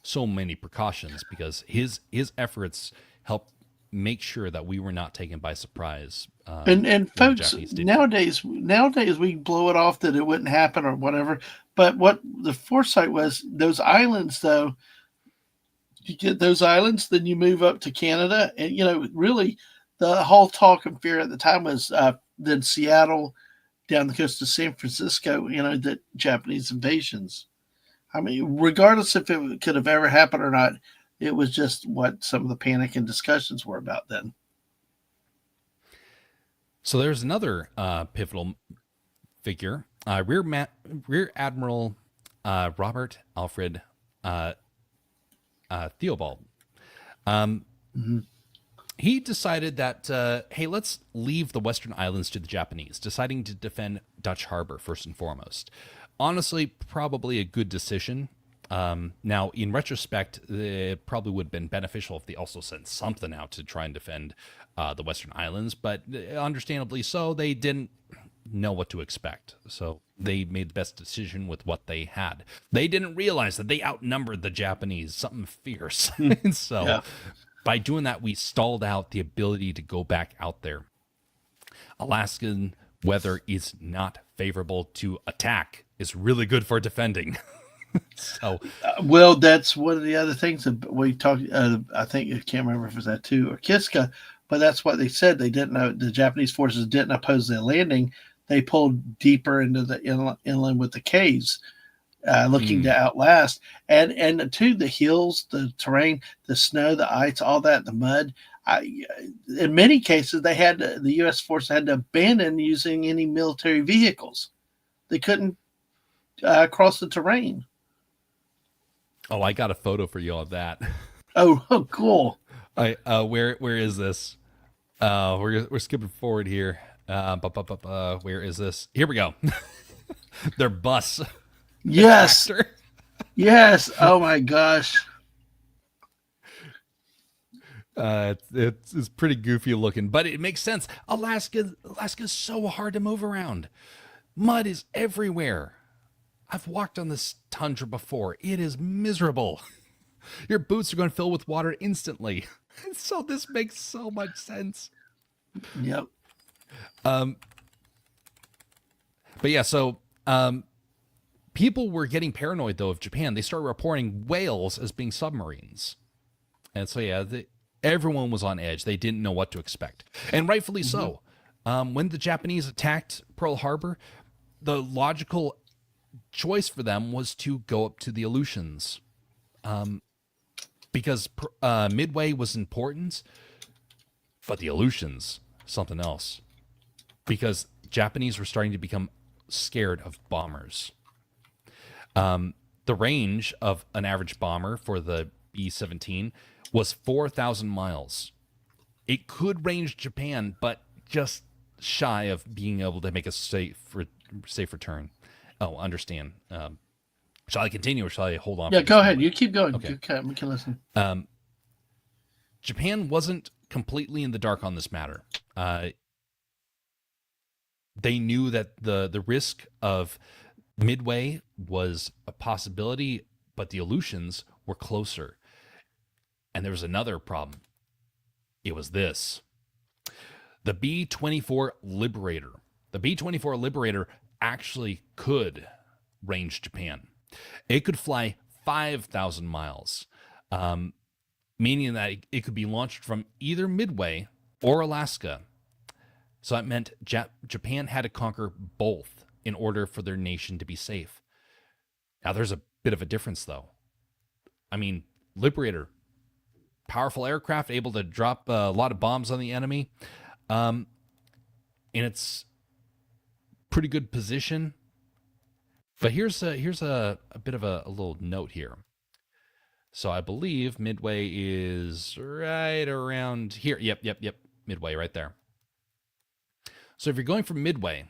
so many precautions, because his efforts helped make sure that we were not taken by surprise. And folks, nowadays we blow it off that it wouldn't happen or whatever. But what the foresight was, those islands, though, you get those islands, then you move up to Canada, and really the whole talk and fear at the time was then Seattle, down the coast of San Francisco, the Japanese invasions. I mean, regardless if it could have ever happened or not, it was just what some of the panic and discussions were about then. So there's another pivotal figure, Rear Admiral Robert Alfred Theobald. He decided that, hey, let's leave the Western Islands to the Japanese, deciding to defend Dutch Harbor first and foremost. Honestly, probably a good decision. Now, in retrospect, it probably would have been beneficial if they also sent something out to try and defend the Western Islands, but understandably so, they didn't know what to expect. So they made the best decision with what they had. They didn't realize that they outnumbered the Japanese, something fierce. And so yeah, by doing that, we stalled out the ability to go back out there. Alaskan weather is not favorable to attack. It's really good for defending. So, well, that's one of the other things that we talked. I think I can't remember if it was that too or Kiska, but that's what they said. They didn't know, the Japanese forces didn't oppose the landing. They pulled deeper into the inland with the caves, looking to outlast. And too, the hills, the terrain, the snow, the ice, all that, the mud. In many cases, the U.S. force had to abandon using any military vehicles. They couldn't cross the terrain. Oh, I got a photo for you of that. Oh, cool. Where is this? We're skipping forward here. Where is this? Here we go. Their bus. Yes. Yes. Oh my gosh. It's pretty goofy looking, but it makes sense. Alaska's so hard to move around. Mud is everywhere. I've walked on this tundra before. It is miserable. Your boots are going to fill with water instantly. So this makes so much sense. Yep. But yeah, so people were getting paranoid, though, of Japan. They started reporting whales as being submarines. And so, yeah, everyone was on edge. They didn't know what to expect. And rightfully so. When the Japanese attacked Pearl Harbor, the logical choice for them was to go up to the Aleutians, because Midway was important, but the Aleutians, something else. because Japanese were starting to become scared of bombers. The range of an average bomber for the B-17 was 4,000 miles. It could range Japan, but just shy of being able to make a safe return. Oh, understand. Shall I continue or shall I hold on? Yeah, go ahead. You keep going. Okay. We can listen. Japan wasn't completely in the dark on this matter. They knew that the risk of Midway was a possibility, but the Aleutians were closer. And there was another problem. It was this. The B-24 Liberator. The B-24 Liberator actually could range Japan. It could fly 5,000 miles, meaning that it could be launched from either Midway or Alaska. So that meant Japan had to conquer both in order for their nation to be safe. Now, there's a bit of a difference, though. I mean, Liberator, powerful aircraft, able to drop a lot of bombs on the enemy, in its pretty good position. But here's a bit of a little note here. So I believe Midway is right around here. Yep. Midway right there. So if you're going from Midway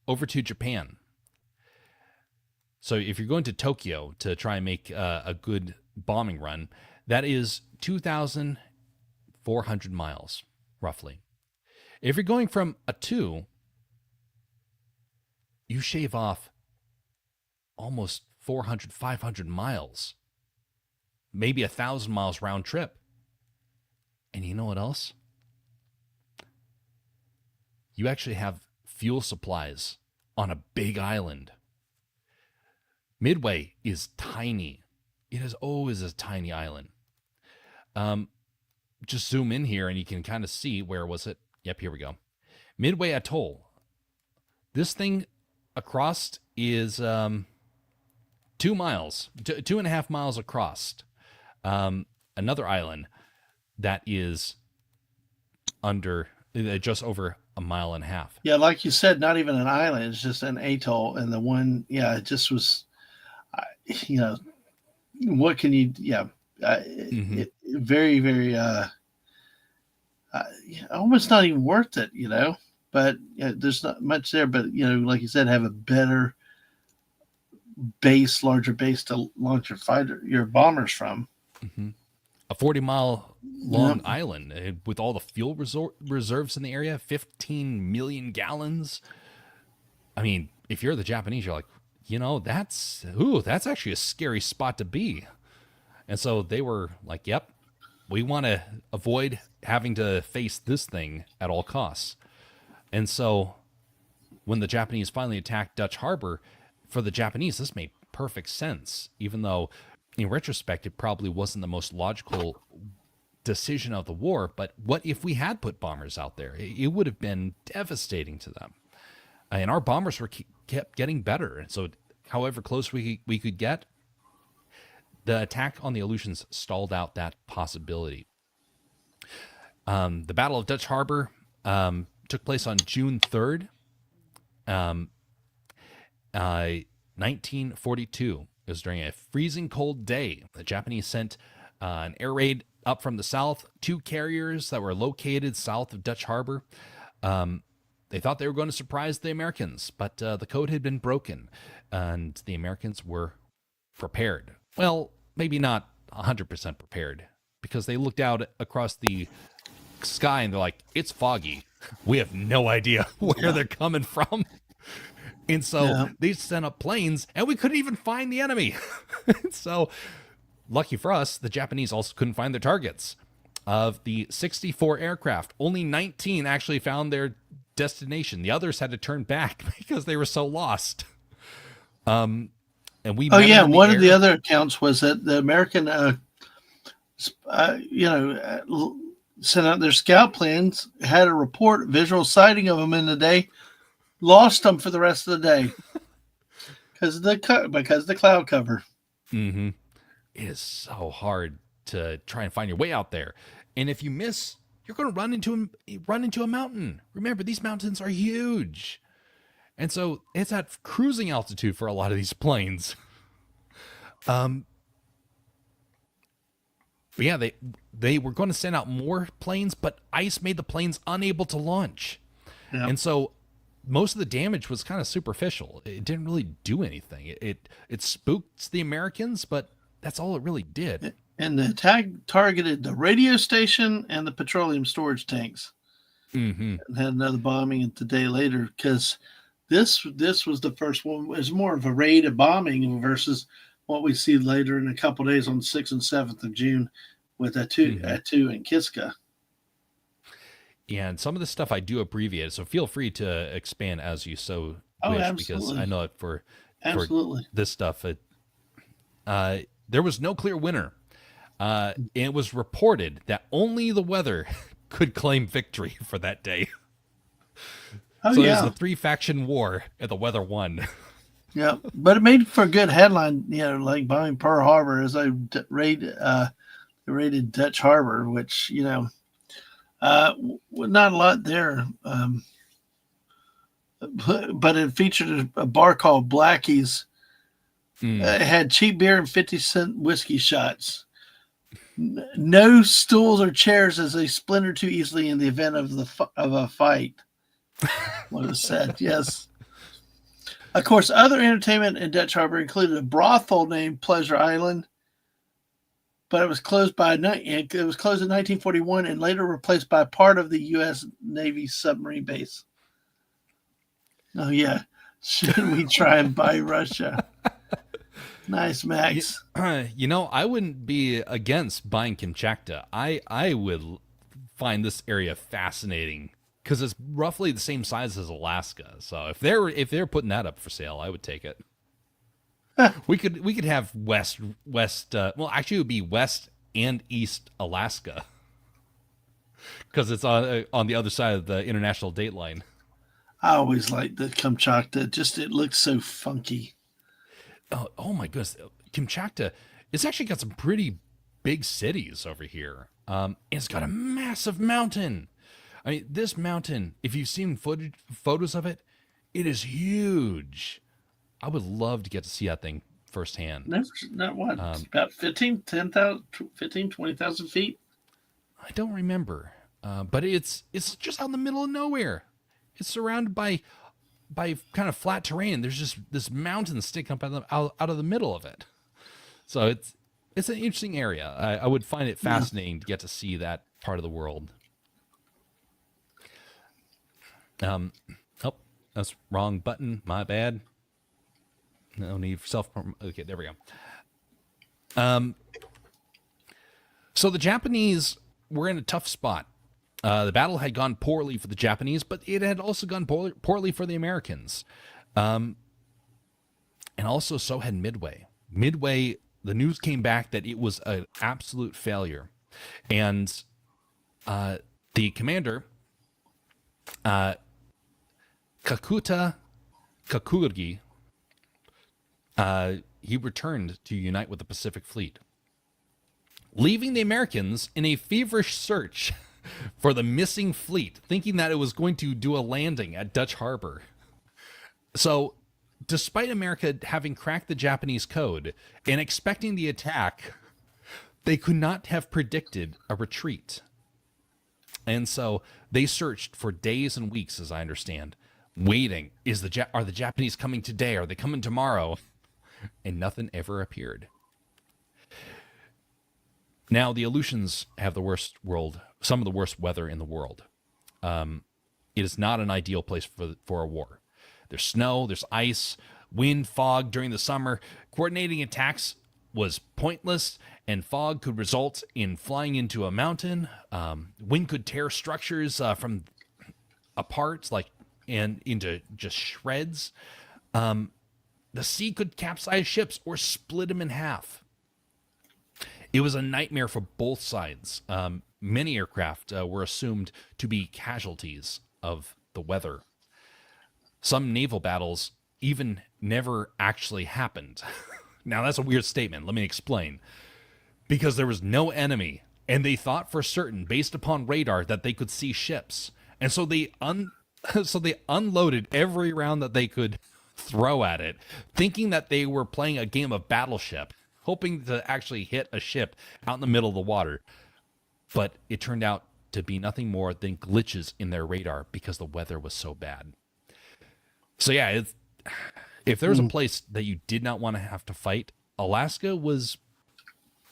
over to Japan, so if you're going to Tokyo to try and make a good bombing run, that is 2,400 miles, roughly. If you're going from a 2, you shave off almost 400, 500 miles, maybe 1,000 miles round trip. And you know what else? You actually have fuel supplies on a big island. Midway is tiny. It is always a tiny island. Just zoom in here and you can kind of see, where was it? Yep, here we go. Midway Atoll. This thing across is 2 miles, 2.5 miles across. Another island that is under just over 1.5 miles. Yeah, like you said, not even an island; it's just an atoll. And the one, it just was, what can you? Yeah, very, very, almost not even worth it, But there's not much there. But like you said, have a better base, larger base to launch your bombers from. Mm-hmm. A 40-mile long island with all the fuel reserves in the area, 15 million gallons. I mean, if you're the Japanese, you're like, that's actually a scary spot to be. And so they were like, yep, we want to avoid having to face this thing at all costs. And so when the Japanese finally attacked Dutch Harbor, for the Japanese, this made perfect sense, even though in retrospect, it probably wasn't the most logical decision of the war. But what if we had put bombers out there? It would have been devastating to them. And our bombers kept getting better. And so however close we could get, the attack on the Aleutians stalled out that possibility. The Battle of Dutch Harbor took place on June 3rd, 1942. It was during a freezing cold day. The Japanese sent an air raid up from the south, 2 carriers that were located south of Dutch Harbor. They thought they were going to surprise the Americans, but the code had been broken, and the Americans were prepared. Well, maybe not 100% prepared, because they looked out across the sky and they're like, it's foggy. We have no idea where they're coming from. And so they sent up planes, and we couldn't even find the enemy. So, lucky for us, the Japanese also couldn't find their targets. Of the 64 aircraft, only 19 actually found their destination. The others had to turn back because they were so lost. And we. One of the other accounts was that the American, sent out their scout planes, had a visual sighting of them in the day. Lost them for the rest of the day because of the cloud cover. Mm-hmm. It is so hard to try and find your way out there, and if you miss you're going to run into a mountain. Remember, these mountains are huge. And so it's at cruising altitude for a lot of these planes. But yeah, they were going to send out more planes, but ice made the planes unable to launch. Yep. And so most of the damage was kind of superficial. It didn't really do anything. It spooked the Americans, but that's all it really did. And the attack targeted the radio station and the petroleum storage tanks. Mm-hmm. And had another bombing the day later, because this was the first one. It was more of a raid of bombing versus what we see later in a couple of days on 6th and 7th of June with Atu and Kiska. Yeah, and some of the stuff I do abbreviate, so feel free to expand as you so wish, absolutely. because I know that for absolutely this stuff, there was no clear winner. It was reported that only the weather could claim victory for that day. So it was a 3-faction war, and the weather won. Yeah, but it made for a good headline, like bombing Pearl Harbor as they raided Dutch Harbor, which, not a lot there. But it featured a bar called Blackie's. It had cheap beer and 50-cent whiskey shots. No stools or chairs as they splinter too easily in the event of a fight. What was said, yes. Of course, other entertainment in Dutch Harbor included a brothel named Pleasure Island, but it was closed in 1941 and later replaced by part of the U.S. Navy submarine base. Oh yeah, should we try and buy Russia? Nice, Max. I wouldn't be against buying Kamchatka. I would find this area fascinating, because it's roughly the same size as Alaska. So if they're putting that up for sale, I would take it. We could have west. Well, actually, it would be west and east Alaska, because it's on the other side of the international date line. I always liked the Kamchatka. Just it looks so funky. Oh my goodness, Kamchatka. It's actually got some pretty big cities over here. It's got a massive mountain. I mean, this mountain, if you've seen photos of it, it is huge. I would love to get to see that thing firsthand. Not what? About 20,000 feet? I don't remember. But it's just out in the middle of nowhere. It's surrounded by kind of flat terrain. There's just this mountain sticking up out of the middle of it. So it's an interesting area. I would find it fascinating to get to see that part of the world. Oh, that's wrong button. My bad. No need for okay, there we go. So the Japanese were in a tough spot. The battle had gone poorly for the Japanese, but it had also gone poorly for the Americans. And also so had Midway. Midway, the news came back that it was an absolute failure. And the commander, Kakuta Kakugi, he returned to unite with the Pacific Fleet, leaving the Americans in a feverish search for the missing fleet, thinking that it was going to do a landing at Dutch Harbor. So, despite America having cracked the Japanese code and expecting the attack, they could not have predicted a retreat. And so they searched for days and weeks, as I understand, waiting. Are the Japanese coming today? Are they coming tomorrow? And nothing ever appeared. Now, the Aleutians have some of the worst weather in the world. It is not an ideal place for a war. There's snow, there's ice, wind, fog during the summer. Coordinating attacks was pointless, and fog could result in flying into a mountain. Wind could tear structures from apart, and into just shreds. The sea could capsize ships or split them in half. It was a nightmare for both sides. Many aircraft were assumed to be casualties of the weather. Some naval battles even never actually happened. Now, that's a weird statement. Let me explain. Because there was no enemy and they thought for certain, based upon radar, that they could see ships, and so so they unloaded every round that they could throw at it, thinking that they were playing a game of Battleship, hoping to actually hit a ship out in the middle of the water. But it turned out to be nothing more than glitches in their radar because the weather was so bad. So yeah, if there was a place that you did not want to have to fight, Alaska was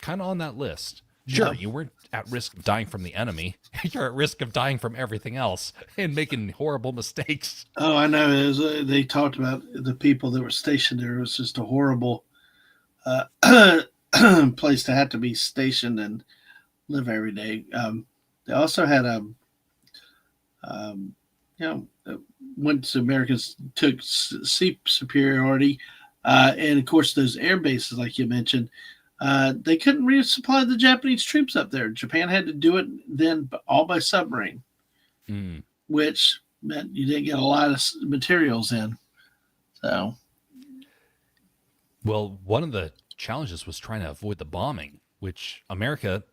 kind of on that list. Sure, you weren't at risk of dying from the enemy. You're at risk of dying from everything else and making horrible mistakes. Oh, I know. They talked about the people that were stationed there. It was just a horrible place to have to be stationed and live every day. They also had once Americans took sea superiority, and of course those air bases, like you mentioned, they couldn't resupply the Japanese troops up there. Japan had to do it then all by submarine, which meant you didn't get a lot of materials in. So, well, one of the challenges was trying to avoid the bombing, which America,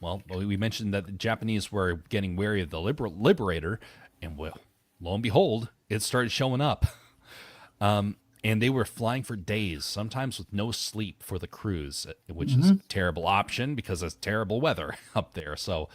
well, we mentioned that the Japanese were getting wary of the Liberator, and well, lo and behold, it started showing up. And they were flying for days, sometimes with no sleep for the crews, which is a terrible option because it's terrible weather up there. So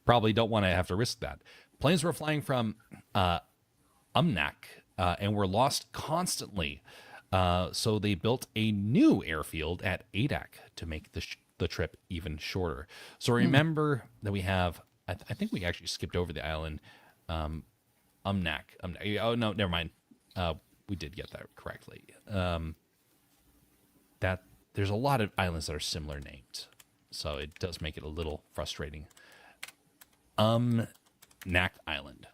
probably don't want to have to risk that. Planes were flying from Umnak and were lost constantly. So they built a new airfield at Adak to make the trip even shorter. So remember that we have, I think we actually skipped over the island, Umnak. Oh, no, never mind. We did get that correctly. That there's a lot of islands that are similar named, so it does make it a little frustrating. Umnak Island.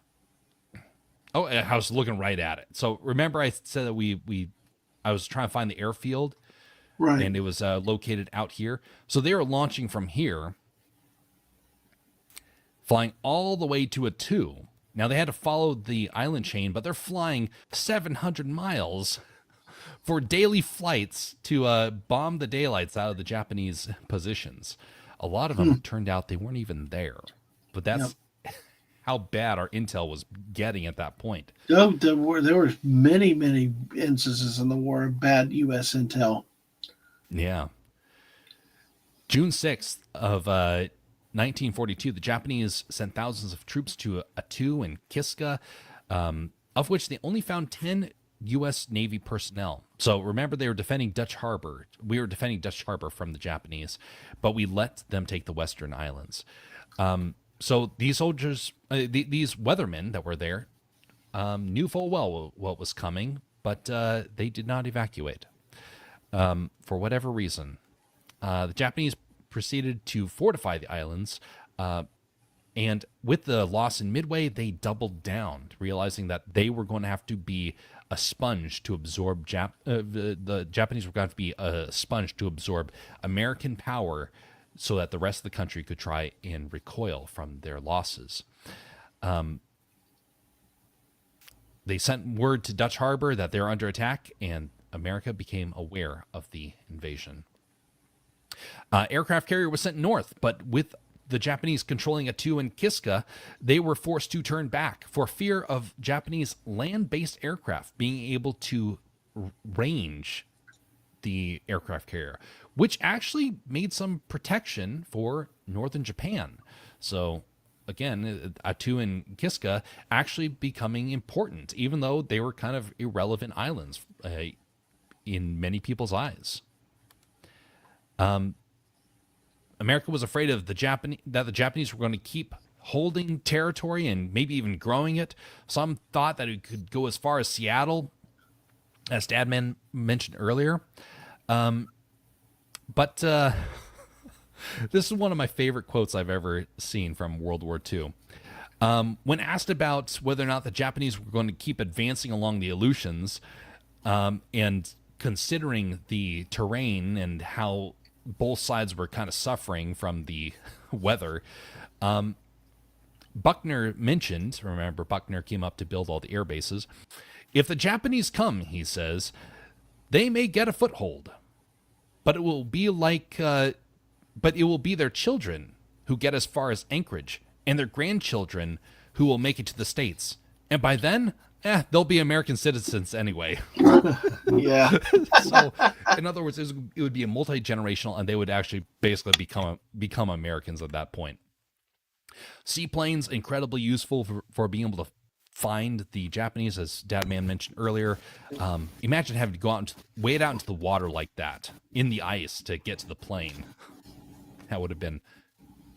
Oh, I was looking right at it. So remember, I said that I was trying to find the airfield, right, and it was located out here. So they were launching from here, flying all the way to Attu. Now, they had to follow the island chain, but they're flying 700 miles for daily flights to bomb the daylights out of the Japanese positions. A lot of them turned out they weren't even there. But that's how bad our intel was getting at that point. Oh, there were many, many instances in the war of bad U.S. intel. Yeah. June 6th of 1942, the Japanese sent thousands of troops to Attu and Kiska, of which they only found 10 U.S. Navy personnel. So remember, they were defending Dutch Harbor. We were defending Dutch Harbor from the Japanese, but we let them take the Western Islands. So these soldiers, these weathermen that were there, knew full well what was coming, but they did not evacuate for whatever reason. The Japanese proceeded to fortify the islands, and with the loss in Midway, they doubled down, realizing that they were going to have to be a sponge to absorb the Japanese were going to be a sponge to absorb American power, so that the rest of the country could try and recoil from their losses. They sent word to Dutch Harbor that they're under attack, and America became aware of the invasion. Aircraft carrier was sent north, but with the Japanese controlling Attu and Kiska, they were forced to turn back for fear of Japanese land-based aircraft being able to range the aircraft carrier, which actually made some protection for northern Japan. So again, Attu and Kiska actually becoming important, even though they were kind of irrelevant islands in many people's eyes. America was afraid of the Japanese were going to keep holding territory and maybe even growing it. Some thought that it could go as far as Seattle, as Dad mentioned earlier. But this is one of my favorite quotes I've ever seen from World War II. When asked about whether or not the Japanese were going to keep advancing along the Aleutians, and considering the terrain and how both sides were kind of suffering from the weather, Buckner mentioned, remember Buckner came up to build all the air bases, if the Japanese come, he says, they may get a foothold, but it will be like, but it will be their children who get as far as Anchorage and their grandchildren who will make it to the States. And by then, they'll be American citizens anyway. Yeah. So, in other words, it would be a multi-generational, and they would actually basically become Americans at that point. Seaplanes, incredibly useful for being able to find the Japanese, as Dadman mentioned earlier. Imagine having to go wade out into the water like that, in the ice, to get to the plane. That would have been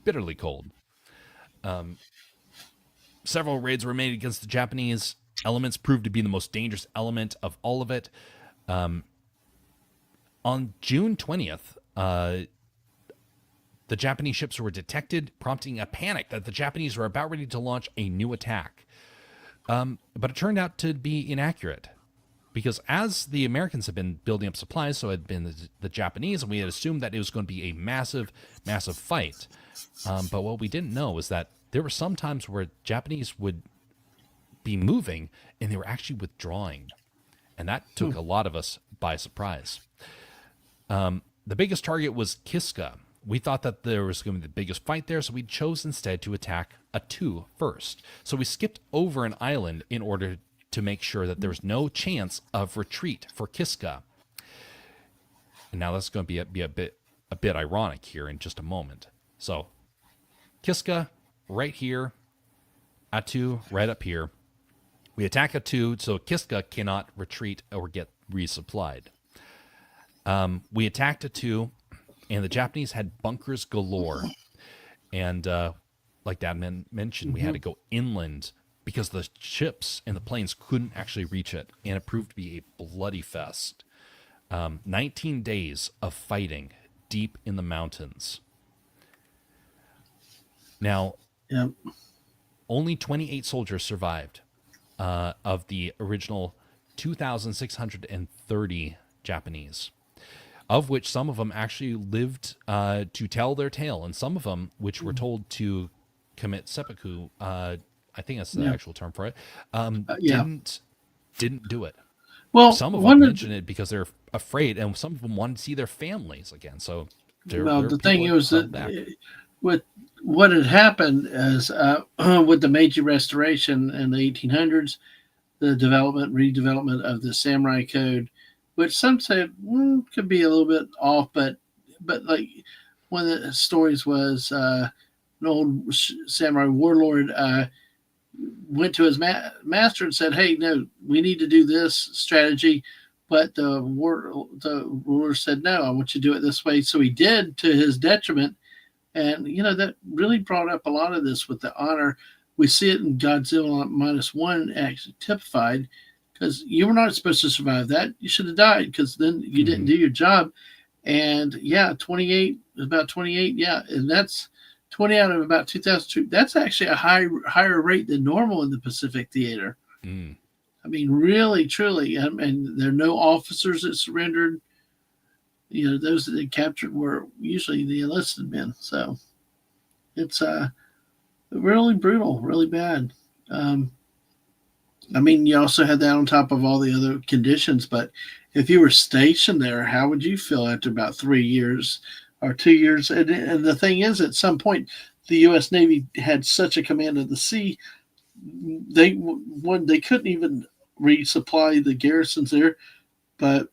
bitterly cold. Several raids were made against the Japanese. Elements proved to be the most dangerous element of all of it. On June 20th, the Japanese ships were detected, prompting a panic that the Japanese were about ready to launch a new attack. But it turned out to be inaccurate, because as the Americans had been building up supplies, so had been the Japanese, and we had assumed that it was going to be a massive, massive fight. But what we didn't know was that there were some times where Japanese would be moving and they were actually withdrawing. And that took a lot of us by surprise. The biggest target was Kiska. We thought that there was going to be the biggest fight there, so we chose instead to attack Attu first. So we skipped over an island in order to make sure that there was no chance of retreat for Kiska. And now that's going to be a bit ironic here in just a moment. So Kiska right here, Attu right up here. We attack Attu, so Kiska cannot retreat or get resupplied. We attacked Attu, and the Japanese had bunkers galore. And like Dad mentioned, we had to go inland because the ships and the planes couldn't actually reach it, and it proved to be a bloody fest. 19 days of fighting deep in the mountains. Now, only 28 soldiers survived of the original 2,630 Japanese, of which some of them actually lived to tell their tale, and some of them, which were told to commit seppuku, I think that's the actual term for it, didn't do it. Well, some of them mentioned it because they're afraid, and some of them wanted to see their families again. So, the thing was that with what had happened is with the Meiji Restoration in the 1800s, the redevelopment of the samurai code, which some say could be a little bit off, but like one of the stories was an old samurai warlord went to his master and said, "Hey, no, we need to do this strategy," but the ruler said, "No, I want you to do it this way." So he did, to his detriment, and that really brought up a lot of this with the honor. We see it in Godzilla -1 actually typified, because you were not supposed to survive that. You should have died, because then you didn't do your job. And 28, about 28, and that's 20 out of about 2,000 troops. That's actually a higher rate than normal in the Pacific Theater. I mean, really, truly. And there are no officers that surrendered. Those that they captured were usually the enlisted men. So it's really brutal, really bad. I mean, you also had that on top of all the other conditions. But if you were stationed there, how would you feel after about 3 years or 2 years? And the thing is, at some point, the U.S. Navy had such a command of the sea, they couldn't even resupply the garrisons there. But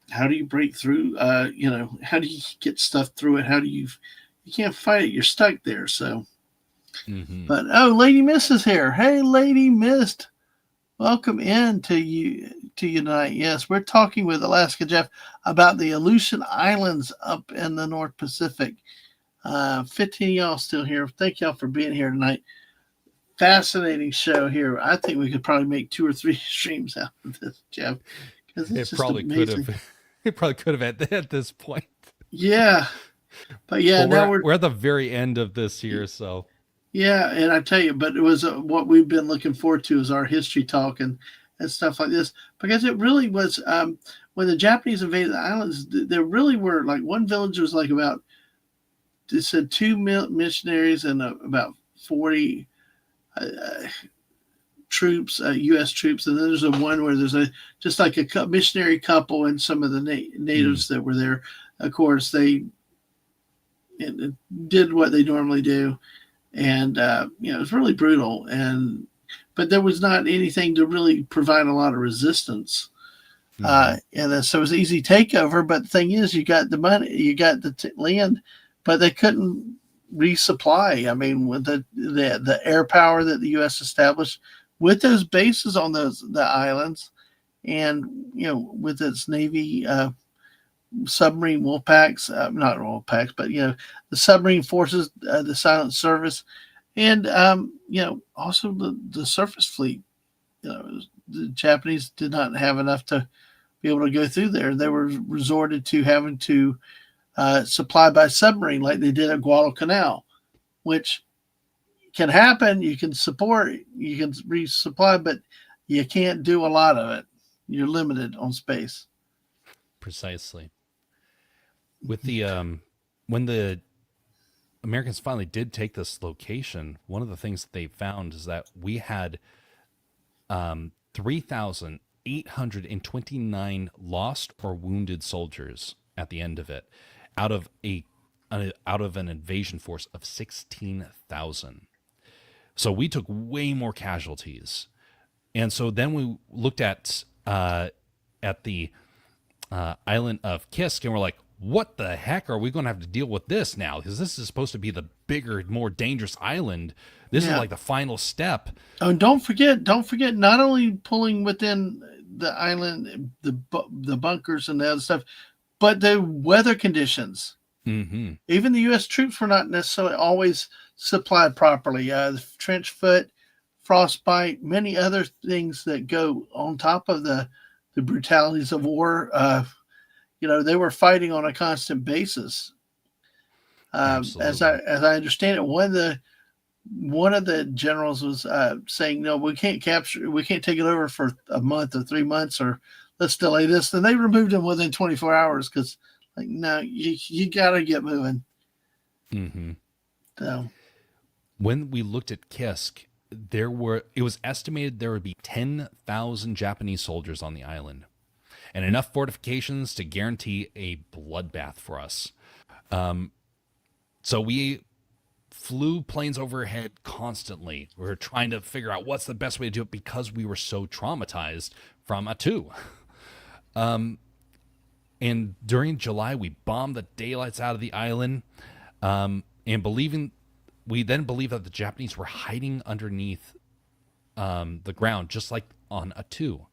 how do you break through? How do you get stuff through it? You can't fight it. You're stuck there. So. But Lady Miss is here. Hey, Lady Mist, welcome in to you tonight. Yes, we're talking with Alaska Jeff about the Aleutian Islands up in the North Pacific. 15 of y'all still here. Thank y'all for being here tonight. Fascinating show here. I think we could probably make 2 or 3 streams out of this, Jeff, because it's just amazing. It probably could have at this point. Yeah, but now we're at the very end of this year, so. Yeah, and I tell you, but it was what we've been looking forward to is our history talk and stuff like this, because it really was when the Japanese invaded the islands, there really were like one village was like about, it said 2 missionaries and about 40 troops, U.S. troops, and then there's one where there's just like a missionary couple and some of the natives that were there. Of course, they it did what they normally do, and it was really brutal. But there was not anything to really provide a lot of resistance. So it was easy takeover. But the thing is, you got the money, you got the land, but they couldn't resupply. I mean, with the air power that the U.S. established with those bases on the islands, and with its Navy submarine wolf packs, not wolf packs, but the submarine forces, the silent service, and also the surface fleet. The Japanese did not have enough to be able to go through there. They were resorted to having to supply by submarine, like they did at Guadalcanal, which can happen. You can support, you can resupply, but you can't do a lot of it. You're limited on space. Precisely. With the when the Americans finally did take this location, one of the things that they found is that we had 3,829 lost or wounded soldiers at the end of it, out of an invasion force of 16,000. So we took way more casualties, and so then we looked at the island of Kisk, and we're like, what the heck are we going to have to deal with this now? Because this is supposed to be the bigger, more dangerous island. This is like the final step. Oh, and don't forget, not only pulling within the island, the bunkers and the other stuff, but the weather conditions. Mm-hmm. Even the U.S. troops were not necessarily always supplied properly. The trench foot, frostbite, many other things that go on top of the brutalities of war. They were fighting on a constant basis. As I understand it, one of the generals was saying, "No, we can't take it over for a month or 3 months, or let's delay this." And they removed him within 24 hours because, no, you got to get moving. Mm-hmm. So, when we looked at Kisk, it was estimated there would be 10,000 Japanese soldiers on the island, and enough fortifications to guarantee a bloodbath for us. So we flew planes overhead constantly. We were trying to figure out what's the best way to do it because we were so traumatized from A2. And during July, we bombed the daylights out of the island, and we then believed that the Japanese were hiding underneath the ground, just like on A2,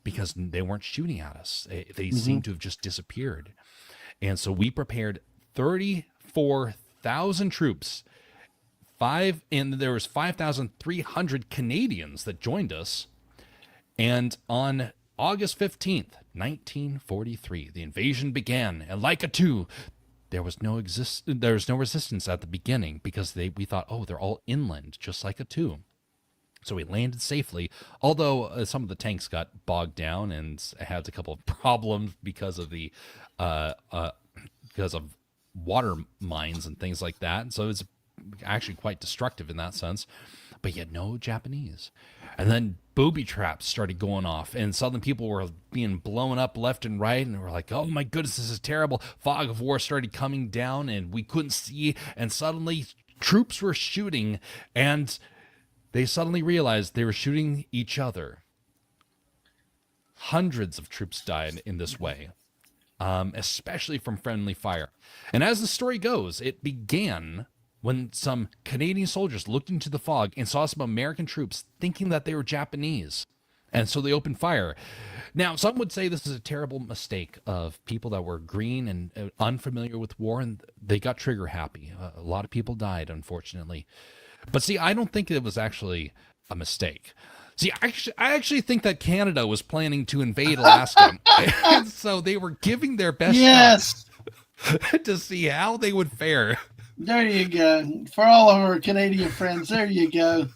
because they weren't shooting at us. They seemed to have just disappeared. And so we prepared 34,000 troops, and there was 5,300 Canadians that joined us. And on August 15th, 1943, the invasion began. And like A2, there was no resistance at the beginning because we thought, oh, they're all inland, just like A2. So we landed safely, although some of the tanks got bogged down and had a couple of problems because of water mines and things like that. And so it's actually quite destructive in that sense. But yet no Japanese. And then booby traps started going off, and suddenly people were being blown up left and right, and we're like, oh my goodness, this is terrible. Fog of war started coming down, and we couldn't see, and suddenly troops were shooting, and they suddenly realized they were shooting each other. Hundreds of troops died in this way, especially from friendly fire. And as the story goes, it began when some Canadian soldiers looked into the fog and saw some American troops thinking that they were Japanese. And so they opened fire. Now, some would say this is a terrible mistake of people that were green and unfamiliar with war, and they got trigger happy. A lot of people died, unfortunately. But see, I don't think it was actually a mistake. See, I actually think that Canada was planning to invade Alaska. And so they were giving their best shot to see how they would fare. There you go. For all of our Canadian friends, there you go.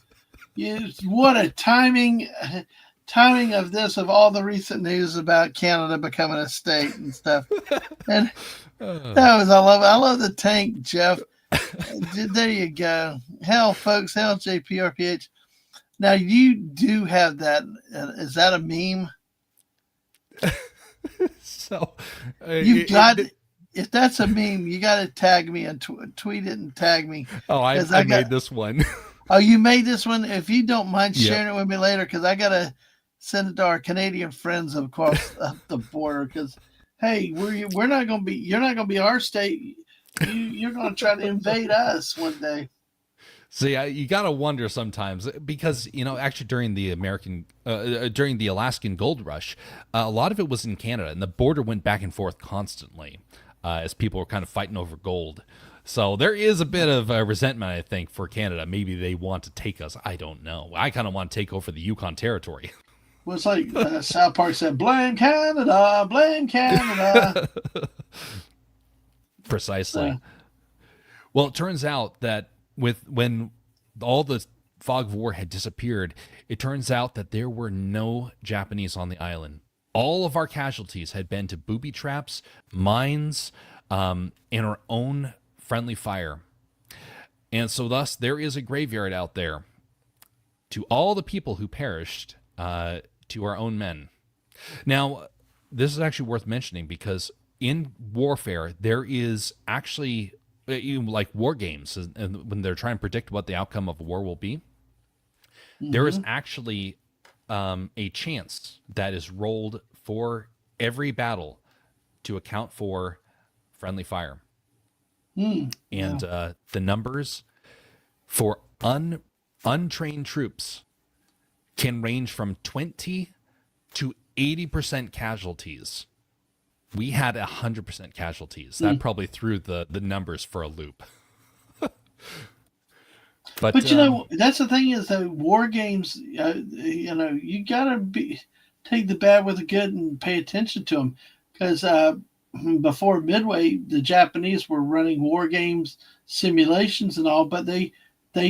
What a timing of this, of all the recent news about Canada becoming a state and stuff. And I love the tank, Jeff. There you go. Hell, folks, hell, JPRPH. Now, you do have that. Is that a meme? So you've got if that's a meme, you got to tag me and tweet it and tag me. Oh, I made this one. Oh, you made this one? If you don't mind Yep. sharing it with me later, because I got to send it to our Canadian friends across the border. Because, hey, we're not going to be, you're not going to be our state. You're going to try to invade us one day. So yeah, you got to wonder sometimes because, actually during the during the Alaskan gold rush, a lot of it was in Canada and the border went back and forth constantly as people were kind of fighting over gold. So there is a bit of resentment, I think, for Canada. Maybe they want to take us. I don't know. I kind of want to take over the Yukon Territory. Well, it's like South Park said, blame Canada, blame Canada. Precisely. Well, it turns out that when all the fog of war had disappeared, it turns out that there were no Japanese on the island. All of our casualties had been to booby traps, mines, and our own friendly fire. And so thus there is a graveyard out there to all the people who perished, to our own men. Now, this is actually worth mentioning because in warfare, there is actually like war games, and when they're trying to predict what the outcome of a war will be, there is actually a chance that is rolled for every battle to account for friendly fire. And the numbers for untrained troops can range from 20 to 80% casualties. We had 100% casualties. That probably threw the numbers for a loop. But that's the thing is that war games, you gotta take the bad with the good and pay attention to them because before Midway, the Japanese were running war games simulations and all, but they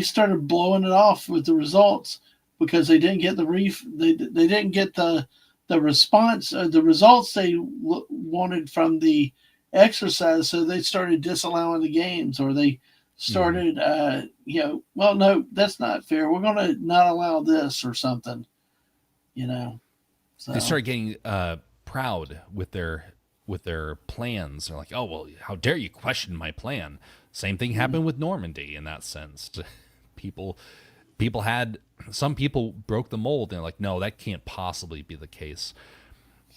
started blowing it off with the results because they didn't get they didn't get the response, the results they wanted from the exercise, so they started disallowing the games, or they started, well, no, that's not fair. We're going to not allow this or something, So. They started getting proud with their plans. They're like, oh, well, how dare you question my plan? Same thing happened with Normandy in that sense. Some people broke the mold and they're like, no, that can't possibly be the case.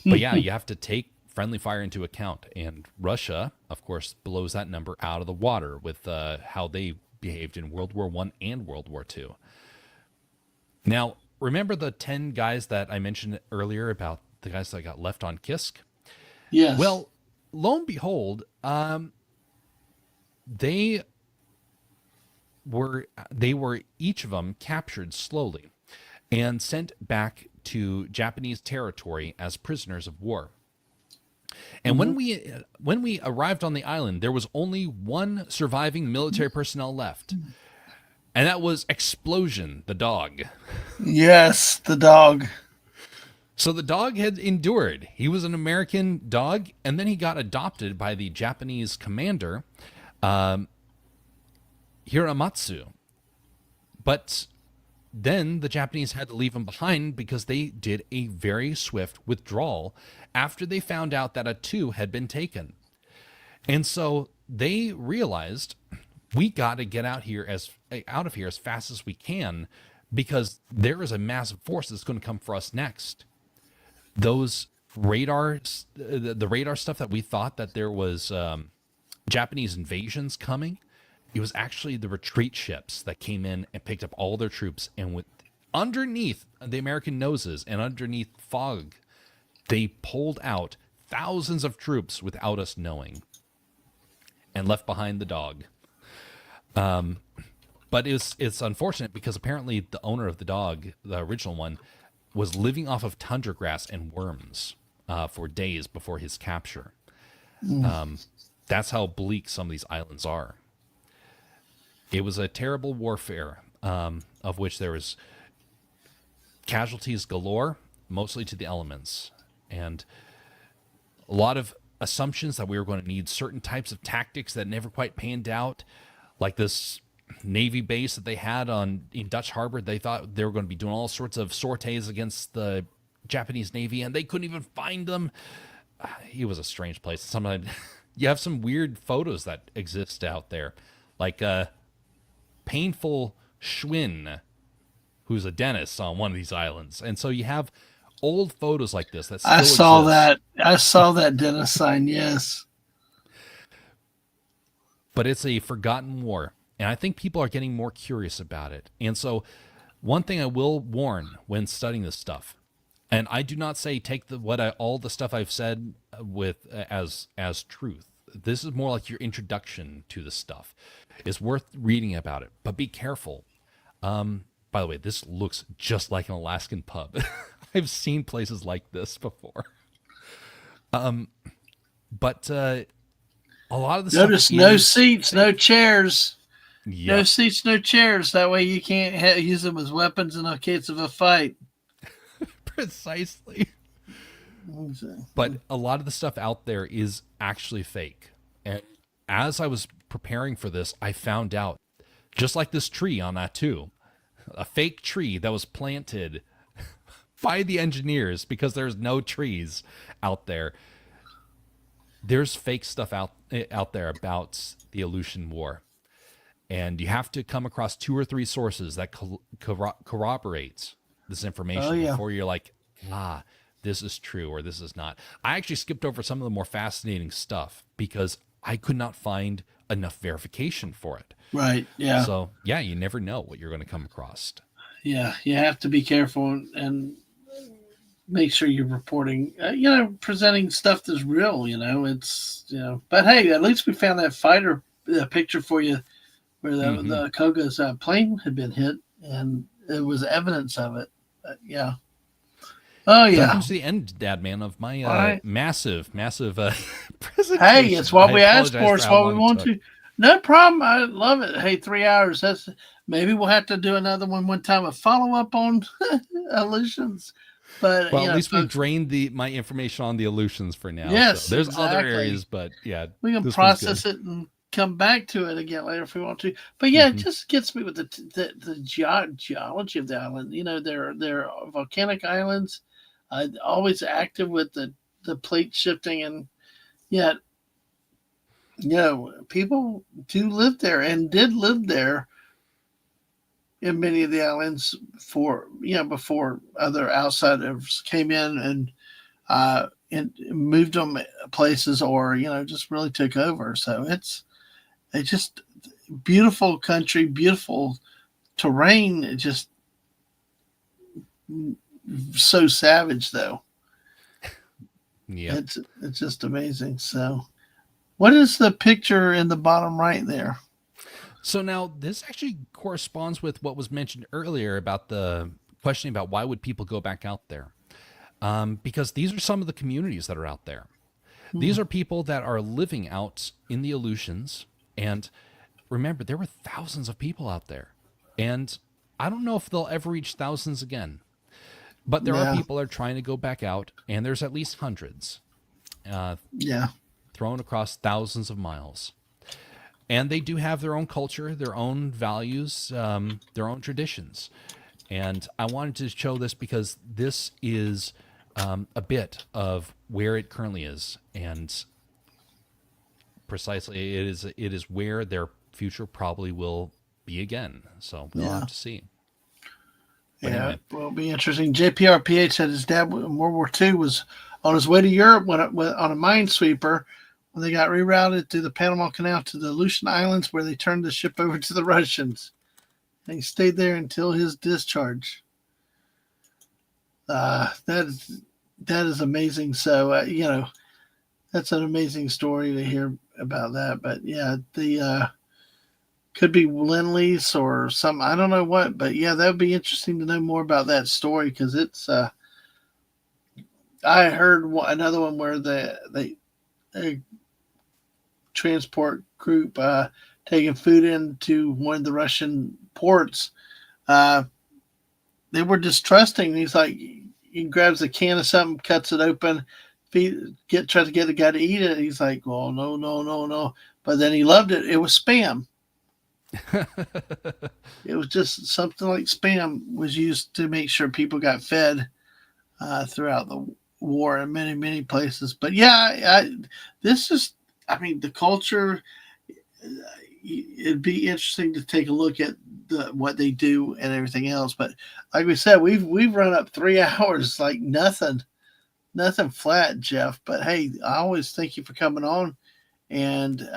But yeah, you have to take friendly fire into account. And Russia, of course, blows that number out of the water with how they behaved in World War I and World War II. Now, remember the 10 guys that I mentioned earlier about the guys that got left on Kisk? Yes. Well, lo and behold, they were each of them captured slowly and sent back to Japanese territory as prisoners of war. And when we arrived on the island, there was only one surviving military personnel left. And that was Explosion, the dog. Yes, the dog. So the dog had endured. He was an American dog, and then he got adopted by the Japanese commander, Hiramatsu. But then the Japanese had to leave him behind because they did a very swift withdrawal after they found out that Attu had been taken. And so they realized, we got to get out of here as fast as we can, because there is a massive force that's going to come for us next. Those radars, the radar stuff that we thought that there was Japanese invasions coming, it was actually the retreat ships that came in and picked up all their troops, and with underneath the American noses and underneath fog, they pulled out thousands of troops without us knowing and left behind the dog. But it's unfortunate because apparently the owner of the dog, the original one, was living off of tundra grass and worms for days before his capture. That's how bleak some of these islands are. It was a terrible warfare, of which there was casualties galore, mostly to the elements, and a lot of assumptions that we were going to need certain types of tactics that never quite panned out, like this Navy base that they had in Dutch Harbor. They thought they were going to be doing all sorts of sorties against the Japanese Navy, and they couldn't even find them. It was a strange place. Sometimes you have some weird photos that exist out there, like Painful Schwinn, who's a dentist on one of these islands. And so you have old photos like this that still exist. I saw that dentist sign, yes. But it's a forgotten war. And I think people are getting more curious about it. And so one thing I will warn when studying this stuff, and I do not say take all the stuff I've said with as truth. This is more like your introduction to the stuff. It's worth reading about it, but be careful. By the way, this looks just like an Alaskan pub. I've seen places like this before. But a lot of the Notice stuff no seats, no chairs. Yep. No seats, no chairs. That way you can't use them as weapons in the case of a fight. Precisely. But a lot of the stuff out there is actually fake. And as I was preparing for this, I found out, just like this tree on Attu, a fake tree that was planted by the engineers because there's no trees out there. There's fake stuff out there about the Aleutian War. And you have to come across 2 or 3 sources that corroborate this information before you're like, this is true or this is not. I actually skipped over some of the more fascinating stuff because I could not find enough verification for it. Right, yeah. So, yeah, you never know what you're going to come across. Yeah, you have to be careful and make sure you're reporting, presenting stuff that's real, it's, But hey, at least we found that fighter picture for you where the Koga's plane had been hit, and it was evidence of it. Yeah. Oh, yeah. That comes to the end, Dad, man, of my massive presentation. Hey, it's what we asked for. It's what we want to. No problem. I love it. Hey, 3 hours. Maybe we'll have to do another one time, a follow-up on Aleutians. But at least we've drained my information on the Aleutians for now. Yes, so there's other areas, but yeah, we can process it and come back to it again later if we want to. But yeah, it just gets me with the geology of the island. They're volcanic islands, always active with the plate shifting, and yet, people do live there and did live there in many of the islands before other outsiders came in and moved them places or, just really took over. So it's just beautiful country, beautiful terrain. Just so savage though. Yeah. It's just amazing. So what is the picture in the bottom right there? So now this actually corresponds with what was mentioned earlier about the question about why would people go back out there? Because these are some of the communities that are out there. These are people that are living out in the Aleutians. And remember, there were thousands of people out there. And I don't know if they'll ever reach thousands again. But there are people that are trying to go back out. And there's at least hundreds. Thrown across thousands of miles. And they do have their own culture, their own values, their own traditions. And I wanted to show this because this is a bit of where it currently is. And precisely, it is where their future probably will be again. So we'll have to see. But anyway. It'll be interesting. JPRPH said his dad in World War II was on his way to Europe on a minesweeper when they got rerouted through the Panama Canal to the Aleutian Islands, where they turned the ship over to the Russians. And he stayed there until his discharge. That is amazing. So, that's an amazing story to hear about that. But yeah, the could be Lend-Lease or some, I don't know what, but yeah, that would be interesting to know more about that story because it's. I heard another one where they transport group taking food into one of the Russian ports. They were distrusting. He's like, he grabs a can of something, cuts it open, tries to get the guy to eat it. He's like, "Oh no!" But then he loved it. It was Spam. It was just something like Spam was used to make sure people got fed throughout the war in many places. But yeah, this is I mean, the culture. It'd be interesting to take a look at what they do and everything else. But like we said, we've run up 3 hours like nothing flat, Jeff. But hey, I always thank you for coming on and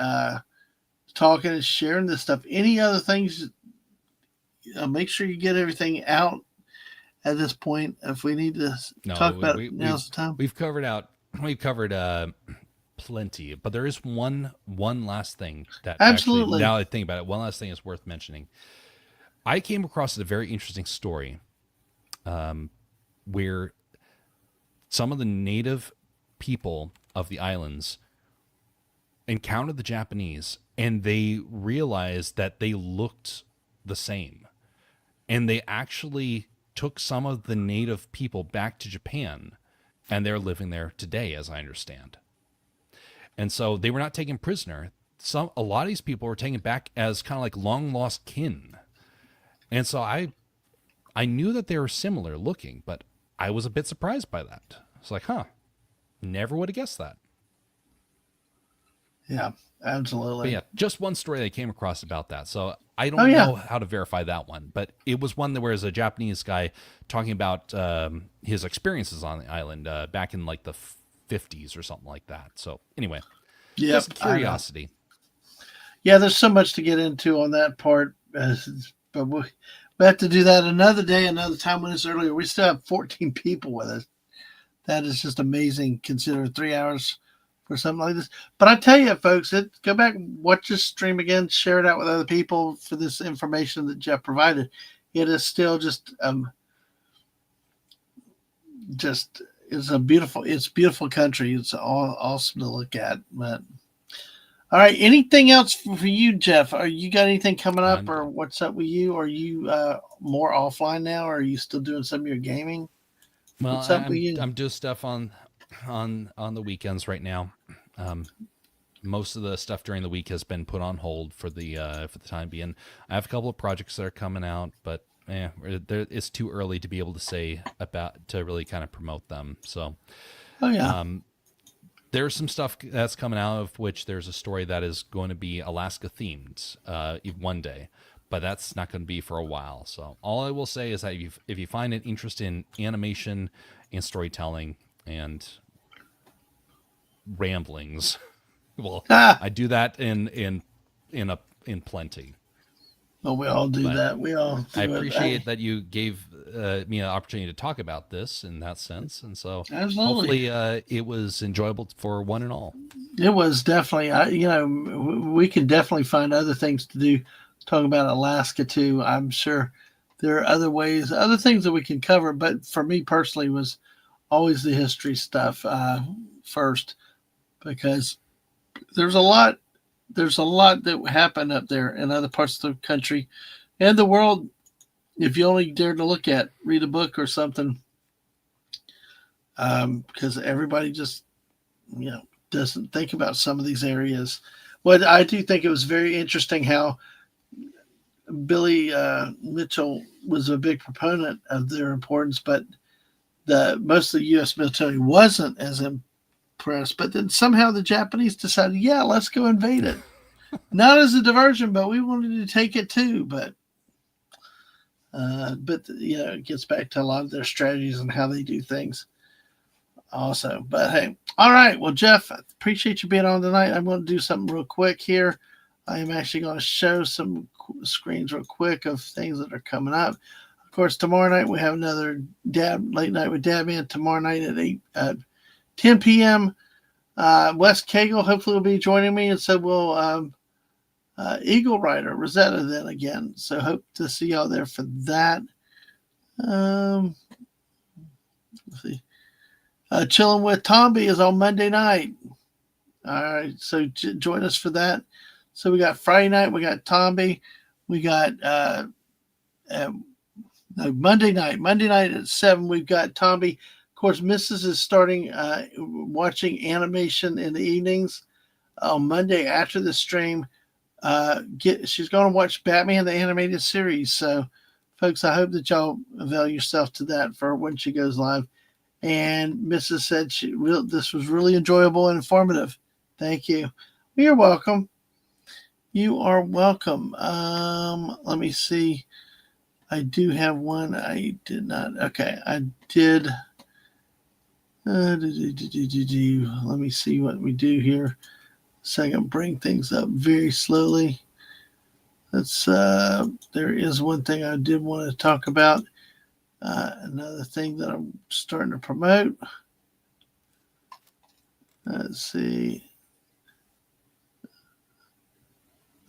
talking and sharing this stuff. Any other things? Make sure you get everything out at this point. If we need to talk about it, now's the time. We've covered plenty, but there is one last thing that absolutely. Actually, now I think about it, one last thing is worth mentioning. I came across a very interesting story where some of the native people of the islands encountered the Japanese and they realized that they looked the same. And they actually took some of the native people back to Japan, and they're living there today, as I understand. And so they were not taken prisoner. A lot of these people were taken back as kind of like long lost kin. And so I knew that they were similar looking, but I was a bit surprised by that. It's like, never would have guessed that. Yeah, absolutely. But yeah, just one story that I came across about that. So I don't know how to verify that one, but it was one that where there's a Japanese guy talking about his experiences on the island back in like the 50s or something like that. So anyway, just curiosity. Yeah, there's so much to get into on that part, but we have to do that another day, another time when it's earlier. We still have 14 people with us. That is just amazing, considering 3 hours for something like this. But I tell you, folks, go back, watch this stream again, share it out with other people for this information that Jeff provided. It is still just it's beautiful country. It's all awesome to look at. But all right, anything else for you, Jeff? Are you got anything coming up, or what's up with you? Are you more offline now, or are you still doing some of your gaming? Well, what's up with you? I'm doing stuff on the weekends right now. Most of the stuff during the week has been put on hold for the time being. I have a couple of projects that are coming out, but it's too early to be able to say to really kind of promote them. So, there's some stuff that's coming out, of which there's a story that is going to be Alaska themed one day, but that's not going to be for a while. So all I will say is that if you find an interest in animation and storytelling and ramblings, well, I do that in plenty. Well, we all do that. We all. I appreciate that you gave me an opportunity to talk about this in that sense, and so hopefully it was enjoyable for one and all. It was definitely. We can definitely find other things to do. Talking about Alaska too. I'm sure there are other ways, other things that we can cover. But for me personally, was always the history stuff first, because there's a lot that happened up there in other parts of the country and the world. If you only dare to read a book or something, because everybody just, doesn't think about some of these areas. But I do think it was very interesting how Billy Mitchell was a big proponent of their importance, but most of the U.S. military wasn't as impressed. But then somehow the Japanese decided, let's go invade it. Not as a diversion, but we wanted to take it too. But it gets back to a lot of their strategies and how they do things also. But hey, all right. Well, Jeff, I appreciate you being on tonight. I'm going to do something real quick here. I am actually going to show some screens real quick of things that are coming up. Of course, tomorrow night we have another late night with Dabman. Tomorrow night at 10 p.m. Wes Cagle hopefully will be joining me, and so will Eagle Rider Rosetta then again. So hope to see y'all there for that. Let's see. Chillin with Tomby is on Monday night. All right, so join us for that. So we got Friday night, we got Tomby, we got Monday night at 7, we've got Tomby. Of course, Mrs. is starting watching animation in the evenings on Monday after the stream. She's going to watch Batman the Animated Series. So, folks, I hope that y'all avail yourself to that for when she goes live. And Mrs. said this was really enjoyable and informative. Thank you. You're welcome. You are welcome. Let me see. I do have one. I did not. Okay, I did. Let me see what we do here. So I can bring things up very slowly. That's there is one thing I did want to talk about. Another thing that I'm starting to promote. Let's see.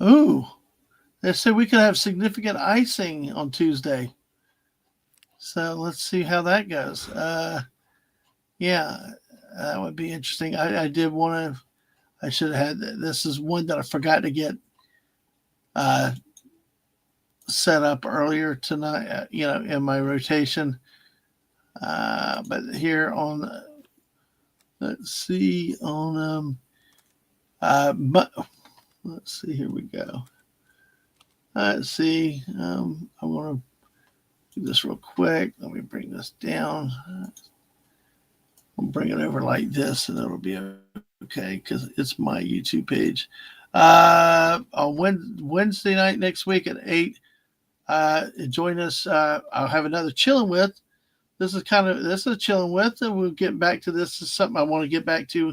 Ooh, they said we could have significant icing on Tuesday. So let's see how that goes. Yeah, that would be interesting. I did want to. I should have had. This is one that I forgot to get uh, set up earlier tonight. In my rotation. But here on, let's see on let's see. Here we go. Let's see. I want to do this real quick. Let me bring this down. I'll bring it over like this, and it'll be okay because it's my YouTube page. On Wednesday night next week at 8, join us. I'll have another chilling with. This is a chilling with, and we'll get back to this. This is something I want to get back to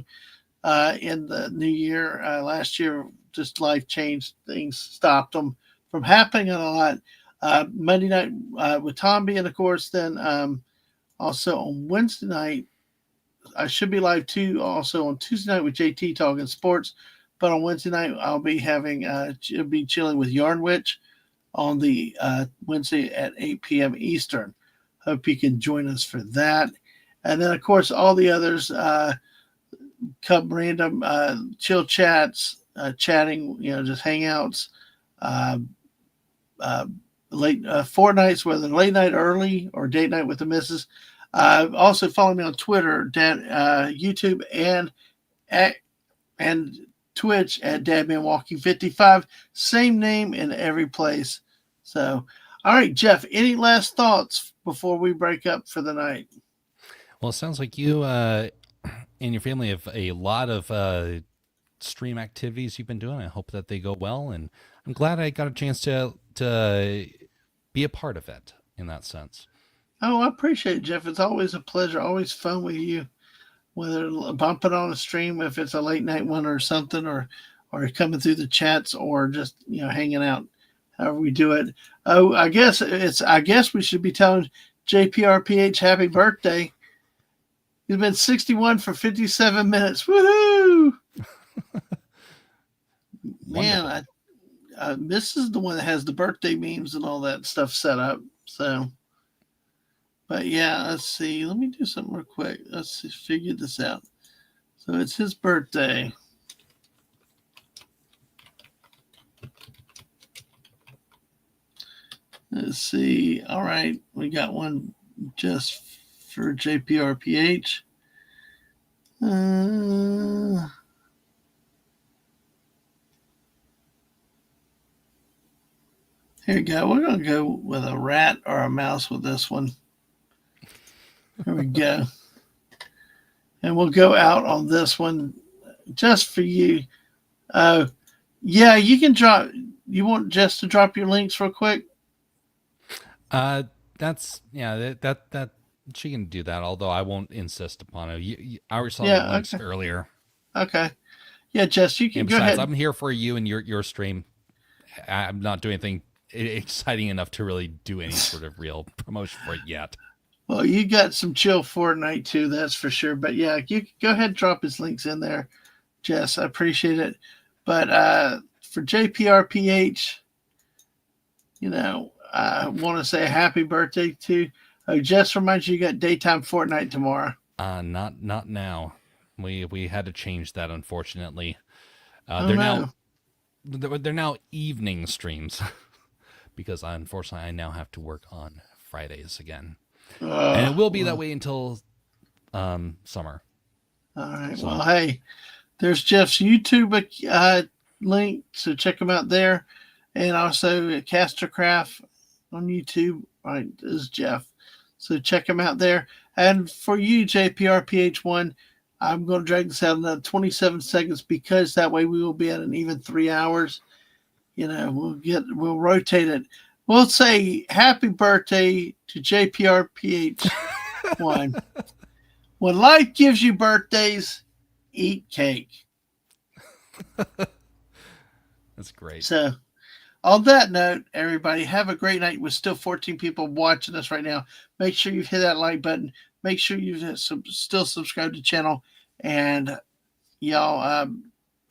in the new year. Last year, just life changed things, stopped them from happening a lot. Monday night with Tomby, and of course, then also on Wednesday night, I should be live too. Also on Tuesday night with JT talking sports, but on Wednesday night I'll be having chilling with Yarn Witch on the Wednesday at 8 p.m. Eastern. Hope you can join us for that. And then, of course, all the others, Cub Random, chill chats, chatting, just hangouts, late fortnights, whether late night, early, or date night with the missus. Also, follow me on Twitter, YouTube, and Twitch at DadmanWalking55. Same name in every place. So, all right, Jeff, any last thoughts before we break up for the night? Well, it sounds like you and your family have a lot of stream activities you've been doing. I hope that they go well, and I'm glad I got a chance to be a part of it in that sense. Oh, I appreciate it, Jeff. It's always a pleasure, always fun with you. Whether bumping on a stream, if it's a late night one or something, or coming through the chats, or just hanging out. However we do it. Oh, I guess we should be telling JPRPH happy birthday. He's been 61 for 57 minutes. Woohoo! Man, this is the one that has the birthday memes and all that stuff set up. So, but yeah, let's see. Let me do something real quick. Let's figure this out. So it's his birthday. Let's see. All right, we got one just for JPRPH. Here we go. We're going to go with a rat or a mouse with this one. Here we go. And we'll go out on this one just for you. Yeah, you can drop. You want Jess to drop your links real quick? That's that she can do that. Although I won't insist upon it. I already saw the links earlier. Okay. Yeah, Jess, you can and go besides, ahead. I'm here for you and your stream. I'm not doing anything exciting enough to really do any sort of real promotion for it yet. Well, you got some chill Fortnite too, that's for sure. But yeah, you go ahead and drop his links in there, Jess. I appreciate it. But for JPRPH, I want to say happy birthday to. Jess reminds you got daytime Fortnite tomorrow. Not now. We had to change that, unfortunately. They're now evening streams because unfortunately I now have to work on Fridays again, and it will be that way until summer. All right. So, well, hey, there's Jeff's YouTube link, so check him out there, and also Castercraft on YouTube. All right, this is Jeff, so check him out there. And for you, JPRPH1, I'm going to drag this out another 27 seconds because that way we will be at an even 3 hours. We'll rotate it. We'll say happy birthday to JPRPH1. When life gives you birthdays, eat cake. That's great. So, on that note, everybody, have a great night. With still 14 people watching us right now. Make sure you hit that like button. Make sure you still subscribe to the channel. And y'all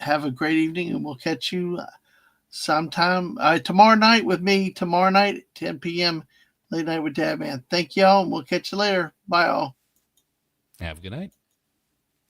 have a great evening, and we'll catch you sometime tomorrow night with me. Tomorrow night, 10 p.m. Late night with Dad Man. Thank y'all, and we'll catch you later. Bye, all. Have a good night.